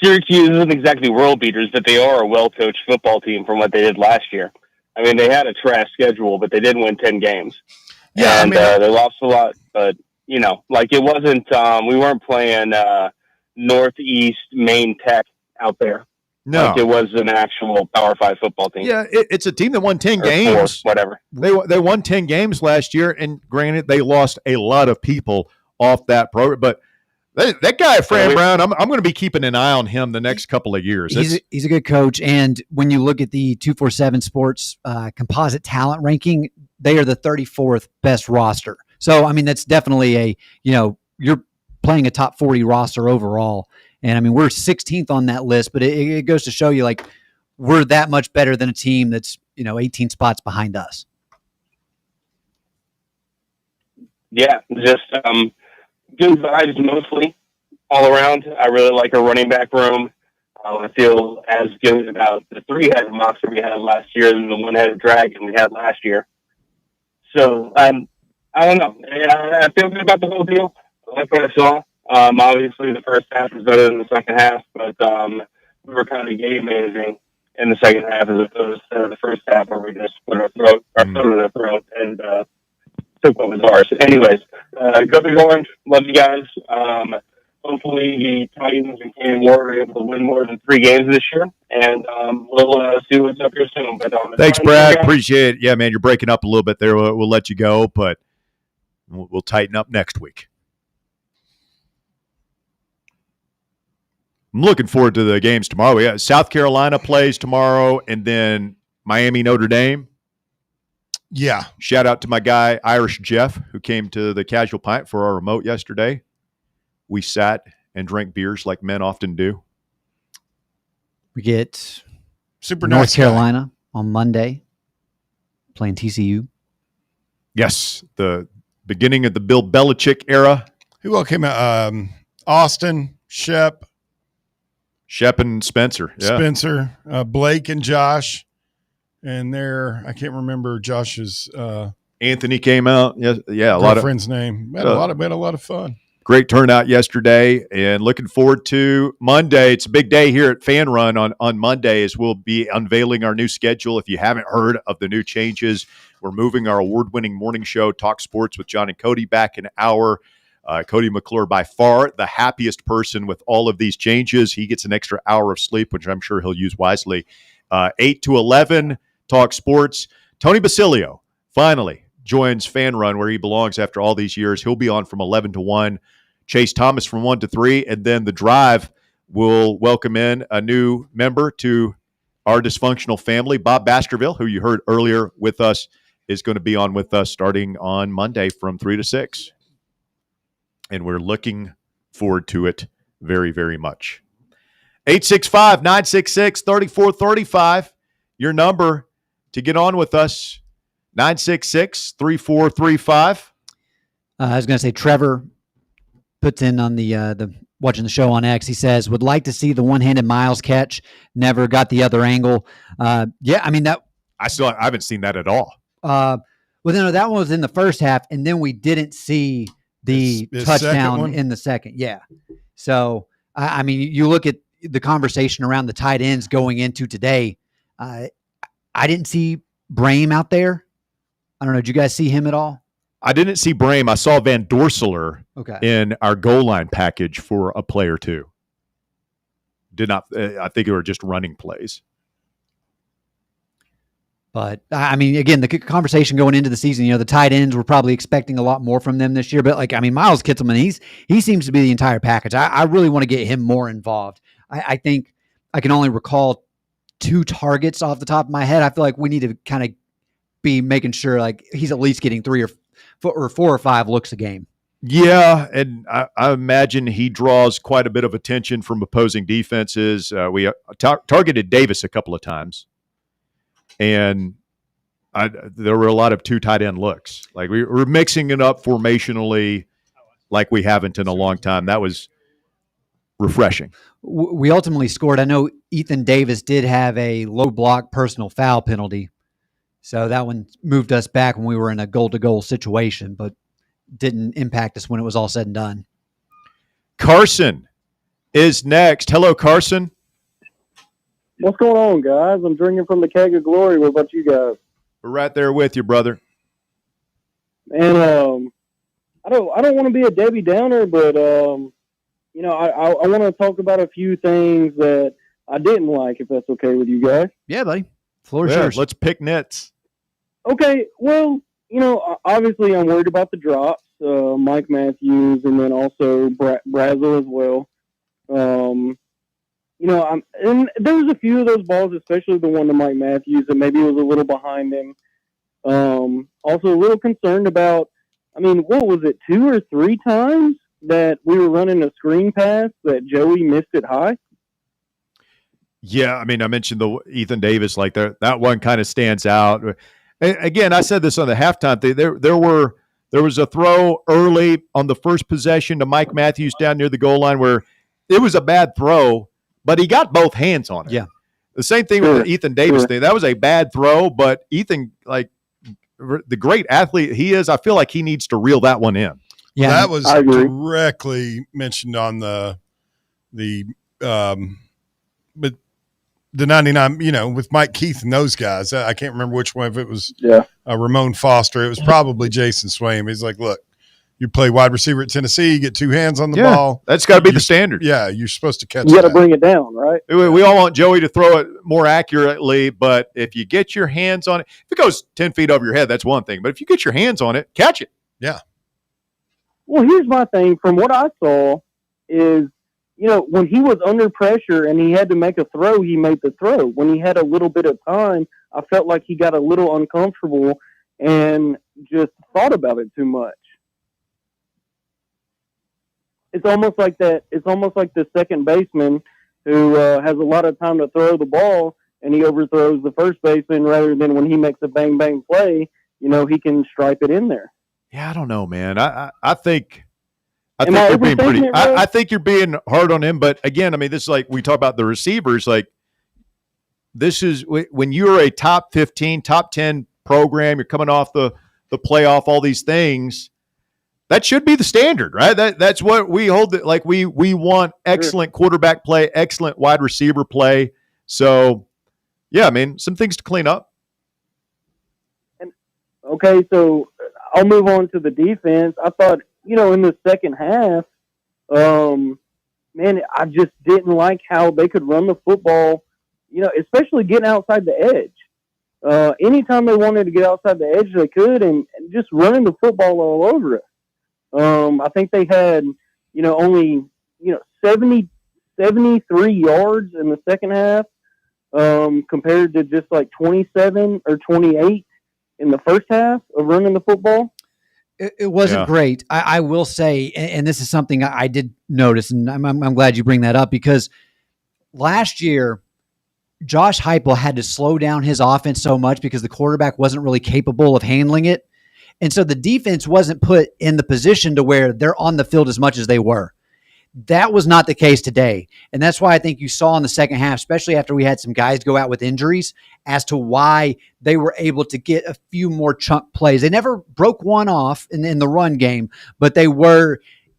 S20: Syracuse isn't exactly world beaters, but they are a well-coached football team from what they did last year. I mean, they had a trash schedule, but they did win 10 games. Yeah, and they lost a lot, but it wasn't. We weren't playing Northeast Maine Tech out there.
S1: No.
S20: Like it was an actual Power 5 football team.
S1: Yeah, it's a team that won 10
S20: Or
S1: games.
S20: 4, whatever.
S1: They won 10 games last year, and granted, they lost a lot of people off that program. But that guy, Fran Brown, I'm going to be keeping an eye on him the next couple of years.
S2: He's a good coach, and when you look at the 247 Sports composite talent ranking, they are the 34th best roster. So, I mean, that's definitely you're playing a top 40 roster overall. And I mean, we're 16th on that list, but it goes to show you, like, we're that much better than a team that's, 18 spots behind us.
S20: Yeah, just good vibes mostly all around. I really like our running back room. I feel as good about the 3-headed monster we had last year than the 1-headed dragon we had last year. So, I don't know. I feel good about the whole deal. I like what I saw. Obviously, the first half was better than the second half, but we were kind of game managing in the second half as opposed to the first half where we just put our foot in our throat and took what was ours. Anyways, go Big Orange. Love you guys. Hopefully, the Titans and Canyon War are able to win more than 3 games this year, and we'll see what's up here soon. But,
S1: thanks, Brad. Appreciate it. Yeah, man, you're breaking up a little bit there. We'll let you go, but we'll tighten up next week. I'm looking forward to the games tomorrow. Yeah, South Carolina plays tomorrow, and then Miami, Notre Dame.
S3: Yeah.
S1: Shout out to my guy, Irish Jeff, who came to the Casual Pint for our remote yesterday. We sat and drank beers like men often do.
S2: We get
S3: Super
S2: North
S3: nice
S2: Carolina on Monday, playing TCU.
S1: Yes, the beginning of the Bill Belichick era.
S3: Who all came out? Austin, Shep
S1: and Spencer. Yeah.
S3: Spencer, Blake and Josh. And I can't remember Josh's
S1: Anthony came out. Yeah, a lot of
S3: friend's name. We had a lot of fun.
S1: Great turnout yesterday, and looking forward to Monday. It's a big day here at Fan Run on Monday, as we'll be unveiling our new schedule. If you haven't heard of the new changes, we're moving our award-winning morning show, Talk Sports with John and Cody, back an hour. Cody McClure, by far the happiest person with all of these changes. He gets an extra hour of sleep, which I'm sure he'll use wisely. 8 to 11, Talk Sports. Tony Basilio finally joins Fan Run where he belongs after all these years. He'll be on from 11 to 1. Chase Thomas from 1 to 3. And then The Drive will welcome in a new member to our dysfunctional family. Bob Baskerville, who you heard earlier with us, is going to be on with us starting on Monday from 3 to 6. And we're looking forward to it very, very much. 865-966-3435, your number to get on with us, 966-3435.
S2: I was going to say, Trevor puts in on the watching the show on X. He says, would like to see the one-handed Miles catch. Never got the other angle. Yeah, I mean, that.
S1: I haven't seen that at all.
S2: Well, no, that one was in the first half, and then we didn't see the touchdown in the second. Yeah. So, I mean, you look at the conversation around the tight ends going into today. I didn't see Brame out there. I don't know. Did you guys see him at all?
S1: I didn't see Brame. I saw Van Dorselaar in our goal line package for a play or two. Did not. I think they were just running plays.
S2: But, I mean, again, the conversation going into the season, the tight ends, we're probably expecting a lot more from them this year. But, Miles Kittelman, he seems to be the entire package. I really want to get him more involved. I think I can only recall 2 targets off the top of my head. I feel like we need to kind of be making sure, he's at least getting 3 or 4 or 5 looks a game.
S1: Yeah, and I imagine he draws quite a bit of attention from opposing defenses. We targeted Davis a couple of times. And there were a lot of 2 tight end looks. We were mixing it up formationally like we haven't in a long time. That was refreshing.
S2: We ultimately scored. I know Ethan Davis did have a low block personal foul penalty. So that one moved us back when we were in a goal-to-goal situation, but didn't impact us when it was all said and done.
S1: Carson is next. Hello, Carson.
S21: What's going on, guys? I'm drinking from the keg of glory. What about you guys?
S1: We're right there with you, brother.
S21: And I don't want to be a Debbie Downer, but I want to talk about a few things that I didn't like, if that's okay with you guys.
S2: Yeah, buddy. Floor is
S1: Yeah,
S2: yours.
S1: let's pick nits.
S21: Okay, well, obviously I'm worried about the drops, Mike Matthews, and then also Brazel as well. And there was a few of those balls, especially the one to Mike Matthews, that maybe was a little behind him. Also a little concerned about, what was it, 2 or 3 times that we were running a screen pass that Joey missed it high?
S1: Yeah, I mentioned the Ethan Davis, like that one kind of stands out. Again, I said this on the halftime thing. There was a throw early on the first possession to Mike Matthews down near the goal line where it was a bad throw, but he got both hands on it.
S2: Yeah.
S1: The same thing with the Ethan Davis thing. That was a bad throw, but Ethan, like the great athlete he is, I feel like he needs to reel that one in.
S3: Yeah, that was directly mentioned on the 99, with Mike Keith and those guys. I can't remember which one, if it was Ramon Foster. It was probably Jason Swaim. He's like, look, you play wide receiver at Tennessee, you get 2 hands on the ball.
S1: That's got to be the standard.
S3: Yeah, you're supposed to catch
S21: You got to
S3: that.
S21: bring it down, right?
S1: We all want Joey to throw it more accurately, but if you get your hands on it, if it goes 10 feet over your head, that's one thing. But if you get your hands on it, catch it.
S3: Yeah.
S21: Well, here's my thing. From what I saw is, when he was under pressure and he had to make a throw, he made the throw. When he had a little bit of time, I felt like he got a little uncomfortable and just thought about it too much. It's almost like that. It's almost like the second baseman who has a lot of time to throw the ball and he overthrows the first baseman rather than when he makes a bang bang play, he can stripe it in there.
S1: Yeah, I don't know, man. I think you're being pretty. I think you're being hard on him, but again, this is like we talk about the receivers. Like this is when you're a top 15, top 10 program. You're coming off the playoff. All these things that should be the standard, right? That's what we hold. Like we want excellent quarterback play, excellent wide receiver play. So yeah, some things to clean up.
S21: Okay, so I'll move on to the defense. I thought, in the second half, I just didn't like how they could run the football, especially getting outside the edge. Anytime they wanted to get outside the edge, they could, and just running the football all over it. I think they had, only, 73 yards in the second half, compared to just like 27 or 28 in the first half of running the football.
S2: It wasn't great. I will say, and this is something I did notice, and I'm glad you bring that up, because last year, Josh Heupel had to slow down his offense so much because the quarterback wasn't really capable of handling it. And so the defense wasn't put in the position to where they're on the field as much as they were. That was not the case today. And that's why I think you saw in the second half, especially after we had some guys go out with injuries, as to why they were able to get a few more chunk plays. They never broke one off in the run game, but they were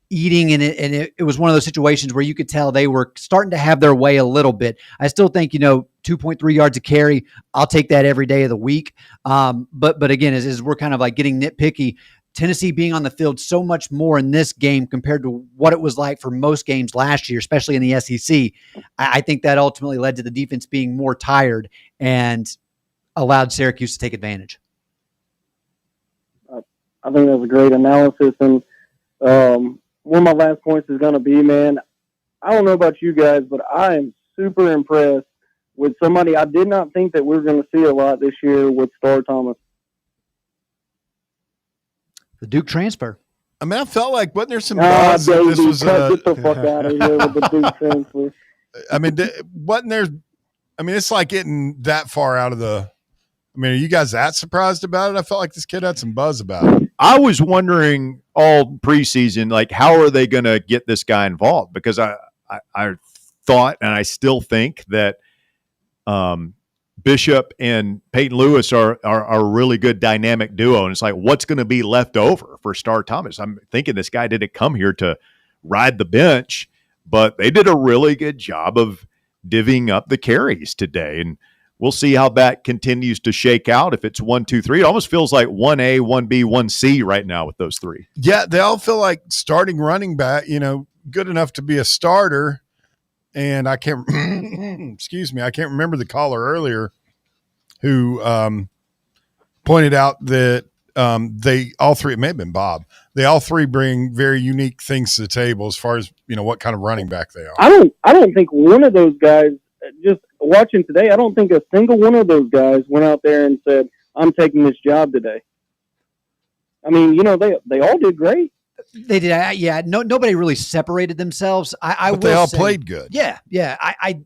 S2: eating in it. And it was one of those situations where you could tell they were starting to have their way a little bit. I still think, 2.3 yards a carry, I'll take that every day of the week. But again, as we're kind of like getting nitpicky, Tennessee being on the field so much more in this game compared to what it was like for most games last year, especially in the SEC, I think that ultimately led to the defense being more tired and allowed Syracuse to take advantage.
S21: I think that's a great analysis. And one of my last points is going to be, man, I don't know about you guys, but I am super impressed with somebody I did not think that we were going to see a lot this year with Star Thomas.
S2: The Duke transfer.
S3: I felt like, wasn't there some buzz that this was
S21: get the fuck out of here with the Duke transfer.
S3: Wasn't there? It's like getting that far out of the. Are you guys that surprised about it? I felt like this kid had some buzz about it.
S1: I was wondering all preseason, like, how are they going to get this guy involved? Because I thought, and I still think that Bishop and Peyton Lewis are a really good dynamic duo. And it's like, what's going to be left over for Star Thomas? I'm thinking this guy didn't come here to ride the bench, but they did a really good job of divvying up the carries today. And we'll see how that continues to shake out. If it's 1, 2, 3, it almost feels like 1A, 1B, 1C right now with those three.
S3: Yeah, they all feel like starting running back, good enough to be a starter. and I can't excuse me, I can't remember the caller earlier who pointed out that they all three, it may have been Bob, they all three bring very unique things to the table as far as what kind of running back they are.
S21: I don't think one of those guys, just watching today, I don't think a single one of those guys went out there and said, I'm taking this job today. I mean, they all did great.
S2: They did. Yeah. Nobody really separated themselves.
S3: But they all played good.
S2: Yeah. Yeah. I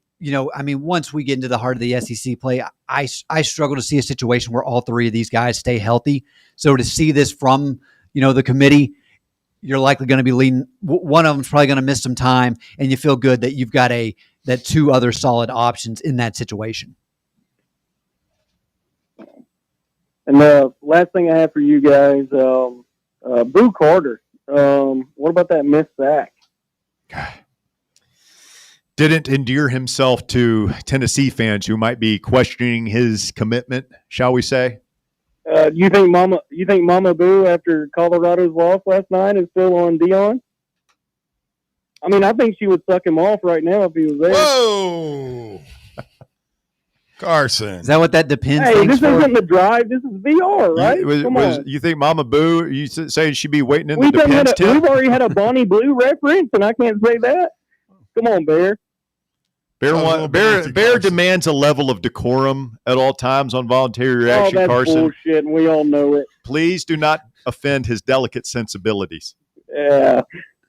S2: mean, once we get into the heart of the SEC play, I struggle to see a situation where all three of these guys stay healthy. So to see this from, the committee, you're likely going to be leading. One of them's probably going to miss some time, and you feel good that you've got that two other solid options in that situation.
S21: And the last thing I have for you guys, Boo Carter. What about that missed sack?
S1: Didn't endear himself to Tennessee fans who might be questioning his commitment, shall we say?
S21: You think Mama Boo, after Colorado's loss last night, is still on Dion? I mean, I think she would suck him off right now if he was there.
S3: Whoa, Carson!
S2: Is that what that depends?
S21: Hey, this isn't the drive. This is VR, right? Come on.
S1: You think Mama Boo? You saying she'd be waiting in the
S21: We've
S1: Depends tent?
S21: We've already had a Bonnie Blue reference, and I can't say that. Come on, Bear.
S1: Bear demands a level of decorum at all times on voluntary reaction,
S21: that's
S1: Carson.
S21: Bullshit, and we all know it.
S1: Please do not offend his delicate sensibilities.
S21: Yeah.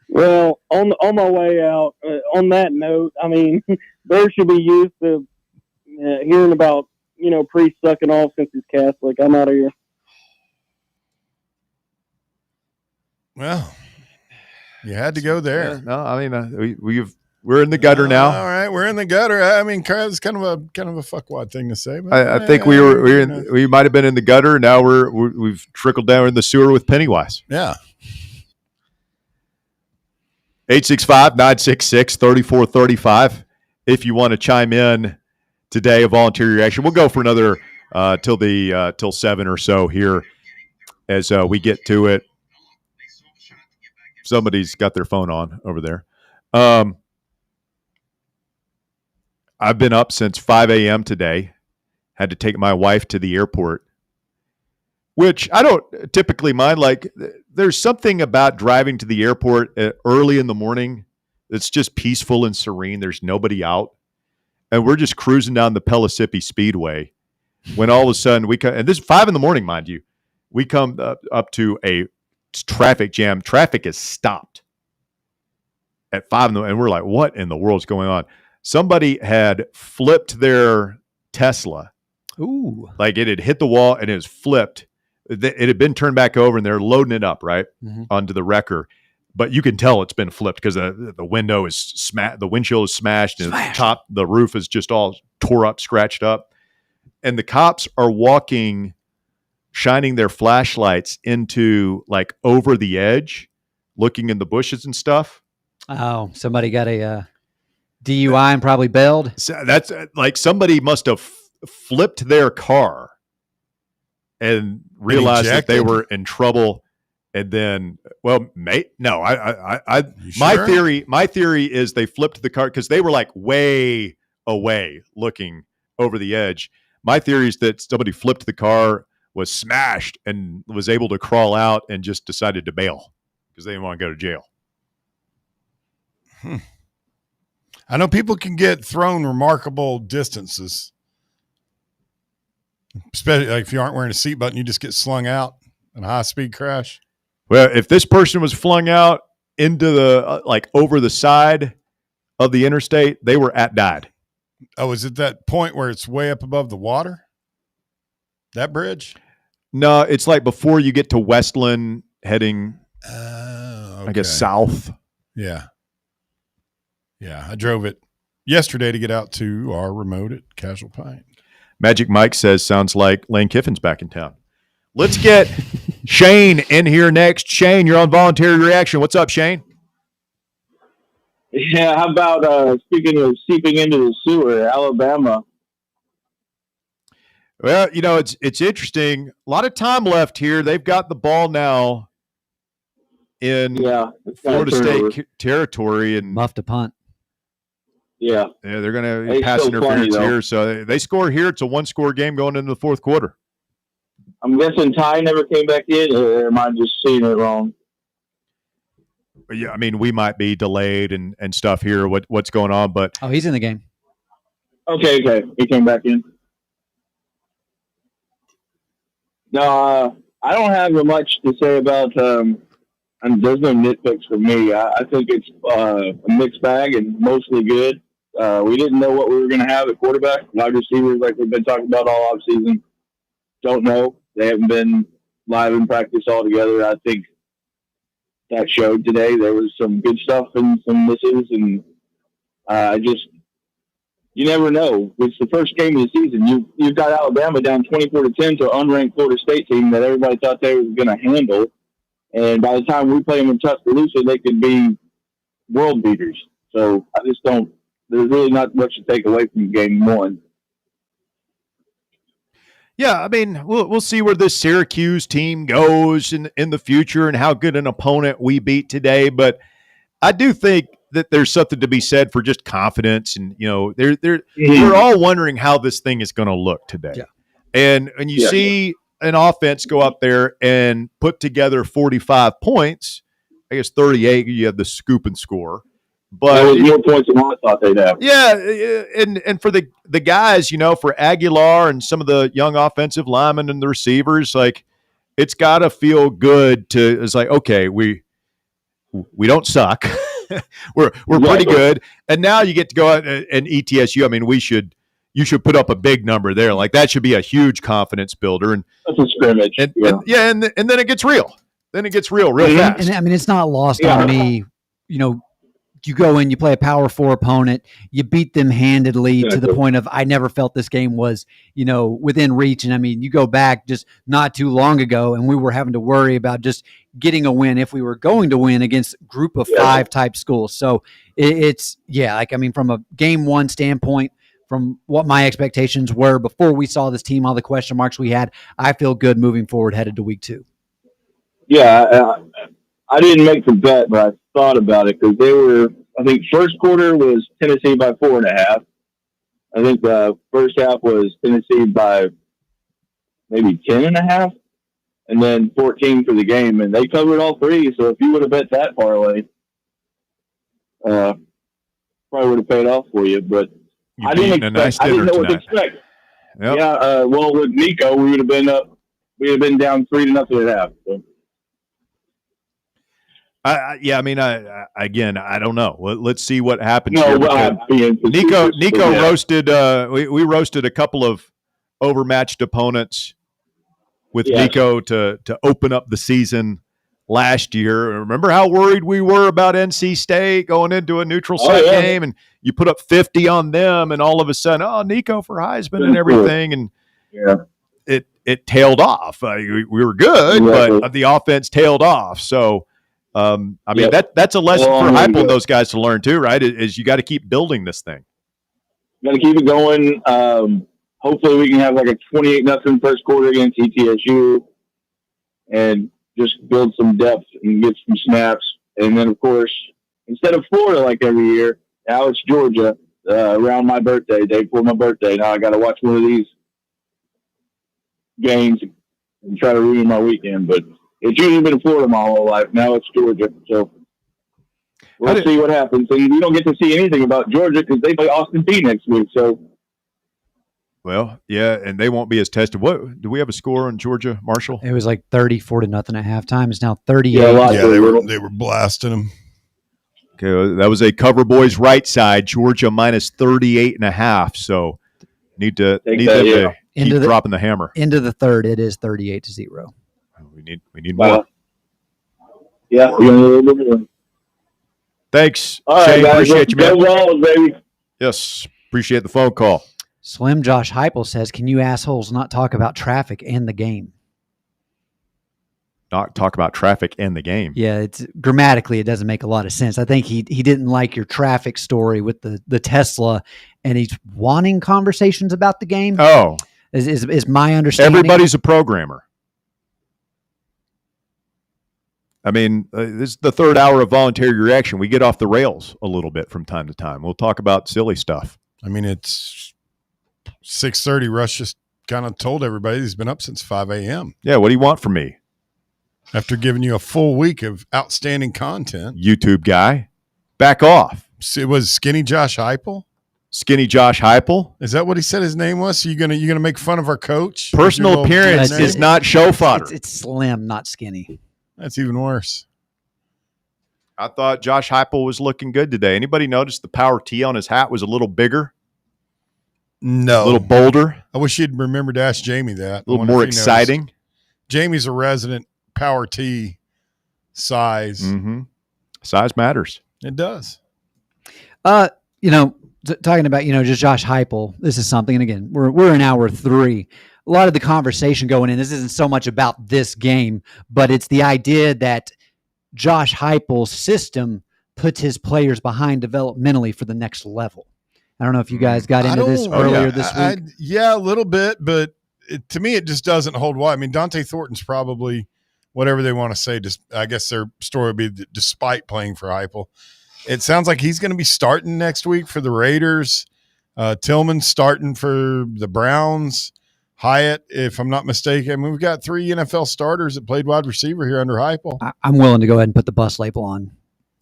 S21: Well, on my way out, on that note, I mean, Bear should be used to hearing about, priests sucking off since he's Catholic. I'm out of here.
S3: Well, you had to go there.
S1: Yeah, no, I mean, we're in the gutter now.
S3: All right, we're in the gutter. I mean, it's kind of a fuckwad thing to say. But
S1: I think we might have been in the gutter. Now we've trickled down in the sewer with Pennywise.
S3: Yeah.
S1: 865-966-3435. If you want to chime in today, a voluntary reaction. We'll go for another till 7 or so here as we get to it. Somebody's got their phone on over there. I've been up since 5 a.m. today. Had to take my wife to the airport, which I don't typically mind. Like, there's something about driving to the airport early in the morning that's just peaceful and serene. There's nobody out. And we're just cruising down the Pellissippi Speedway when all of a sudden and this is 5 in the morning, mind you, we come up to a traffic jam. Traffic is stopped at 5 in the morning. And we're like, what in the world's going on? Somebody had flipped their Tesla.
S2: Ooh.
S1: Like it had hit the wall and it was flipped. It had been turned back over and they're loading it up, right, onto the wrecker. But you can tell it's been flipped because the window is smashed, the windshield is smashed, and the roof is just all tore up, scratched up. And the cops are walking, shining their flashlights into like over the edge, looking in the bushes and stuff.
S2: Oh, somebody got a DUI and probably bailed.
S1: So that's like somebody must have flipped their car and realized that they were in trouble. And then, my theory is they flipped the car because they were like way away looking over the edge. My theory is that somebody flipped the car, was smashed, and was able to crawl out and just decided to bail because they didn't want to go to jail.
S3: I know people can get thrown remarkable distances, especially like if you aren't wearing a seatbelt and you just get slung out in a high-speed crash.
S1: Well, if this person was flung out into the over the side of the interstate, they were died.
S3: Oh, is it that point where it's way up above the water? That bridge?
S1: No, it's like before you get to Westland heading, I guess, south.
S3: Yeah. Yeah, I drove it yesterday to get out to our remote at Casual Pine.
S1: Magic Mike says, sounds like Lane Kiffin's back in town. Let's get Shane in here next. Shane, you're on voluntary reaction. What's up, Shane?
S5: Yeah, how about speaking of seeping into the sewer, Alabama?
S1: Well, it's interesting. A lot of time left here. They've got the ball now in Florida State territory, and
S2: muffed a punt.
S5: Yeah.
S1: Yeah, they're going to
S5: It's
S1: pass
S5: so
S1: interference
S5: funny, though.
S1: here. So they score here. It's a one-score game going into the fourth quarter.
S5: I'm guessing Ty never came back in, or am I just seeing it wrong?
S1: But yeah, I mean, we might be delayed and stuff here. What's going on? But
S2: Oh, he's in the game.
S5: Okay. He came back in. No, I don't have much to say about. And there's no nitpicks for me. I think it's a mixed bag and mostly good. We didn't know what we were going to have at quarterback. Wide receivers, like we've been talking about all offseason, don't know. They haven't been live in practice altogether. I think that showed today. There was some good stuff and some misses, and you never know. It's the first game of the season. You've got Alabama down 24-10 to an unranked Florida State team that everybody thought they were going to handle. And by the time we play them in Tuscaloosa, they could be world beaters. So I just don't. There's really not much to take away from game one.
S1: yeah, I mean, we'll see where this Syracuse team goes in the future and how good an opponent we beat today. But I do think that there's something to be said for just confidence, and we're all wondering how this thing is going to look today.
S2: Yeah.
S1: And you see an offense go up there and put together 45 points. I guess 38. You have the scoop and score, but
S5: there was more points than I thought they'd have.
S1: Yeah, and for the guys, for Aguilar and some of the young offensive linemen and the receivers, like it's got to feel good to. It's like, okay, we don't suck. we're pretty good, and now you get to go out and ETSU. I mean, you should put up a big number there. Like that should be a huge confidence builder. And
S5: that's a scrimmage.
S1: And then it gets real. Then it gets real fast.
S2: And I mean, it's not lost on me. You go in, you play a Power 4 opponent, you beat them handedly to the point of I never felt this game was, within reach. And I mean, you go back just not too long ago, and we were having to worry about just getting a win if we were going to win against group of 5 type schools. So from a game one standpoint, from what my expectations were before we saw this team, all the question marks we had, I feel good moving forward headed to week 2.
S5: Yeah, I didn't make the bet, but I thought about it because I think first quarter was Tennessee by 4.5. I think the first half was Tennessee by maybe 10.5, and then 14 for the game, and they covered all 3. So if you would have bet that parlay, probably would have paid off for you. But I didn't know what to expect.
S1: Yep.
S5: Yeah, well, with Nico, we would have been up. We would have been down 3-0 at half. So.
S1: I don't know. Let's see what happens
S5: here.
S1: Nico roasted. We roasted a couple of overmatched opponents with Nico to open up the season last year. Remember how worried we were about NC State going into a neutral site game, and you put up 50 on them, and all of a sudden, Nico for Heisman and everything, and it tailed off. We were good, but the offense tailed off. So. That's a lesson for Heupel and those guys to learn too, right? Is you got to keep building this thing.
S5: Got to keep it going. Hopefully, we can have like a 28-0 first quarter against ETSU, and just build some depth and get some snaps. And then, of course, instead of Florida like every year, now it's Georgia around my birthday, day before my birthday. Now I got to watch one of these games and try to ruin my weekend, but. It's usually been Florida my whole life. Now it's Georgia. So we'll see what happens. And we don't get to see anything about Georgia because they play Austin Peay next week. So,
S1: well, yeah, and they won't be as tested. What do we have a score on Georgia, Marshall?
S2: It was like 34-0 at halftime. It's now 38.
S3: They were blasting them.
S1: Okay, that was a Cover Boys right side. Georgia minus 38.5. So need them to keep dropping the hammer.
S2: Into the third, it is 38-0.
S1: We need more.
S5: Yeah, we're gonna need a little bit more.
S1: Thanks,
S5: all
S1: Shane.
S5: Right,
S1: appreciate you, man.
S5: Well, baby.
S1: Yes, appreciate the phone call.
S2: Slim Josh Heupel says, "Can you assholes not talk about traffic and the game?"
S1: Not talk about traffic and the game.
S2: Yeah, it's grammatically it doesn't make a lot of sense. I think he didn't like your traffic story with the Tesla, and he's wanting conversations about the game.
S1: Oh,
S2: is my understanding?
S1: Everybody's a programmer. I mean, this is the third hour of voluntary reaction. We get off the rails a little bit from time to time. We'll talk about silly stuff.
S3: I mean, it's 6:30. Rush just kind of told everybody he's been up since 5 a.m.
S1: Yeah, what do you want from me?
S3: After giving you a full week of outstanding content.
S1: YouTube guy, back off.
S3: It was Skinny Josh Heupel?
S1: Skinny Josh Heupel?
S3: Is that what he said his name was? So you're gonna make fun of our coach?
S1: Personal appearance is not show fodder.
S2: It's slim, not skinny.
S3: That's even worse.
S1: I thought Josh Heupel was looking good today. Anybody notice the power T on his hat was a little bigger?
S3: No.
S1: A little bolder?
S3: I wish you'd remember to ask Jamie that.
S1: A little more exciting?
S3: Jamie's a resident power T size.
S1: Mm-hmm. Size matters.
S3: It does.
S2: Talking about, just Josh Heupel, this is something, and again, we're in hour 3. A lot of the conversation going in, this isn't so much about this game, but it's the idea that Josh Heupel's system puts his players behind developmentally for the next level. I don't know if you guys got into this earlier this week.
S3: Yeah, a little bit, but to me, it just doesn't hold water. I mean, Dante Thornton's probably whatever they want to say. Just, I guess their story would be that despite playing for Heupel. It sounds like he's going to be starting next week for the Raiders. Tillman's starting for the Browns. Hyatt, if I'm not mistaken. I mean, we've got 3 NFL starters that played wide receiver here under Heupel.
S2: I'm willing to go ahead and put the bus label on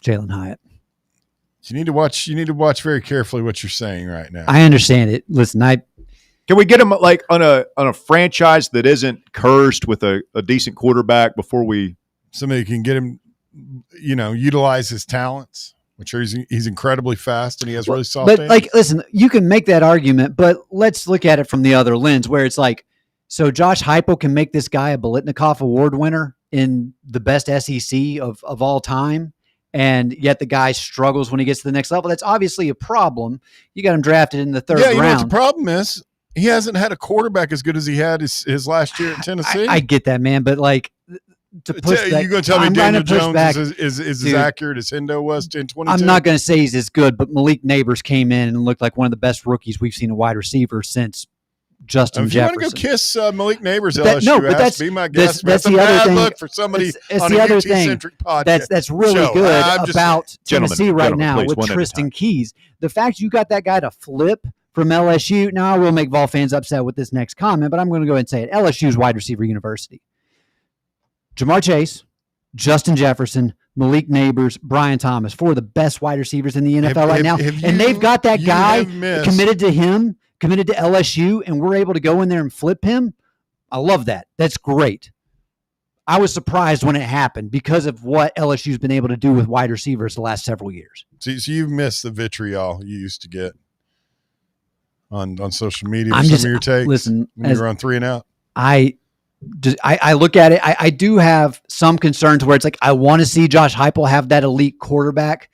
S2: Jalen Hyatt.
S3: You need to watch very carefully what you're saying right now.
S2: I understand it. Listen,
S1: can we get him like on a franchise that isn't cursed with a decent quarterback before
S3: somebody can get him, utilize his talents, which he's incredibly fast and he has really soft hands.
S2: But listen, you can make that argument, but let's look at it from the other lens where it's like, so Josh Heupel can make this guy a Biletnikoff Award winner in the best SEC of all time. And yet the guy struggles when he gets to the next level. That's obviously a problem. You got him drafted in the third round.
S3: You know what the problem is? He hasn't had a quarterback as good as he had his last year at Tennessee.
S2: I get that, man, but to push that,
S3: you're going to tell me Daniel Jones is as accurate as Hendo was in 22?
S2: I'm not going to say he's as good, but Malik Neighbors came in and looked like one of the best rookies we've seen a wide receiver since Justin Jefferson.
S3: If you want to go kiss Malik Neighbors, LSU, be my guest.
S2: That's the other thing.
S3: Look for somebody
S2: it's
S3: on
S2: the
S3: a
S2: other
S3: UT-centric podcast.
S2: That's really good about Tennessee right now
S1: please,
S2: with Tristan Keys. The fact you got that guy to flip from LSU. Now, I will make Vol fans upset with this next comment, but I'm going to go ahead and say it. LSU's wide receiver university. Jamar Chase, Justin Jefferson, Malik Neighbors, Brian Thomas, 4 of the best wide receivers in the NFL right now. And they've got that guy committed to LSU, and we're able to go in there and flip him. I love that. That's great. I was surprised when it happened because of what LSU's been able to do with wide receivers the last several years.
S3: So you've missed the vitriol you used to get on social media.
S2: Some
S3: of your takes.
S2: Listen,
S3: when you were on 3 and Out.
S2: I look at it. I do have some concerns where it's like I want to see Josh Heupel have that elite quarterback,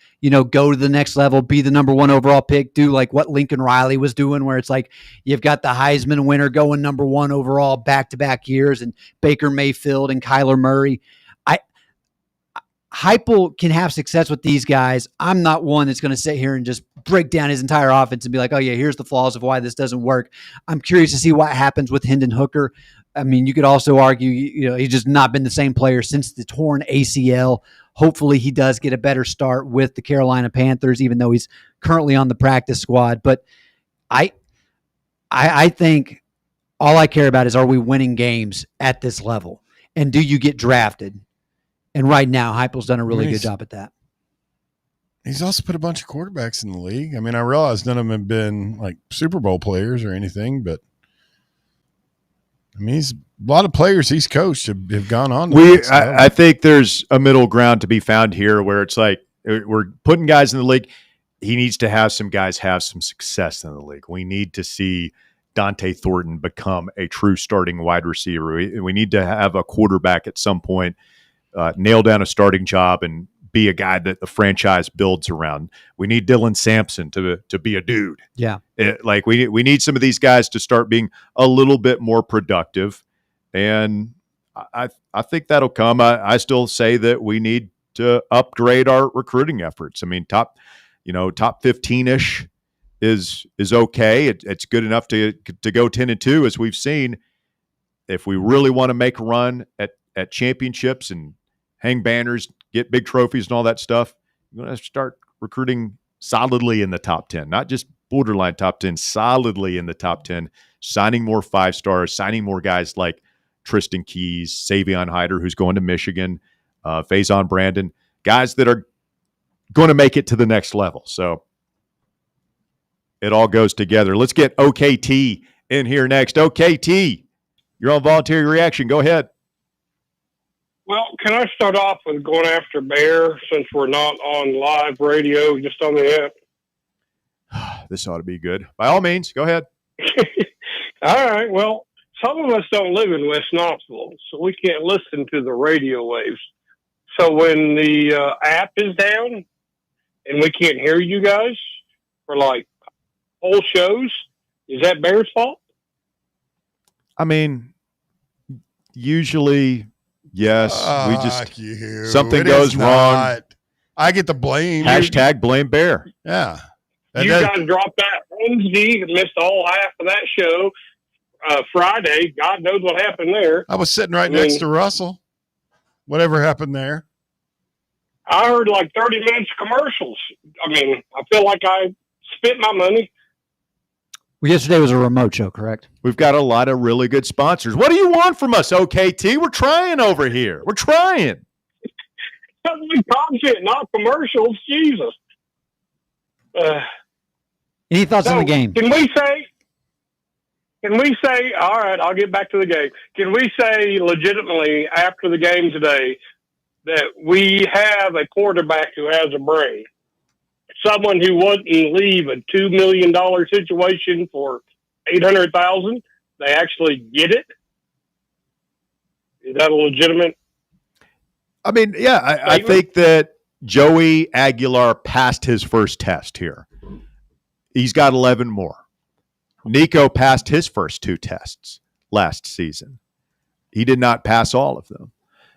S2: go to the next level, be the number 1 overall pick, do like what Lincoln Riley was doing, where it's like you've got the Heisman winner going number 1 overall back-to-back years, and Baker Mayfield and Kyler Murray. Heupel can have success with these guys. I'm not one that's going to sit here and just break down his entire offense and be like, oh yeah, here's the flaws of why this doesn't work. I'm curious to see what happens with Hendon Hooker. I mean, you could also argue, he's just not been the same player since the torn ACL. Hopefully he does get a better start with the Carolina Panthers, even though he's currently on the practice squad. But I think all I care about is, are we winning games at this level? And do you get drafted? And right now, Heupel's done a really good job at that.
S3: He's also put a bunch of quarterbacks in the league. I mean, I realize none of them have been like Super Bowl players or anything, but I mean, a lot of players he's coached have gone on.
S1: I think there's a middle ground to be found here where it's like we're putting guys in the league. He needs to have some guys have some success in the league. We need to see Dante Thornton become a true starting wide receiver. We need to have a quarterback at some point nail down a starting job and be a guy that the franchise builds around. We need Dylan Sampson to be a dude.
S2: Yeah.
S1: We need some of these guys to start being a little bit more productive. And I think that'll come. I still say that we need to upgrade our recruiting efforts. I mean, top 15-ish is okay. It's good enough to go 10-2, as we've seen. If we really want to make a run at championships and hang banners, get big trophies and all that stuff, you're going to start recruiting solidly in the top 10, not just borderline top 10, solidly in the top 10, signing more 5-stars, signing more guys like Tristan Keys, Savion Hyder, who's going to Michigan, Faison Brandon, guys that are going to make it to the next level. So it all goes together. Let's get OKT in here next. OKT, you're on Voluntary Reaction. Go ahead.
S6: Well, can I start off with going after Bear since we're not on live radio, just on the app?
S1: This ought to be good. By all means, go ahead.
S6: All right. Well, some of us don't live in West Knoxville, so we can't listen to the radio waves. So when the app is down and we can't hear you guys for like whole shows, is that Bear's fault?
S1: I mean, usually, yes. We just something goes wrong.
S3: I get the blame.
S1: Hashtag blame Bear.
S3: Yeah.
S6: You guys dropped that Wednesday and missed all half of that show. Friday, God knows what happened there.
S3: I was sitting right next to Russell. Whatever happened there?
S6: I heard like 30 minutes of commercials. I mean, I feel like I spent my money.
S2: Well, yesterday was a remote show, correct?
S1: We've got a lot of really good sponsors. What do you want from us, OKT? We're trying over here. We're trying.
S6: Content, not commercials. Jesus.
S2: Any thoughts on the game?
S6: Can we say, all right, I'll get back to the game. Can we say legitimately after the game today that we have a quarterback who has a brain? Someone who wouldn't leave a $2 million situation for $800,000. They actually get it. Is that a legitimate?
S1: I mean, yeah, I think that Joey Aguilar passed his first test here. He's got 11 more. Nico passed his first 2 tests last season. He did not pass all of them.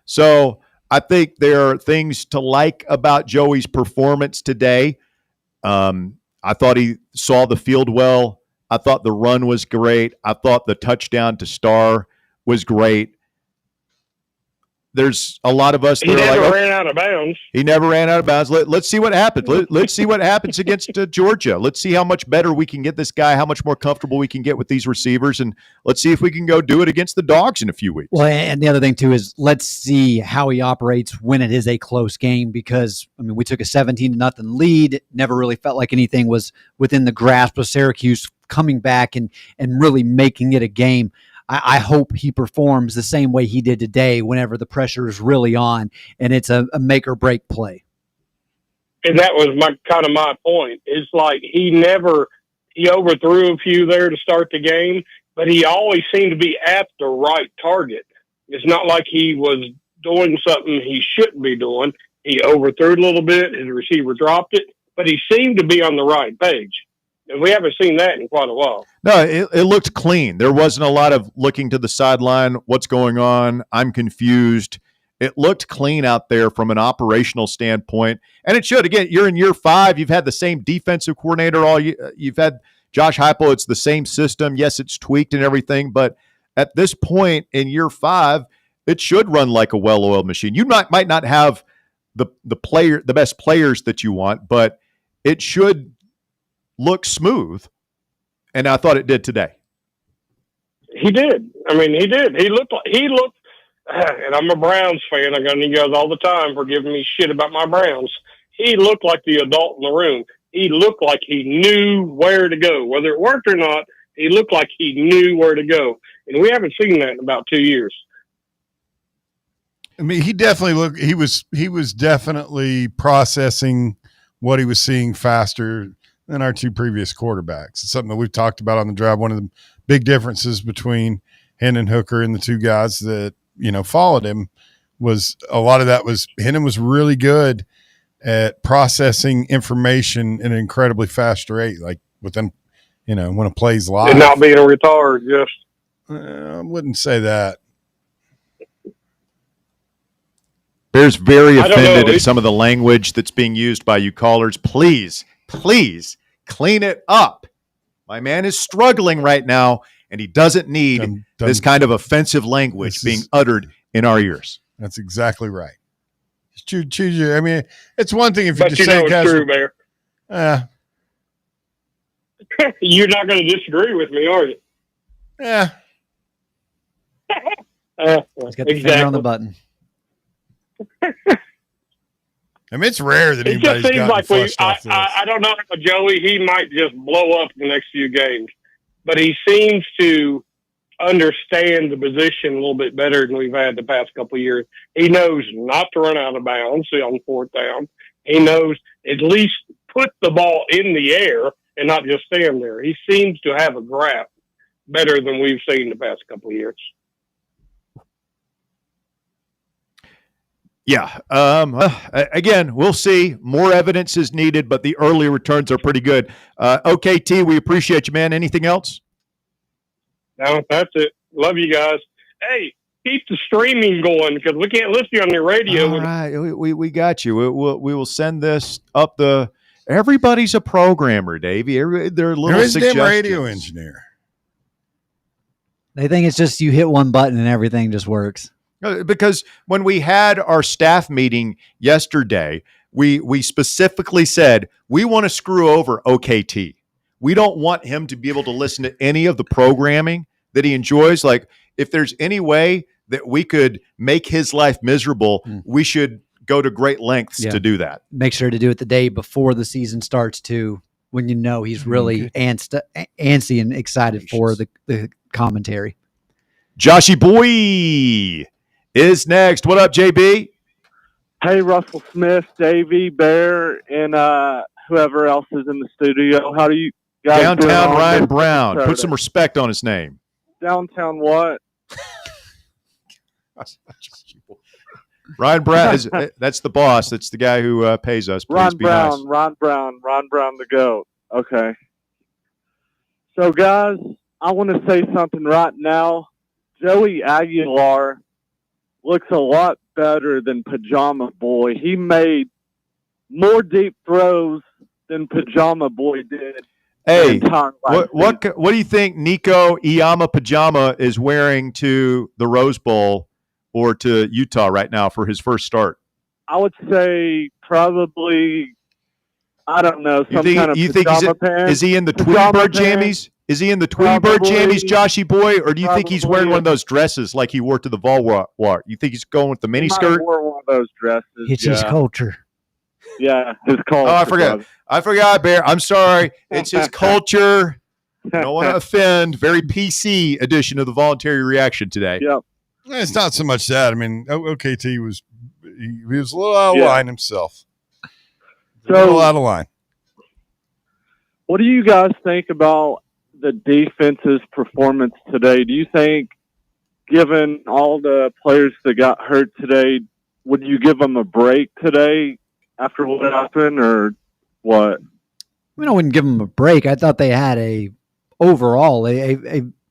S1: So I think there are things to like about Joey's performance today. I thought he saw the field well. I thought the run was great. I thought the touchdown to Starr was great. There's a lot of us that
S6: he
S1: are
S6: never ran out of bounds.
S1: He never ran out of bounds. Let's see what happens. Let's see what happens against Georgia. Let's see how much better we can get this guy, how much more comfortable we can get with these receivers, and let's see if we can go do it against the Dogs in a few weeks.
S2: Well, and the other thing, too, is let's see how he operates when it is a close game because, I mean, we took a 17-0 lead. Never really felt like anything was within the grasp of Syracuse coming back and really making it a game. I hope he performs the same way he did today whenever the pressure is really on and it's a make or break play.
S6: And that was my point. It's like he overthrew a few there to start the game, but he always seemed to be at the right target. It's not like he was doing something he shouldn't be doing. He overthrew it a little bit. His receiver dropped it, but he seemed to be on the right page. And we haven't seen that in quite a while.
S1: No, it looked clean. There wasn't a lot of looking to the sideline. What's going on? I'm confused. It looked clean out there from an operational standpoint. And it should. Again, you're in year 5. You've had the same defensive coordinator all year. You've had Josh Heupel. It's the same system. Yes, it's tweaked and everything. But at this point in year 5, it should run like a well-oiled machine. You might not have the best players that you want, but it should look smooth, and I thought it did today.
S6: He did. I mean, he did. He looked, and I'm a Browns fan. I got you guys all the time for giving me shit about my Browns. He looked like the adult in the room. He looked like he knew where to go. Whether it worked or not, he looked like he knew where to go. And we haven't seen that in about 2 years.
S3: I mean, he was definitely processing what he was seeing faster than our 2 previous quarterbacks. It's something that we've talked about on the drive. One of the big differences between Hendon Hooker and the 2 guys that, followed him was a lot of that was Hendon was really good at processing information at an incredibly fast rate, like within, when a play's live.
S6: And not being a retard, just.
S3: I wouldn't say that.
S1: Bear's very offended at some of the language that's being used by you callers. Please clean it up. My man is struggling right now, and he doesn't need this kind of offensive language being uttered in our ears.
S3: That's exactly right. choose your. I mean, it's one thing if you
S6: But
S3: just
S6: you
S3: say
S6: know it's true, Bear. You're not going to disagree with me, are you?
S3: Yeah.
S2: He's got the finger on the button.
S3: I mean, it's rare that
S6: It just
S3: anybody's
S6: seems
S3: gotten
S6: like
S3: flushed off this.
S6: I don't know about Joey. He might just blow up the next few games, but he seems to understand the position a little bit better than we've had the past couple of years. He knows not to run out of bounds on fourth down. He knows at least put the ball in the air and not just stand there. He seems to have a grasp better than we've seen the past couple of years.
S1: Yeah. Again, we'll see. More evidence is needed, but the early returns are pretty good. OKT, we appreciate you, man. Anything else?
S6: No, that's it. Love you guys. Hey, keep the streaming going because we can't listen to you on the radio.
S1: All right. We got you. We will send this up the – everybody's a programmer, Davey. They're little
S3: There is a damn
S1: suggestions.
S3: radio engineer.
S2: They think it's just you hit one button and everything just works.
S1: Because when we had our staff meeting yesterday, we specifically said we want to screw over OKT. We don't want him to be able to listen to any of the programming that he enjoys. Like, if there's any way that we could make his life miserable, we should go to great lengths to do that.
S2: Make sure to do it the day before the season starts too, when you know he's really antsy and excited for the commentary.
S1: Joshy Boy is next. What up, JB?
S21: Hey, Russell Smith, Davey, Bear, and whoever else is in the studio. How do you guys
S1: Downtown
S21: doing
S1: Ryan
S21: on
S1: Brown.
S21: Saturday?
S1: Put some respect on his name.
S21: Downtown what?
S1: Ryan Brown is that's the boss. That's the guy who pays us. Please
S21: Ron
S1: be
S21: Brown,
S1: nice.
S21: Ron Brown the GOAT. Okay. So, guys, I want to say something right now. Joey Aguilar looks a lot better than Pajama Boy. He made more deep throws than Pajama Boy did.
S1: Hey, what do you think Nico Iyama Pajama is wearing to the Rose Bowl or to Utah right now for his first start?
S21: I would say probably, I don't know, some kind of pajama pants.
S1: Is he in the Tweety Bird jammies? Is he in the Tweety Bird jammies, Joshy Boy, or do you think he's wearing one of those dresses like he wore to the Vol War? You think he's going with the mini skirt?
S21: Wore one of those dresses.
S2: It's his culture.
S21: Yeah, his culture.
S1: Oh, I forgot. I forgot, Bear. I'm sorry. It's his culture. Don't want to offend. Very PC edition of the voluntary reaction today.
S21: Yep.
S3: It's not so much that. I mean, OKT was he was a little out of line himself.
S21: So,
S3: a little out of line.
S21: What do you guys think about the defense's performance today? Do you think, given all the players that got hurt today, would you give them a break today after what happened, or what?
S2: I mean, I wouldn't give them a break. I thought they had a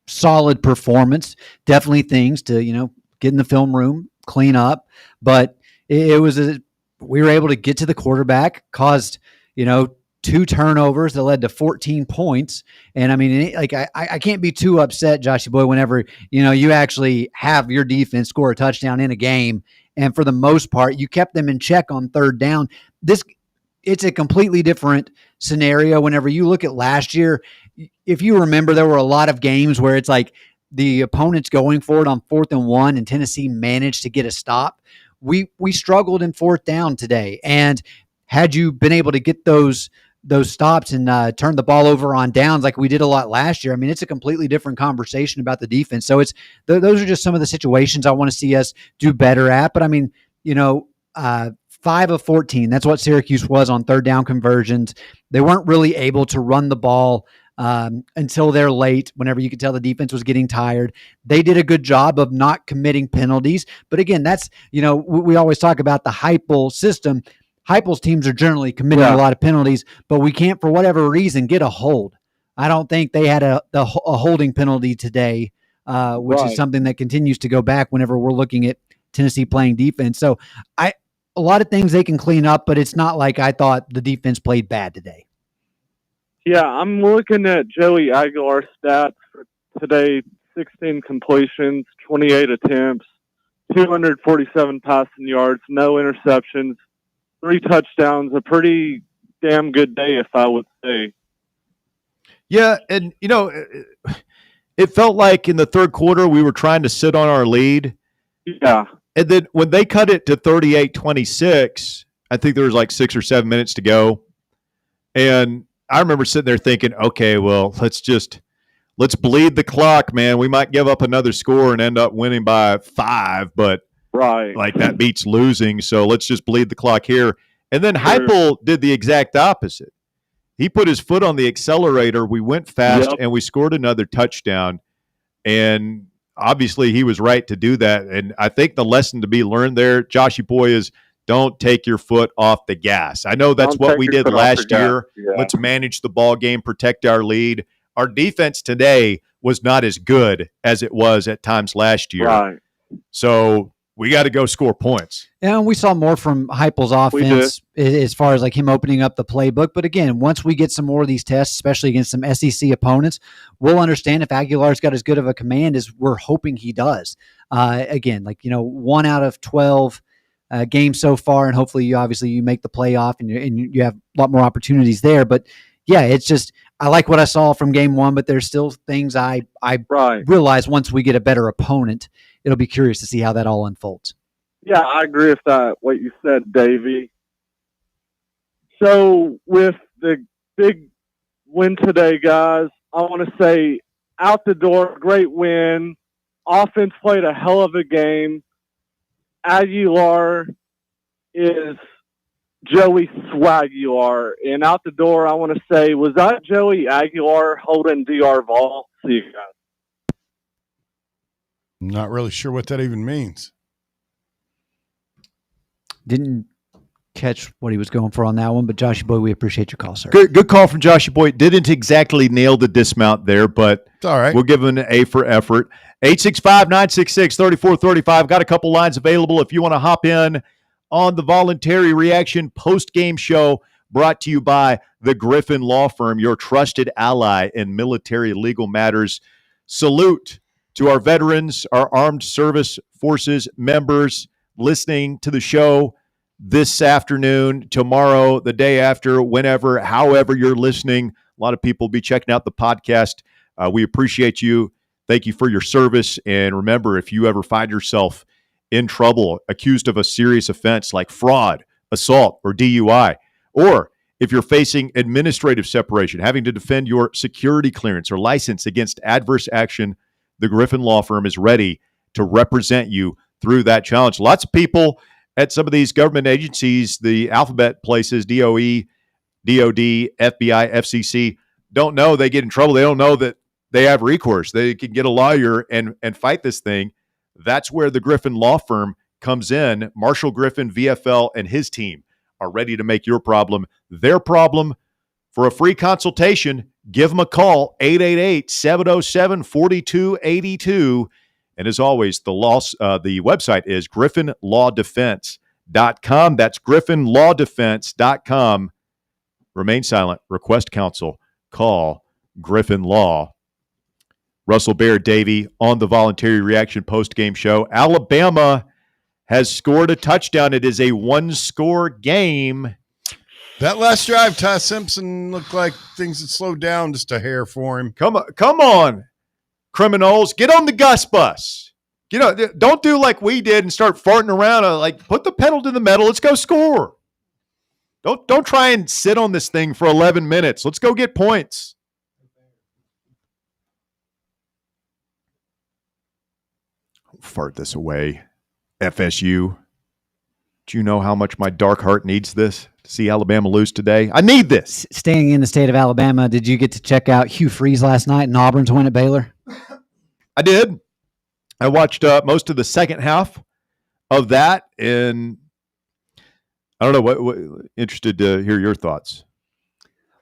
S2: solid performance. Definitely things to get in the film room, clean up, but we were able to get to the quarterback, caused 2 turnovers that led to 14 points. And I mean, I can't be too upset, Joshy Boy, whenever, you actually have your defense score a touchdown in a game. And for the most part, you kept them in check on third down. It's a completely different scenario. Whenever you look at last year, if you remember, there were a lot of games where it's like the opponent's going for it on 4th and 1 and Tennessee managed to get a stop. We struggled in 4th down today. And had you been able to get those stops and turn the ball over on downs like we did a lot last year, I mean, it's a completely different conversation about the defense. So those are just some of the situations I want to see us do better at. But I mean, 5 of 14, that's what Syracuse was on third down conversions. They weren't really able to run the ball until they're late, whenever you could tell the defense was getting tired. They did a good job of not committing penalties. But again, that's, we always talk about the Heupel system. Heupel's teams are generally committing a lot of penalties, but we can't, for whatever reason, get a hold. I don't think they had a holding penalty today, which is something that continues to go back whenever we're looking at Tennessee playing defense. So a lot of things they can clean up, but it's not like I thought the defense played bad today.
S21: Yeah, I'm looking at Joey Aguilar's stats for today: 16 completions, 28 attempts,
S7: 247 passing yards, no interceptions, 3 touchdowns, a pretty damn good day, if I would say.
S1: Yeah, and it felt like in the third quarter we were trying to sit on our lead.
S7: Yeah.
S1: And then when they cut it to 38-26, I think there was like 6 or 7 minutes to go. And I remember sitting there thinking, okay, well, let's bleed the clock, man. We might give up another score and end up winning by 5, but like that beats losing. So let's just bleed the clock here. And then Heupel did the exact opposite. He put his foot on the accelerator. We went fast and we scored another touchdown. And obviously he was right to do that. And I think the lesson to be learned there, Joshy boy, is don't take your foot off the gas. I know that's what we did last year.
S7: Yeah.
S1: Let's manage the ball game, protect our lead. Our defense today was not as good as it was at times last year.
S7: Right.
S1: So we got to go score points.
S2: And we saw more from Heupel's offense as far as like him opening up the playbook. But again, once we get some more of these tests, especially against some SEC opponents, we'll understand if Aguilar's got as good of a command as we're hoping he does. Again, 1 out of 12 games so far, and hopefully you make the playoff and you have a lot more opportunities there. But yeah, it's just I like what I saw from game 1, but there's still things I realize once we get a better opponent. It'll be curious to see how that all unfolds.
S7: Yeah, I agree with that, what you said, Davey. So with the big win today, guys, I want to say out the door, great win. Offense played a hell of a game. Aguilar is Joey Swagular. And out the door, I want to say, was that Joey Aguilar holding DR Vol? See you guys.
S3: I'm not really sure what that even means.
S2: Didn't catch what he was going for on that one, but Joshy boy, we appreciate your call, sir.
S1: Good call from Joshy boy. Didn't exactly nail the dismount there, but
S3: it's all right.
S1: We'll give him an A for effort. 865-966-3435. Got a couple lines available if you want to hop in on the Voluntary Reaction post-game show brought to you by the Griffin Law Firm, your trusted ally in military legal matters. Salute to our veterans, our armed service forces members listening to the show this afternoon, tomorrow, the day after, whenever, however you're listening. A lot of people will be checking out the podcast. We appreciate you. Thank you for your service. And remember, if you ever find yourself in trouble, accused of a serious offense like fraud, assault, or DUI, or if you're facing administrative separation, having to defend your security clearance or license against adverse action, the Griffin Law Firm is ready to represent you through that challenge. Lots of people at some of these government agencies, the alphabet places, DOE, DOD, FBI, FCC, don't know they get in trouble. They don't know that they have recourse. They can get a lawyer and fight this thing. That's where the Griffin Law Firm comes in. Marshall Griffin, VFL, and his team are ready to make your problem their problem. For a free consultation, give them a call, 888-707-4282. And as always, the website is griffinlawdefense.com. That's griffinlawdefense.com. Remain silent. Request counsel. Call Griffin Law. Russell Bear, Davey, on the Voluntary Reaction post-game show. Alabama has scored a touchdown. It is a one-score game.
S3: That last drive, Ty Simpson looked like things had slowed down just a hair for him.
S1: Come on, criminals. Get on the Gus bus. Don't do like we did and start farting around. Put the pedal to the metal. Let's go score. Don't try and sit on this thing for 11 minutes. Let's go get points. Fart this away. FSU. Do you know how much my dark heart needs this to see Alabama lose today? I need this.
S2: Staying in the state of Alabama, did you get to check out Hugh Freeze last night and Auburn's win at Baylor?
S1: I did. I watched most of the second half of that, and I don't know, what interested to hear your thoughts.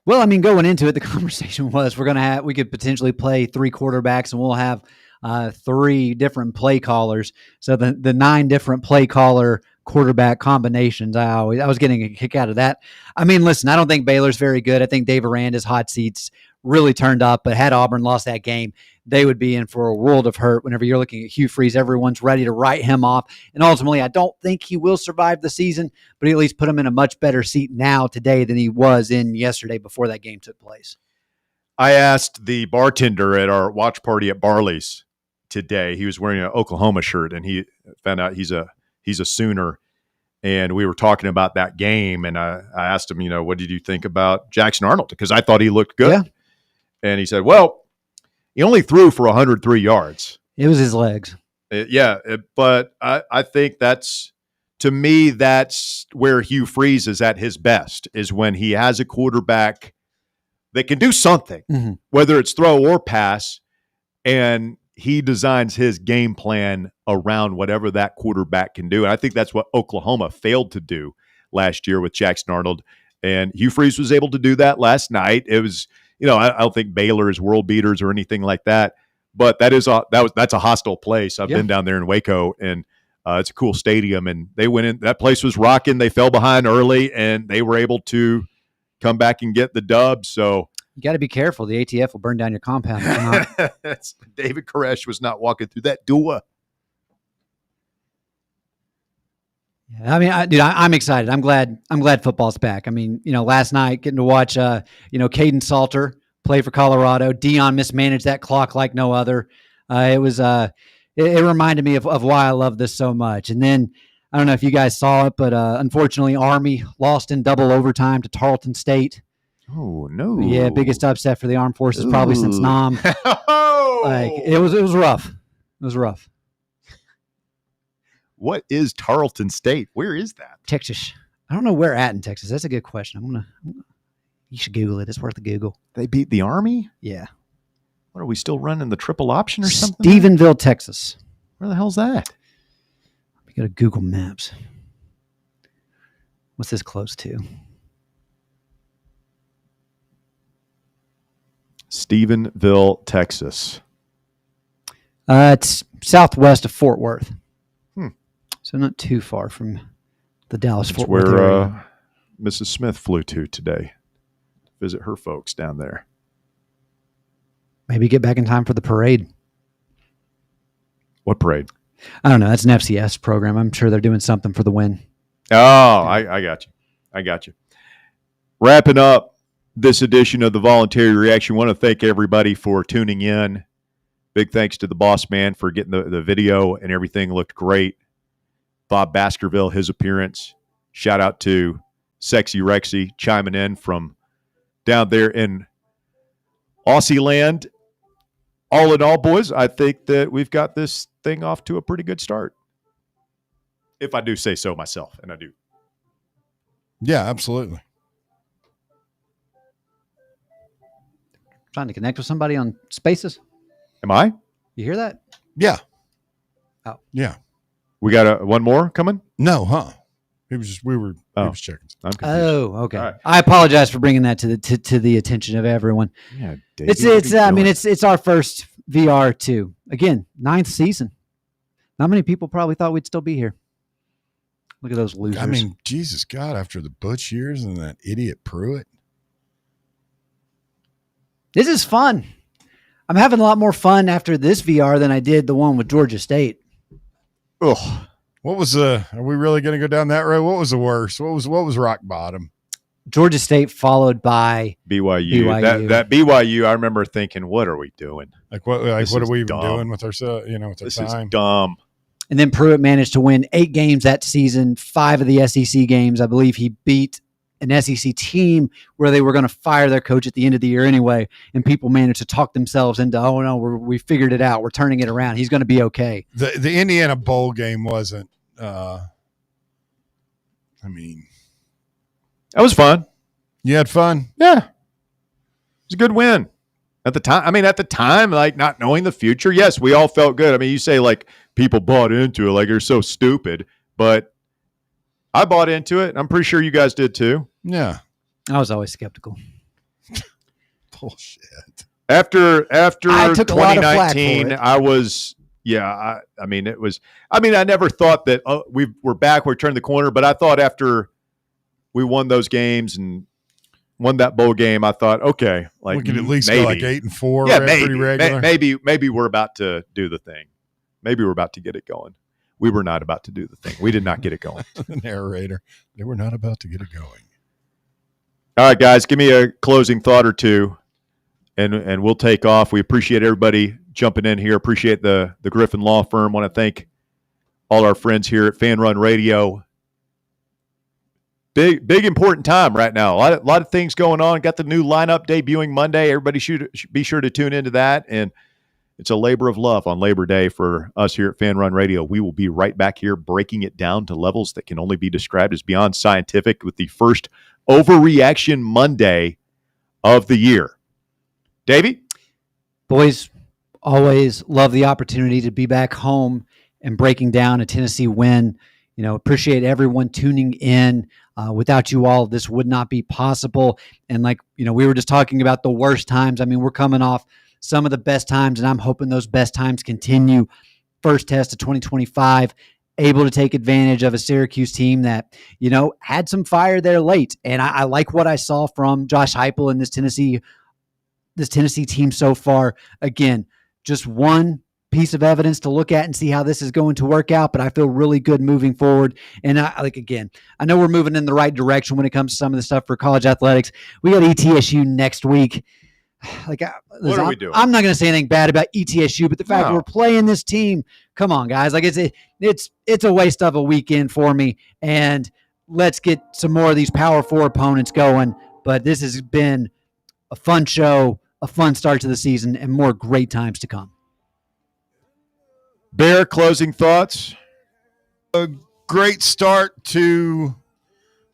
S2: Well, I mean, going into it, the conversation was we could potentially play 3 quarterbacks, and we'll have 3 different play callers. So the 9 different play caller quarterback combinations. I was getting a kick out of that. I mean, listen, I don't think Baylor's very good. I think Dave Aranda's hot seat's really turned up. But had Auburn lost that game, they would be in for a world of hurt. Whenever you're looking at Hugh Freeze, everyone's ready to write him off. And ultimately, I don't think he will survive the season, but he at least put him in a much better seat now today than he was in yesterday before that game took place.
S1: I asked the bartender at our watch party at Barley's today. He was wearing an Oklahoma shirt, and he found out he's a Sooner. And we were talking about that game, and I asked him, what did you think about Jackson Arnold? Because I thought he looked good.
S2: Yeah.
S1: And he said, well, he only threw for 103 yards.
S2: It was his legs.
S1: But I think to me, that's where Hugh Freeze is at his best, is when he has a quarterback that can do something, whether it's throw or pass, and he designs his game plan around whatever that quarterback can do. And I think that's what Oklahoma failed to do last year with Jackson Arnold. And Hugh Freeze was able to do that last night. It was, I don't think Baylor is world beaters or anything like that, but that's a hostile place. I've been down there in Waco, and it's a cool stadium, and they went in. That place was rocking. They fell behind early, and they were able to come back and get the dub. So
S2: you got to be careful. The ATF will burn down your compound.
S1: David Koresh was not walking through that door.
S2: Yeah, I mean, I'm excited. I'm glad football's back. I mean, last night getting to watch, Caden Salter play for Colorado. Dion mismanaged that clock like no other. It was, it reminded me of why I love this so much. And then I don't know if you guys saw it, but unfortunately, Army lost in double overtime to Tarleton State.
S1: Oh no!
S2: Yeah, biggest upset for the Armed Forces probably since Nam. It was rough. It was rough.
S1: What is Tarleton State? Where is that?
S2: Texas. I don't know where at in Texas. That's a good question. You should Google it. It's worth a Google.
S1: They beat the Army?
S2: Yeah.
S1: What, are we still running the triple option or something?
S2: Stephenville, Texas.
S1: Where the hell's that?
S2: We go to Google Maps. What's this close to?
S1: Stephenville, Texas.
S2: It's southwest of Fort Worth. So not too far from the Dallas-Fort Worth area.
S1: Where Mrs. Smith flew to today. Visit her folks down there.
S2: Maybe get back in time for the parade.
S1: What parade?
S2: I don't know. That's an FCS program. I'm sure they're doing something for the win.
S1: Oh, I got you. Wrapping up this edition of the Voluntary Reaction, I want to thank everybody for tuning in. Big thanks to the boss man for getting the video and everything looked great. Bob Baskerville, his appearance. Shout out to Sexy Rexy chiming in from down there in Aussie land. All in all, boys, I think that we've got this thing off to a pretty good start. If I do say so myself, and I do.
S3: Yeah, absolutely.
S2: Trying to connect with somebody on Spaces.
S1: Am I?
S2: You hear that?
S3: Yeah.
S2: Oh.
S3: Yeah.
S1: We got one more coming?
S3: No, huh? It was just he was checking.
S1: I'm confused.
S2: Oh, okay.
S1: Right.
S2: I apologize for bringing that to the attention of everyone.
S1: Yeah,
S2: it's our first VR too. Again, 9th season. Not many people probably thought we'd still be here. Look at those losers.
S3: I mean, Jesus God, after the Butch years and that idiot Pruitt.
S2: This is fun. I'm having a lot more fun after this VR than I did the one with Georgia State.
S1: Ugh.
S3: What was are we really going to go down that road? What was the worst? What was rock bottom?
S2: Georgia State followed by
S1: BYU. That BYU, I remember thinking, what are we doing?
S3: What are we even doing with ourselves? With our
S1: this
S3: time?
S1: Is dumb.
S2: And then Pruitt managed to win 8 games that season, 5 of the SEC games. I believe he beat an SEC team where they were going to fire their coach at the end of the year anyway, and people managed to talk themselves into, oh no, we figured it out. We're turning it around. He's going to be okay.
S3: The Indiana bowl game wasn't.
S1: That was fun.
S3: You had fun?
S1: Yeah. It was a good win. At the time, like not knowing the future, yes, we all felt good. I mean, you say like people bought into it, like you're so stupid, but I bought into it. I'm pretty sure you guys did too.
S3: Yeah.
S2: I was always skeptical.
S3: Bullshit.
S1: After
S2: I took
S1: 2019, I was, I never thought that we're back, we're turning the corner, but I thought after we won those games and won that bowl game, I thought, okay, like
S3: we could at least
S1: maybe.
S3: go like 8-4.
S1: Yeah,
S3: pretty
S1: maybe,
S3: regular.
S1: maybe we're about to do the thing. Maybe we're about to get it going. We were not about to do the thing. We did not get it going.
S3: The narrator. They were not about to get it going.
S1: All right, guys, give me a closing thought or two, and we'll take off. We appreciate everybody jumping in here. Appreciate the Griffin Law Firm. Want to thank all our friends here at Fan Run Radio. Big important time right now. A lot of things going on. Got the new lineup debuting Monday. Everybody should be sure to tune into that. And it's a labor of love on Labor Day for us here at Fan Run Radio. We will be right back here breaking it down to levels that can only be described as beyond scientific with the first Overreaction Monday of the year. Davey?
S2: Boys, always love the opportunity to be back home and breaking down a Tennessee win. Appreciate everyone tuning in. Without you all, this would not be possible. And we were just talking about the worst times. I mean, we're coming off some of the best times, and I'm hoping those best times continue. First test of 2025, able to take advantage of a Syracuse team that, had some fire there late. And I like what I saw from Josh Heupel and this Tennessee team so far. Again, just one piece of evidence to look at and see how this is going to work out, but I feel really good moving forward. And I know we're moving in the right direction when it comes to some of the stuff for college athletics. We got ETSU next week. What are we doing? I'm not going to say anything bad about ETSU, but the fact that we're playing this team, come on, guys. It's a waste of a weekend for me. And let's get some more of these Power 4 opponents going. But this has been a fun show, a fun start to the season, and more great times to come.
S1: Bear, closing thoughts?
S3: A great start to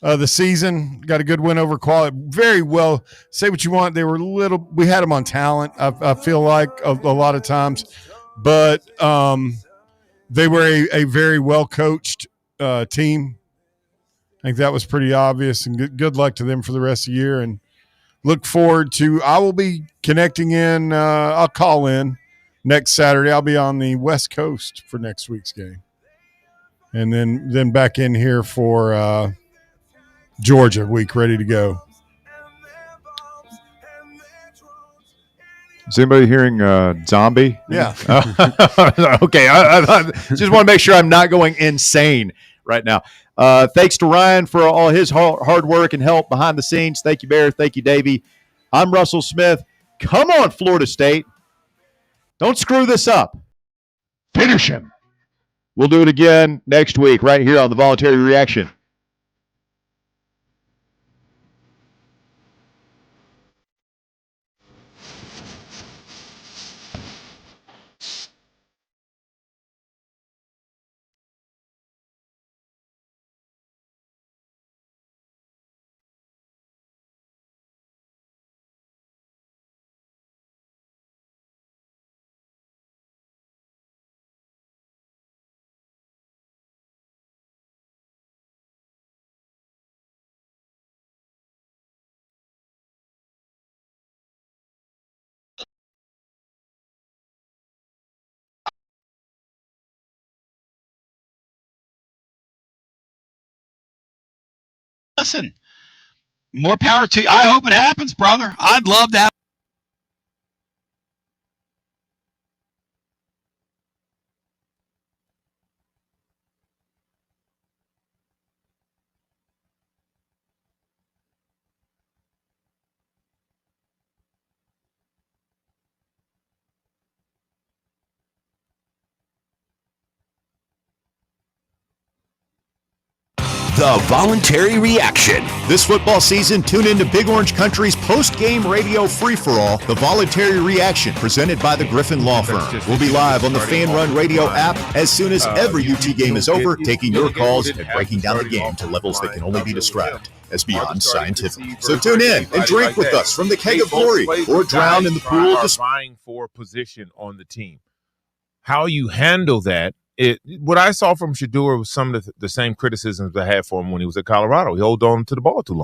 S3: the season. Got a good win over quality. Very well. Say what you want. They were we had them on talent, I feel like, a lot of times. But they were a very well-coached team. I think that was pretty obvious. And good luck to them for the rest of the year. And look forward to – I will be connecting in. I'll call in next Saturday. I'll be on the West Coast for next week's game. And then back in here for Georgia week, ready to go.
S1: Is anybody hearing zombie?
S3: Yeah.
S1: Okay. I just want to make sure I'm not going insane right now. Thanks to Ryan for all his hard work and help behind the scenes. Thank you, Bear. Thank you, Davey. I'm Russell Smith. Come on, Florida State. Don't screw this up.
S18: Finish him.
S1: We'll do it again next week right here on the Voluntary Reaction.
S4: Listen, more power to you. I hope it happens, brother. I'd love to have.
S10: The Voluntary Reaction. This football season, tune into Big Orange Country's post-game radio free-for-all, The Voluntary Reaction, presented by the Griffin Law Firm. We'll be live on the Fan Run Radio app as soon as every UT game is over, taking your calls and breaking down the game to levels that can only be described as beyond scientific. So tune in and drink with us from the keg of glory or drown in the pool of
S22: vying for position on the team. How you handle that, what I saw from Shedeur was some of the same criticisms I had for him when he was at Colorado. He held on to the ball too long.